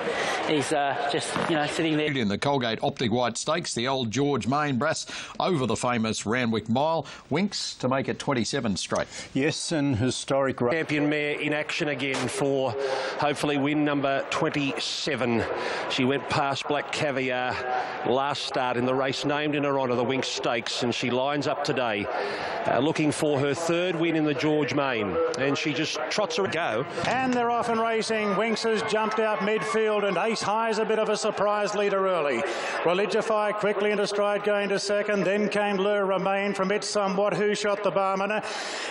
He's just, sitting there. In the Colgate Optic White Stakes, the old George Main brass over the famous Randwick Mile. Winks to make it 27 straight. Yes, and historic champion mare in action again for hopefully win number 27. She went past Black Caviar last start in the race named in her honour, the Winks Stakes, and she lines up today looking for her 3rd win in the George Main, and she just trots her go. And they're off and racing. Winks has jumped out midfield, and Ace High is a bit of a surprise leader early. Religify quickly into stride going to second. Then came Le Romain from It Somewhat, Who Shot the Barman.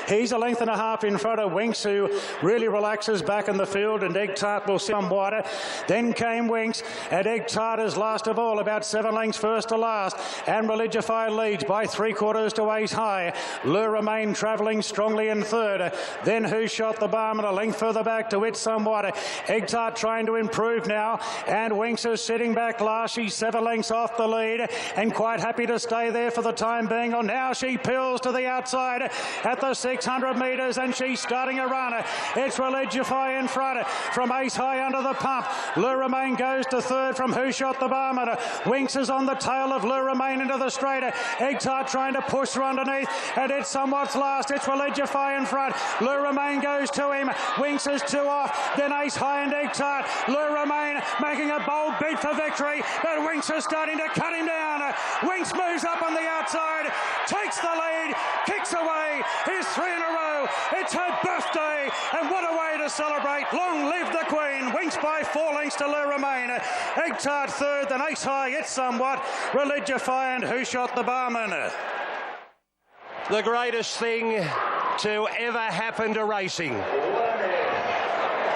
He's a length and a half in front of Winks, who really relaxes back in the field, and Egg Tart will sit somewhat. Then came Winks, and Egg Tart is last of all, about 7 lengths first to last. And Religify leads by 3/4 to Ace High. Le Romain travelling strongly in third. Then Who Shot the Barman, a length further back to It Somewhat. Egg Tart trying to improve now, and Winks is sitting back last. She's 7 lengths off the lead and quite happy to stay there for the time being. Oh, now she peels to the outside at the 600 metres, and she's starting a run. It's Religify in front from Ace High under the pump. Le Romain goes to third from Who Shot the Barman. Winks is on the tail of Le Romain into the straight. Egg Tart trying to push her underneath, and It's Somewhat's last. It's Religify in front. Le Romain goes to him. Winks is 2 off. Then Ace High and Egg Tart. Le Romain making a bold beat for victory, but Winks is starting to cut him down. Winks moves up on the outside, takes the lead, kicks away. Here's 3 in a row. It's her birthday, and what a way to celebrate. Long live the Queen. Winks by 4 lengths to Le Romain. Egg Tart third, then Ace High, It's Somewhat, Religify and Who Shot the Barman. The greatest thing to ever happen to racing.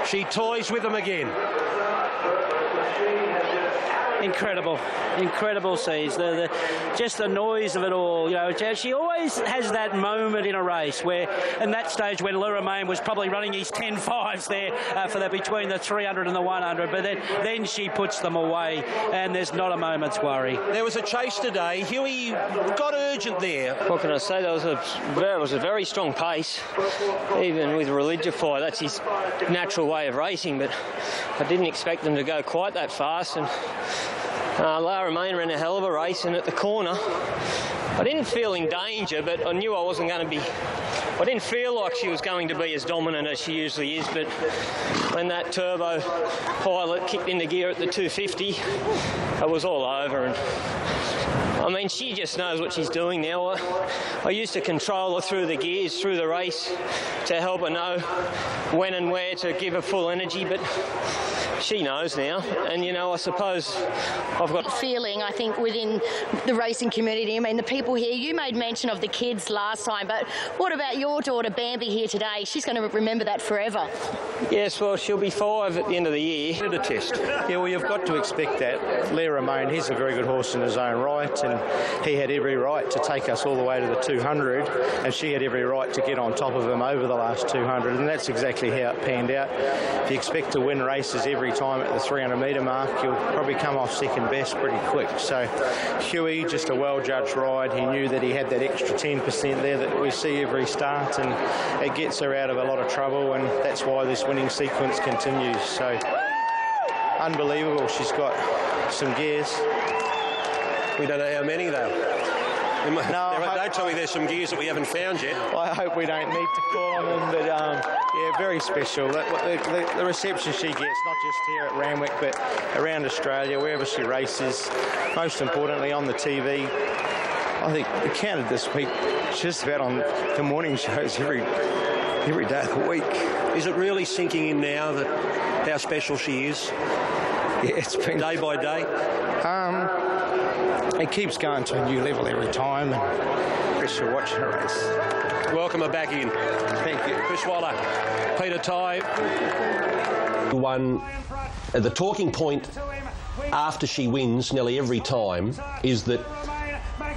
She toys with them again. Incredible scenes. Just the noise of it all. She always has that moment in a race where, in that stage when Le Romain was probably running his 10.5s there for between the 300 and the 100, but then she puts them away, and there's not a moment's worry. There was a chase today. Huey got urgent there. What can I say? That was a very strong pace, even with Religify. That's his natural way of racing, but I didn't expect them to go quite that fast. And Le Romain ran a hell of a race, and at the corner I didn't feel in danger, but I knew I wasn't going to be... I didn't feel like she was going to be as dominant as she usually is, but when that turbo pilot kicked into gear at the 250, it was all over. And I mean, she just knows what she's doing now. I used to control her through the gears, through the race, to help her know when and where to give her full energy, but she knows now. And, I suppose I've got... feeling, I think, within the racing community. I mean, the people here, you made mention of the kids last time, but what about your daughter, Bambi, here today? She's going to remember that forever. Yes, well, she'll be 5 at the end of the year. Did a test. Yeah, well, you've got to expect that. Le Romain, he's a very good horse in his own right, and he had every right to take us all the way to the 200, and she had every right to get on top of him over the last 200, and that's exactly how it panned out. If you expect to win races every time at the 300-metre mark, you'll probably come off second best pretty quick. So Huey, just a well-judged ride. He knew that he had that extra 10% there that we see every start, and it gets her out of a lot of trouble, and that's why this winning sequence continues. So unbelievable. She's got some gears. We don't know how many though. No, don't tell me there's some gears that we haven't found yet. I hope we don't need to call on them, but yeah, very special. The reception she gets, not just here at Randwick, but around Australia, wherever she races, most importantly on the TV. I think we counted this week just about on the morning shows every day of the week. Is it really sinking in now that how special she is? Yeah, it's been day by day. It keeps going to a new level every time, and Chris, you're watching her race. Welcome her back in. Thank you. Chris Waller, Peter Tighe. The talking point after she wins nearly every time is that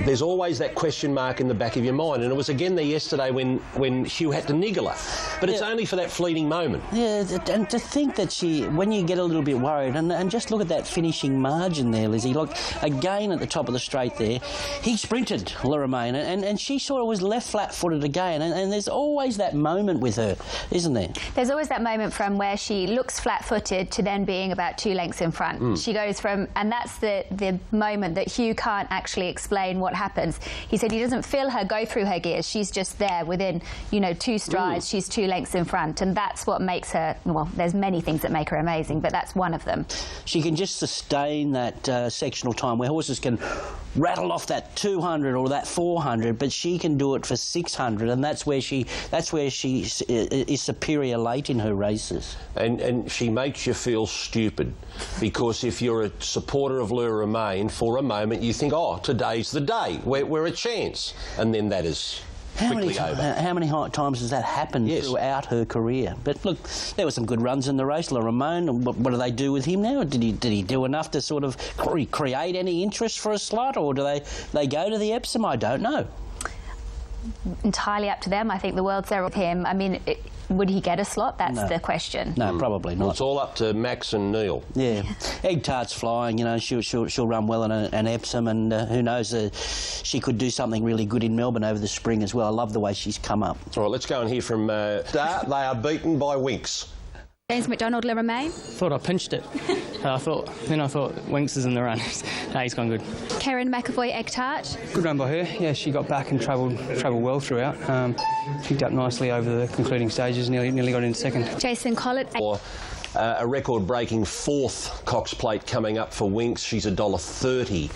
there's always that question mark in the back of your mind, and it was again there yesterday when Hugh had to niggle her, but it's only for that fleeting moment. Yeah, and to think that when you get a little bit worried, and just look at that finishing margin there, Lizzie. Look, again at the top of the straight there, he sprinted, Lorraine, and she sort of was left flat-footed again, and there's always that moment with her, isn't there? There's always that moment from where she looks flat-footed to then being about 2 lengths in front. She goes from, and that's the moment that Hugh can't actually explain what happens. He said he doesn't feel her go through her gears. She's just there within, 2 strides. She's 2 lengths in front, and that's what makes her, well, there's many things that make her amazing, but that's one of them. She can just sustain that sectional time where horses can rattle off that 200 or that 400, but she can do it for 600, and that's where she is superior late in her races. And she makes you feel stupid, because if you're a supporter of Lure Romain, for a moment you think, oh, today's the day, we're a chance, and then that is quickly over. How many times has that happened throughout her career? But look, there were some good runs in the race. Romain, what do they do with him now? Did he do enough to sort of create any interest for a slot, or do they go to the Epsom? I don't know. Entirely up to them. I think the world's there with him. I mean, would he get a slot? That's the question. No, probably not. Well, it's all up to Max and Neil. Yeah. Egg Tart's flying, she'll run well in an Epsom, and who knows, she could do something really good in Melbourne over the spring as well. I love the way she's come up. All right, let's go and hear from They are beaten by Winks. James McDonald, Le Romain. Thought I pinched it. I thought Winks is in the run. He's gone good. Karen McAvoy, Egg Tart. Good run by her. Yeah, she got back and travelled well throughout. Picked up nicely over the concluding stages. Nearly got in second. Jason Collett. A record-breaking 4th Cox Plate coming up for Winks. She's $1.30,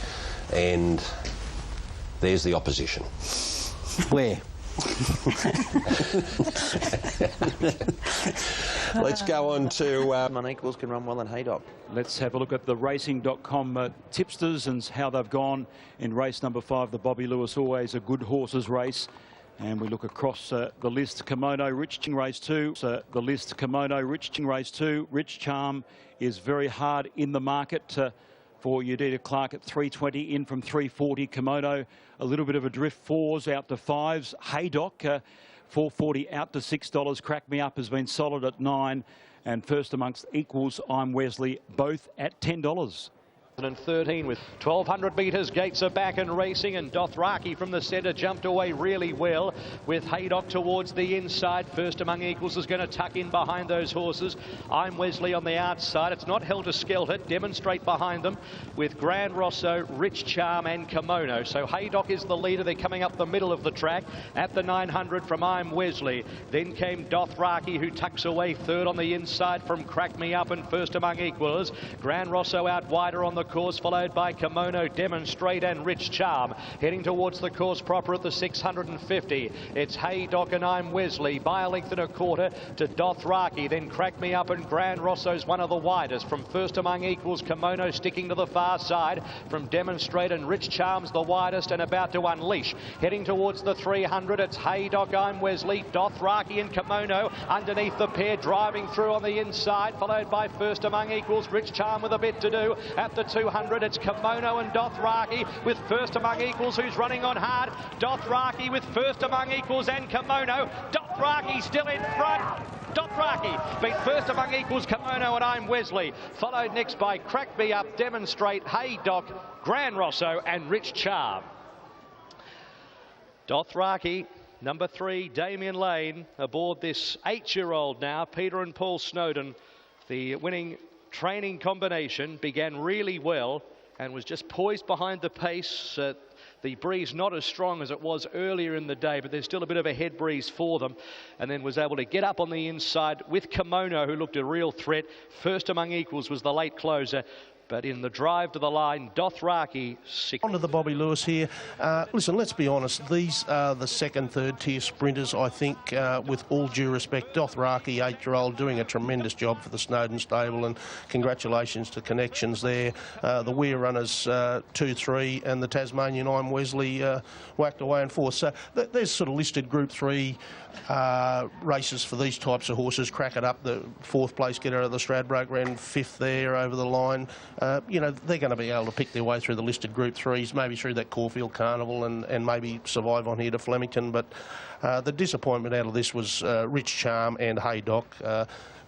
and there's the opposition. Where? Let's go on to... Unequals can run well in Haydock. Let's have a look at the racing.com tipsters and how they've gone in race number 5, the Bobby Lewis Always a Good Horses race. And we look across the list. Kimono, Rich race 2. The list, Kimono, Rich race 2. Rich Charm is very hard in the market for Udita Clark at 320, in from 340. Kimono, a little bit of a drift, 4s out to 5s. Haydock, 440 out to $6. Crack Me Up has been solid at 9. And first amongst equals, I'm Wesley, both at $10. 13 with 1,200 metres. Gates are back and racing, and Dothraki from the centre jumped away really well with Haydock towards the inside. First among equals is going to tuck in behind those horses. I'm Wesley on the outside. It's not Helter Skelter. Demonstrate behind them with Grand Rosso, Rich Charm and Kimono. So Haydock is the leader. They're coming up the middle of the track at the 900 from I'm Wesley. Then came Dothraki, who tucks away third on the inside from Crack Me Up, and first among equals. Grand Rosso out wider on the course, followed by Kimono, Demonstrate and Rich Charm. Heading towards the course proper at the 650. It's Haydock and I'm Wesley by a length and a quarter to Dothraki. Then Crack Me Up and Grand Rosso's one of the widest. From first among equals, Kimono sticking to the far side. From Demonstrate and Rich Charm's the widest and about to unleash. Heading towards the 300, it's Haydock, I'm Wesley, Dothraki and Kimono underneath the pair, driving through on the inside, followed by first among equals, Rich Charm with a bit to do at the 200. It's Kimono and Dothraki with First Among Equals, who's running on hard. Dothraki with First Among Equals and Kimono. Dothraki still in front. Dothraki beat First Among Equals, Kimono and I'm Wesley. Followed next by Crack Me Up, Demonstrate, Hey Doc, Gran Rosso and Rich Charm. Dothraki, number 3, Damien Lane, aboard this 8-year-old now, Peter and Paul Snowden. The winning training combination began really well and was just poised behind the pace. The breeze not as strong as it was earlier in the day, but there's still a bit of a head breeze for them, and then was able to get up on the inside with Kimono, who looked a real threat. First Among Equals was the late closer, but in the drive to the line, Dothraki... On to the Bobby Lewis here. Listen, let's be honest. These are the second, third tier sprinters, I think, with all due respect. Dothraki, 8-year-old, doing a tremendous job for the Snowden stable, and congratulations to Connections there. The Weir runners 2, 3, and the Tasmanian I'm Wesley whacked away in 4. So there's sort of listed Group 3 races for these types of horses. Crack It Up, the 4th place getter of the Stradbroke, ran 5th there over the line. You know, they're going to be able to pick their way through the listed Group 3s, maybe through that Caulfield Carnival and maybe survive on here to Flemington. But the disappointment out of this was Rich Charm and Hey Doc.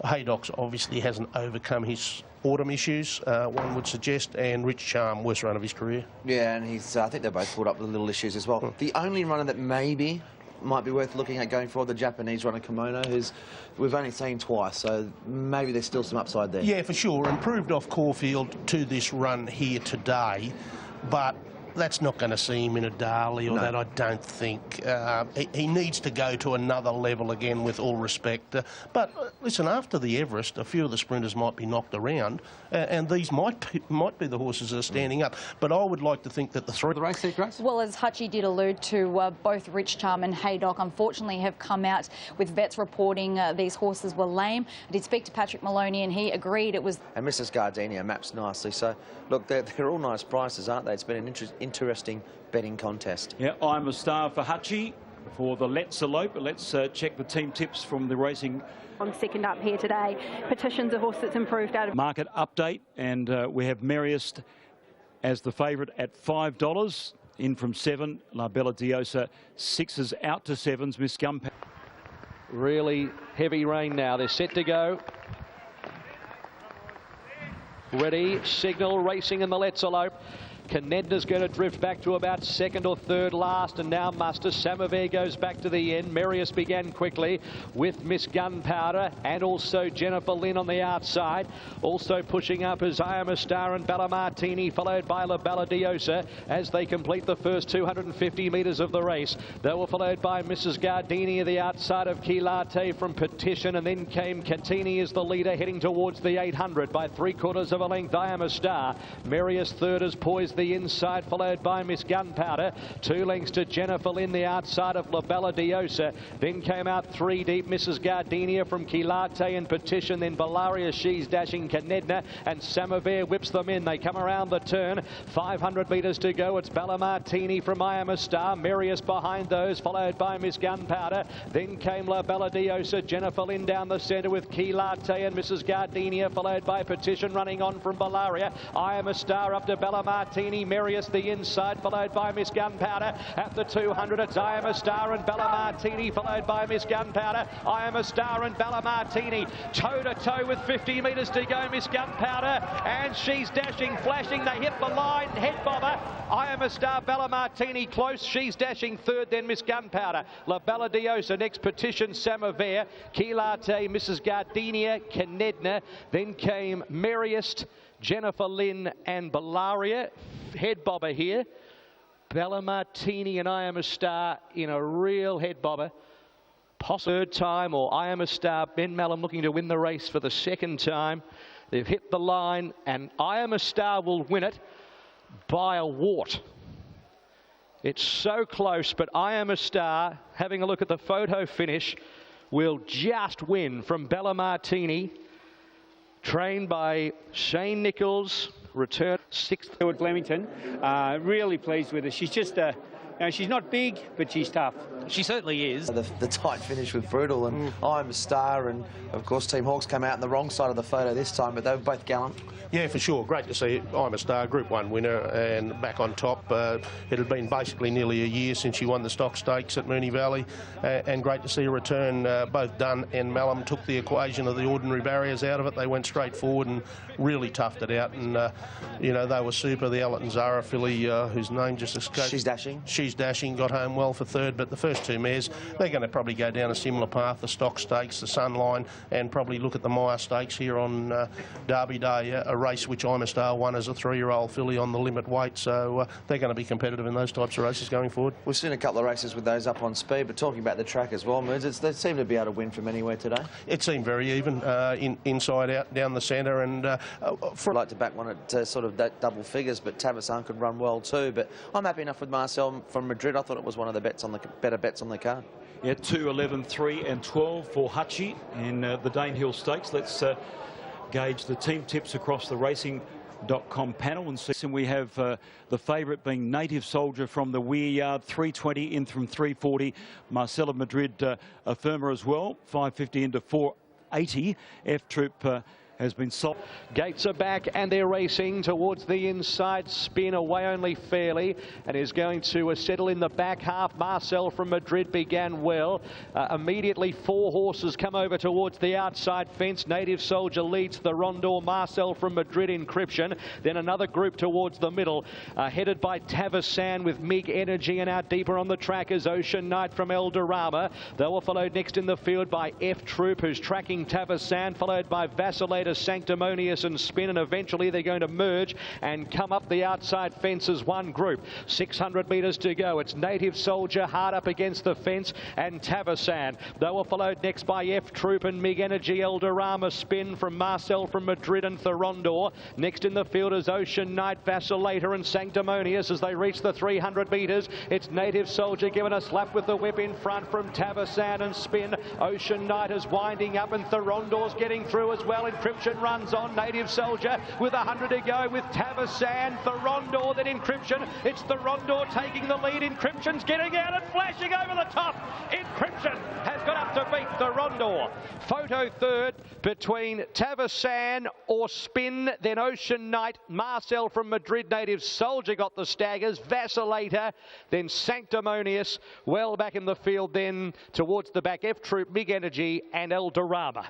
Hey Doc's obviously hasn't overcome his autumn issues, one would suggest, and Rich Charm, worst run of his career. Yeah, and he's, I think they're both caught up with little issues as well. The only runner that maybe might be worth looking at going forward, the Japanese runner Kimono, who's we've only seen twice, so maybe there's still some upside there. Yeah, for sure. Improved off Caulfield to this run here today, but that's not going to see him in a Darley or that, I don't think. He needs to go to another level again, with all respect. But listen, after the Everest, a few of the sprinters might be knocked around, and these might be the horses that are standing up. But I would like to think that the race seat, Grace? Well, as Hutchie did allude to, both Rich Charm and Hey Doc unfortunately have come out with vets reporting these horses were lame. I did speak to Patrick Maloney and he agreed it was... And Mrs Gardenia maps nicely. So, look, they're all nice prices, aren't they? It's been an interesting betting contest. Yeah, I'm a star for Hutchie for the Let's Elope. Let's check the team tips from the racing. On second up here today, Petition's a horse that's improved out of... Market update, and we have Merriest as the favourite at $5. In from 7, La Bella Diosa, 6s out to 7s, Miss Gunpowder. Really heavy rain now. They're set to go. Ready, signal, racing in the Let's Elope. Canedna's going to drift back to about 2nd or 3rd last, and now Muster. Samovar goes back to the end. Merriest began quickly with Miss Gunpowder and also Jennifer Lynn on the outside. Also pushing up is I Am a Star and Bella Martini, followed by La Bella Diosa as they complete the first 250 metres of the race. They were followed by Mrs Gardenia, the outside of Quilate from Petition, and then came Catini as the leader, heading towards the 800 by 3/4 of a length. I Am a Star. Merriest third is poised the inside, followed by Miss Gunpowder. 2 lengths to Jennifer Lynn, the outside of La Bella Diosa. Then came out 3 deep, Mrs Gardenia from Quilate and Petition. Then Bellaria, she's dashing Canedna, and Samovar whips them in. They come around the turn. 500 metres to go. It's Bella Martini from I Am a Star. Merriest behind those, followed by Miss Gunpowder. Then came La Bella Diosa. Jennifer Lynn down the centre with Quilate and Mrs Gardenia, followed by Petition running on from Bellaria. I Am a Star up to Bella Martini. Merriest the inside, followed by Miss Gunpowder. At the 200, it's I Am a Star and Bella Martini, followed by Miss Gunpowder. I Am a Star and Bella Martini, toe-to-toe with 50 metres to go, Miss Gunpowder, and she's dashing, flashing. They hit the line, head bobber. I Am a Star, Bella Martini close. She's dashing 3rd, then Miss Gunpowder. La Bella Diosa next, Petition, Samovar, Quilate, Mrs Gardenia, Canedna. Then came Merriest, Jennifer Lynn and Bellaria. Head bobber here. Bella Martini and I Am a Star in a real head bobber. Possible 3rd time, or I Am a Star. Ben Mallam looking to win the race for the 2nd time. They've hit the line, and I Am a Star will win it by a wart. It's so close, but I Am a Star, having a look at the photo finish, will just win from Bella Martini. Trained by Shane Nichols, return 6th at Flemington. Really pleased with her. She's just a Now, she's not big, but she's tough. She certainly is. The tight finish with Brutal and I'm a Star, and of course Team Hawks came out on the wrong side of the photo this time, but they were both gallant. Yeah, for sure. Great to see I'm a Star, Group 1 winner, and back on top. It had been basically nearly a year since she won the Stock Stakes at Moonee Valley, and great to see her return. Both Dunn and Mallam took the equation of the ordinary barriers out of it. They went straight forward and really toughed it out, and you know, they were super. The Allerton Zara filly, whose name just escaped. She's Dashing. She's Dashing, got home well for third, but the first two mares, they're going to probably go down a similar path, the Stock Stakes, the Sunline, and probably look at the Myer Stakes here on Derby Day, a race which I'm a Star won as a 3-year-old filly on the limit weight, so they're going to be competitive in those types of races going forward. We've seen a couple of races with those up on speed, but talking about the track as well, Moons, they seem to be able to win from anywhere today. It seemed very even, inside out, down the centre, and I'd like to back one at sort of that double figures, but Tavisan could run well too. But I'm happy enough with Marcel from Madrid. I thought it was one of the better bets on the card. Yeah, 2, 11, 3 and 12 for Hutchie in the Danehill Stakes. Let's gauge the team tips across the racing.com panel and see. And we have the favourite being Native Soldier from the Weir Yard, 320 in from 340. Marcel of Madrid a firmer as well, 550 into 480. F Troop has been sold. Gates are back and they're racing towards the inside. Spin away only fairly and is going to settle in the back half. Marcel from Madrid began well. Immediately 4 horses come over towards the outside fence. Native Soldier leads the Rondor. Marcel from Madrid, Encryption. Then another group towards the middle, headed by Tavisan with Mig Energy, and out deeper on the track is Ocean Knight from Eldorama. They were followed next in the field by F Troop, who's tracking Tavisan, followed by Vacillator, Sanctimonious and Spin, and eventually they're going to merge and come up the outside fence as one group. 600 metres to go. It's Native Soldier hard up against the fence and Tavisan. They were followed next by F Troop and Mig Energy, Eldorama, Spin from Marcel from Madrid and Thorondor. Next in the field is Ocean Knight, Vacillator and Sanctimonious as they reach the 300 metres. It's Native Soldier giving a slap with the whip in front from Tavisan and Spin. Ocean Knight is winding up and Thorondor's getting through as well. Encryption runs on. Native Soldier with 100 to go with Tavisan, Thorondor, then Encryption. It's Thorondor taking the lead. Encryption's getting out and flashing over the top. Encryption has got up to beat Thorondor. Photo third between Tavisan or Spin, then Ocean Knight. Marcel from Madrid, Native Soldier got the staggers. Vacillator, then Sanctimonious. Well back in the field then towards the back, F Troop, Mig Energy and Eldorama.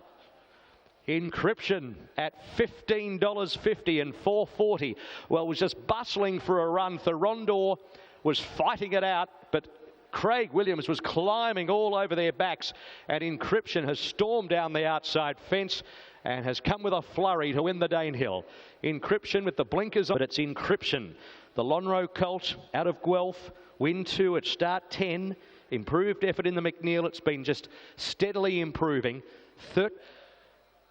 Encryption at $15.50 and $4.40. Well, was just bustling for a run. Thorondor was fighting it out, but Craig Williams was climbing all over their backs, and Encryption has stormed down the outside fence and has come with a flurry to win the Danehill. Encryption with the blinkers on, but it's Encryption. The Lonhro Colt out of Guelph, win 2 at start 10. Improved effort in the McNeil. It's been just steadily improving.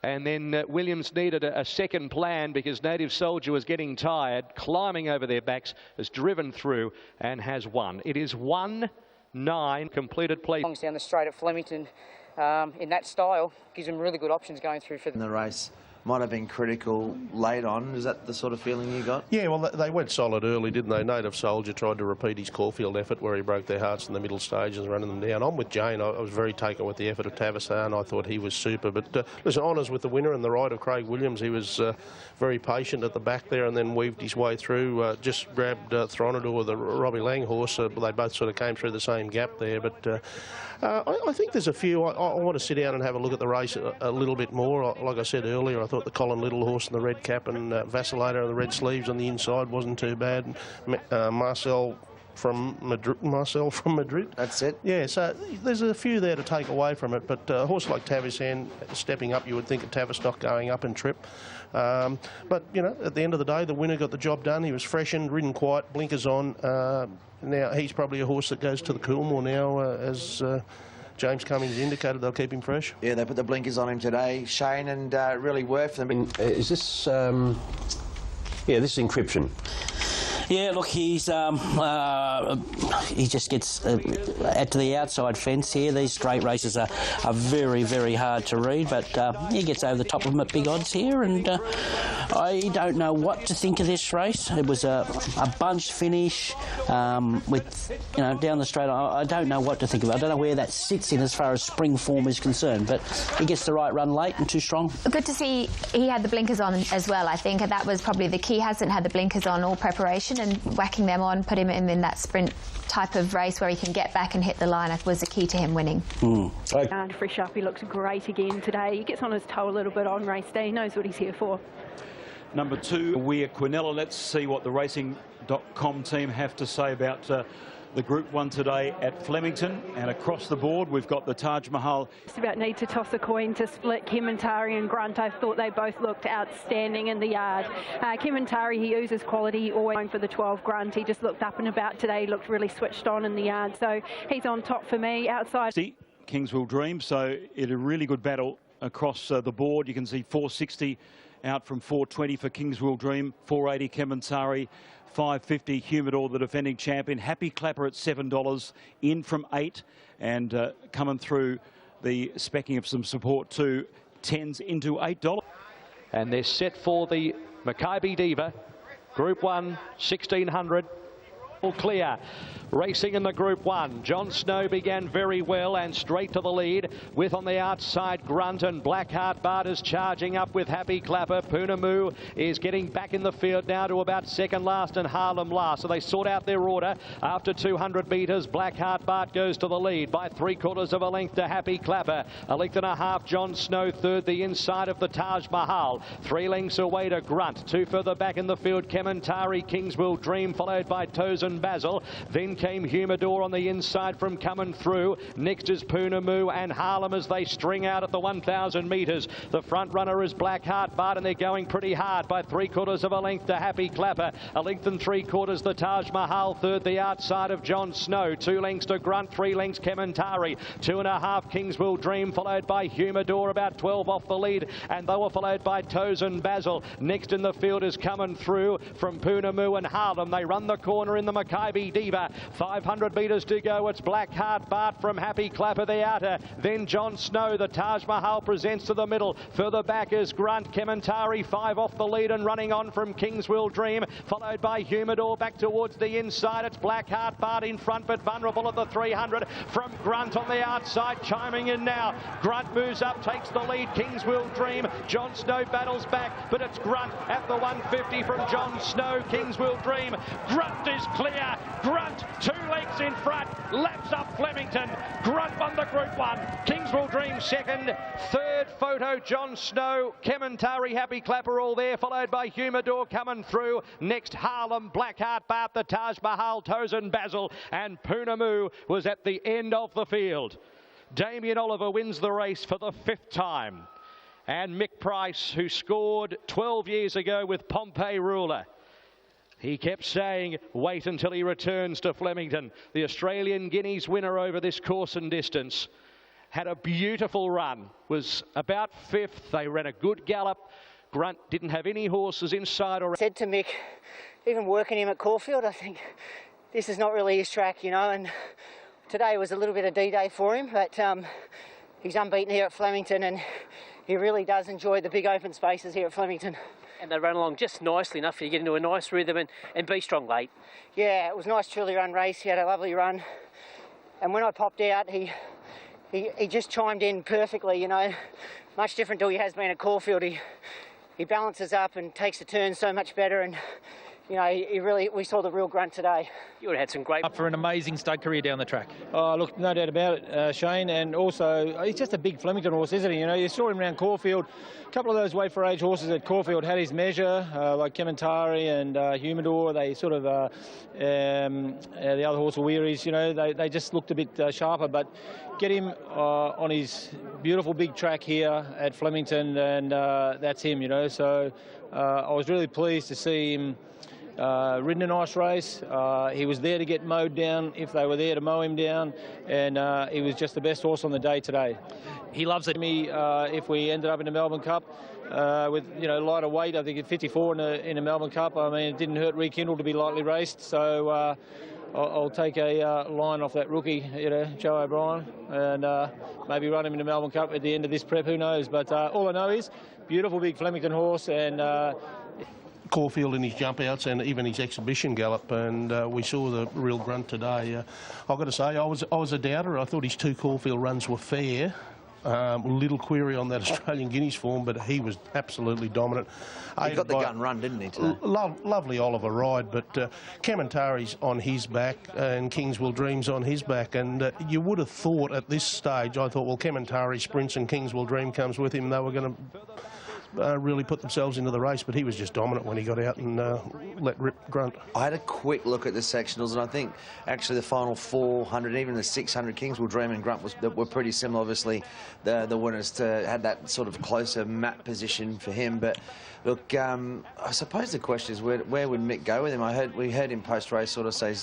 And then Williams needed a second plan because Native Soldier was getting tired, climbing over their backs, has driven through and has won. It is 1-9 completed play. Down the straight at Flemington in that style gives them really good options going through for the race. Might have been critical late on. Is that the sort of feeling you got? Yeah, well, they went solid early, didn't they? Native Soldier tried to repeat his Caulfield effort where he broke their hearts in the middle stages, running them down. I'm with Jane. I was very taken with the effort of Tavisan. I thought he was super. But listen, honours with the winner and the ride of Craig Williams. He was very patient at the back there and then weaved his way through. Just grabbed Thronador, the Robbie Lang horse. They both sort of came through the same gap there. But I think there's a few. I want to sit down and have a look at the race a little bit more. Like I said earlier, I thought the Colin Little horse in the red cap and Vacillator and the red sleeves on the inside wasn't too bad. Marcel from Madrid. That's it. Yeah, so there's a few there to take away from it, but a horse like Tavisan stepping up, you would think of Tavistock going up in trip. But, you know, at the end of the day, the winner got the job done. He was freshened, ridden quiet, blinkers on. Now, he's probably a horse that goes to the Coolmore now, as James Cummings indicated. They'll keep him fresh. Yeah, they put the blinkers on him today, Shane, and really worked for them. Is this... yeah, this is Encryption. Yeah, look, he just gets out to the outside fence here. These straight races are very, very hard to read, but he gets over the top of them at big odds here, and I don't know what to think of this race. It was a bunched finish with, down the straight. I don't know what to think of it. I don't know where that sits in as far as spring form is concerned, but he gets the right run late and too strong. Good to see he had the blinkers on as well, I think, and that was probably the key. He hasn't had the blinkers on all preparation, and whacking them on put him in that sprint type of race where he can get back and hit the line was the key to him winning. And fresh up, he looks great again today. He gets on his toe a little bit on race day. He knows what he's here for. Number 2, Weir Quinella. Let's see what the Racing.com team have to say about the Group 1 today at Flemington. And across the board, we've got the Taj Mahal. Just about need to toss a coin to split Kementari and Grunt. I thought they both looked outstanding in the yard. Kementari, he oozes quality, always going for the 12 Grunt. He just looked up and about today, looked really switched on in the yard. So he's on top for me. Outside. Kingsville Dream, so it's a really good battle across the board. You can see 460 out from 420 for Kingsville Dream, 480 Kementari, 550 Humidor, the defending champion. Happy Clapper at $7, in from 8, and coming through the specking of some support too, 10s into $8. And they're set for the Makybe Diva, Group 1, 1600. All clear. Racing in the Group 1. John Snow began very well and straight to the lead, with on the outside Grunt, and Blackheart Bart is charging up with Happy Clapper. Poonamoo is getting back in the field now to about second last and Harlem last. So they sort out their order after 200 metres. Blackheart Bart goes to the lead by 3/4 of a length to Happy Clapper. 1.5 lengths John Snow third, the inside of the Taj Mahal. 3 lengths away to Grunt. 2 further back in the field, Kementari, Kingsville Dream, followed by Toes and Basil. Then came Humidor on the inside from coming through. Next is Poonamoo and Harlem as they string out at the 1,000 metres. The front runner is Blackheart Bart, and they're going pretty hard by 3/4 of a length to Happy Clapper. 1 length and 3/4 the Taj Mahal third, the outside of John Snow. 2 lengths to Grunt, 3 lengths Kementari. 2.5 Kingsville Dream, followed by Humidor, about 12 off the lead, and they were followed by Toes and Basil. Next in the field is coming through from Poonamoo and Harlem. They run the corner in the Makybe Diva. 500 metres to go. It's Blackheart Bart from Happy Clapper, the outer. Then John Snow. The Taj Mahal presents to the middle. Further back is Grunt. Kementari 5 off the lead and running on from Kingsville Dream, followed by Humidor back towards the inside. It's Blackheart Bart in front, but vulnerable at the 300 from Grunt on the outside, chiming in now. Grunt moves up, takes the lead. Kingsville Dream. John Snow battles back, but it's Grunt at the 150 from John Snow. Kingsville Dream. Grunt is clear. Grunt 2 lengths in front, laps up Flemington. Grunt won the Group 1. Kingsville Dream second. Third photo John Snow, Kementari, Happy Clapper all there, followed by Humidor coming through. Next Harlem, Blackheart Bart, the Taj Mahal, Toes and Basil, and Poonamoo was at the end of the field. Damien Oliver wins the race for the 5th time. And Mick Price, who scored 12 years ago with Pompey Ruler, he kept saying, wait until he returns to Flemington. The Australian Guineas winner over this course and distance had a beautiful run, was about 5th. They ran a good gallop. Grunt didn't have any horses inside or... Said to Mick, even working him at Caulfield, I think this is not really his track, and today was a little bit of D-Day for him, but he's unbeaten here at Flemington, and he really does enjoy the big open spaces here at Flemington. And they run along just nicely enough for you to get into a nice rhythm and be strong late. Yeah, it was a nice, truly run race. He had a lovely run. And when I popped out, he just chimed in perfectly, Much different to he has been at Caulfield. He balances up and takes the turn so much better, and we saw the real Grunt today. You would have had some great... Up for an amazing stud career down the track. Oh, look, no doubt about it, Shane, and also he's just a big Flemington horse, isn't he? You saw him around Caulfield. A couple of those weight for age horses at Caulfield had his measure, like Kementari and Humidor. They sort of, the other horse, Wearies, they just looked a bit sharper, but get him on his beautiful big track here at Flemington, and that's him, So I was really pleased to see him ridden a nice race. He was there to get mowed down if they were there to mow him down, and he was just the best horse on the day today. He loves it. If we ended up in the Melbourne Cup with lighter weight, I think at 54 in the Melbourne Cup, I mean, it didn't hurt Rekindle to be lightly raced, so I'll take a line off that rookie, Joe O'Brien, and maybe run him in the Melbourne Cup at the end of this prep, who knows. But all I know is beautiful big Flemington horse, and Caulfield in his jump outs and even his exhibition gallop, and we saw the real grunt today. I've got to say, I was a doubter. I thought his 2 Caulfield runs were fair. Little query on that Australian Guineas form, but he was absolutely dominant. He got the gun run, didn't he, today? Lovely Oliver ride, but Kamantari's on his back and Kingswell Dream's on his back, and you would have thought at this stage, I thought, well, Kamantari sprints and Kingswell Dream comes with him, they were going to really put themselves into the race, but he was just dominant when he got out and let rip grunt. I had a quick look at the sectionals, and I think actually the final 400, even the 600, Kingswell Dream and Grunt were pretty similar. Obviously, the winners had that sort of closer map position for him. But look, I suppose the question is where would Mick go with him? We heard him post race sort of say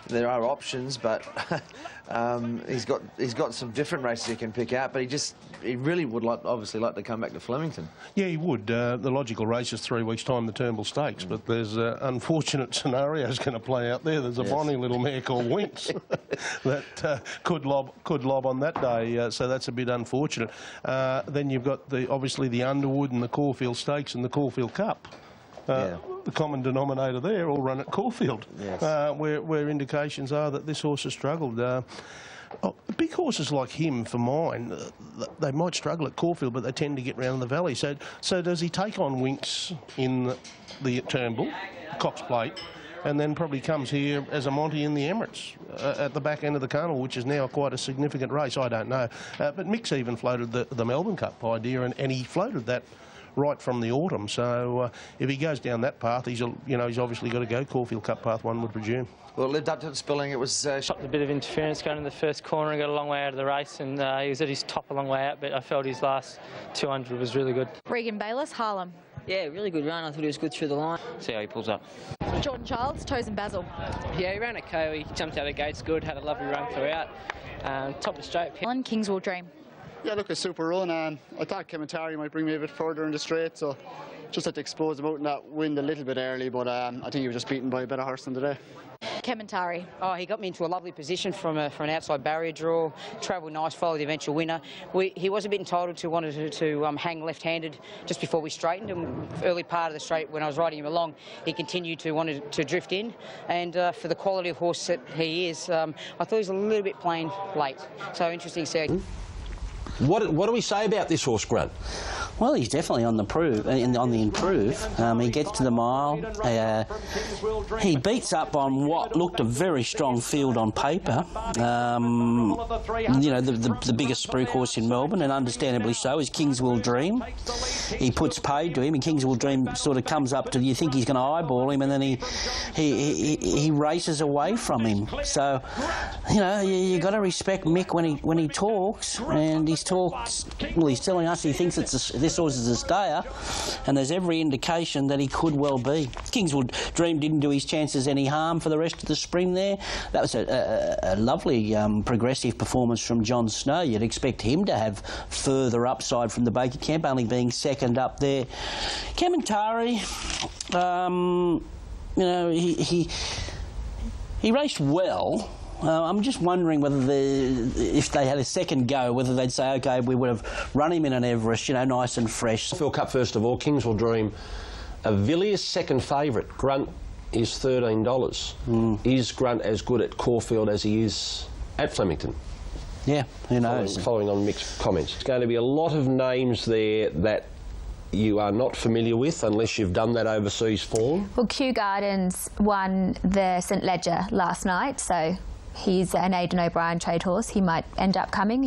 there are options, but he's got some different races he can pick out. But he really would obviously like to come back to Flemington. Yeah, he would. The logical race is 3 weeks' time, the Turnbull Stakes, but there's unfortunate scenarios going to play out there. There's a bonny little mare called Winks that could lob on that day, so that's a bit unfortunate. Then you've got obviously the Underwood and the Caulfield Stakes and the Caulfield Cup. The common denominator there all run at Caulfield, where indications are that this horse has struggled. Big horses like him, for mine, they might struggle at Caulfield, but they tend to get round the valley. So does he take on Winks in the Turnbull, Cox Plate, and then probably comes here as a Monty in the Emirates at the back end of the Carnival, which is now quite a significant race? I don't know. But Mick's even floated the Melbourne Cup idea, and he floated that right from the autumn. So if he goes down that path, he's obviously got to go Caulfield Cup path, one would presume. Well, it lived up to the spilling. It was shot a bit of interference going in the first corner and got a long way out of the race, and he was at his top a long way out, but I felt his last 200 was really good. Regan Bayliss, Harlem. Yeah, really good run. I thought he was good through the line. See how he pulls up. Jordan Childs, Toes and Basil. Yeah, he ran okay. He jumped out of the gates good, had a lovely run throughout. Top of the straight. On Kingswell Dream. Yeah, look, a super run. I thought Kamantari might bring me a bit further in the straight, so just had to expose him out in that wind a little bit early, but I think he was just beaten by a better horse than today. Kamantari. Oh, he got me into a lovely position from an outside barrier draw, travelled nice, followed the eventual winner. He was a bit entitled to, wanted to hang left-handed just before we straightened, and early part of the straight when I was riding him along, he continued to want to drift in, and for the quality of horse that he is, I thought he was a little bit plain late. So interesting to see. What do we say about this horse, Grunt? Well, he's definitely on the improve. He gets to the mile. He beats up on what looked a very strong field on paper. The biggest spruik horse in Melbourne, and understandably so, is Kingswell Dream. He puts paid to him, and Kingswell Dream sort of comes up to, you think he's going to eyeball him, and then he races away from him. So, you got to respect Mick when he talks, and he's telling us he thinks this horse is a stayer, and there's every indication that he could well be. Kingswood Dream didn't do his chances any harm for the rest of the spring there. That was a lovely progressive performance from John Snow. You'd expect him to have further upside from the Baker camp, only being second up there. Kamantari, he raced well. I'm just wondering whether if they had a second go, whether they'd say, OK, we would have run him in an Everest, nice and fresh. Caulfield Cup, first of all, Kingswell Dream. Villiers' second favourite, Grunt, is $13. Is Grunt as good at Caulfield as he is at Flemington? Yeah, who knows? Following on Mick's comments. It's going to be a lot of names there that you are not familiar with unless you've done that overseas form. Well, Kew Gardens won the St Ledger last night, so he's an Aidan O'Brien trade horse. He might end up coming.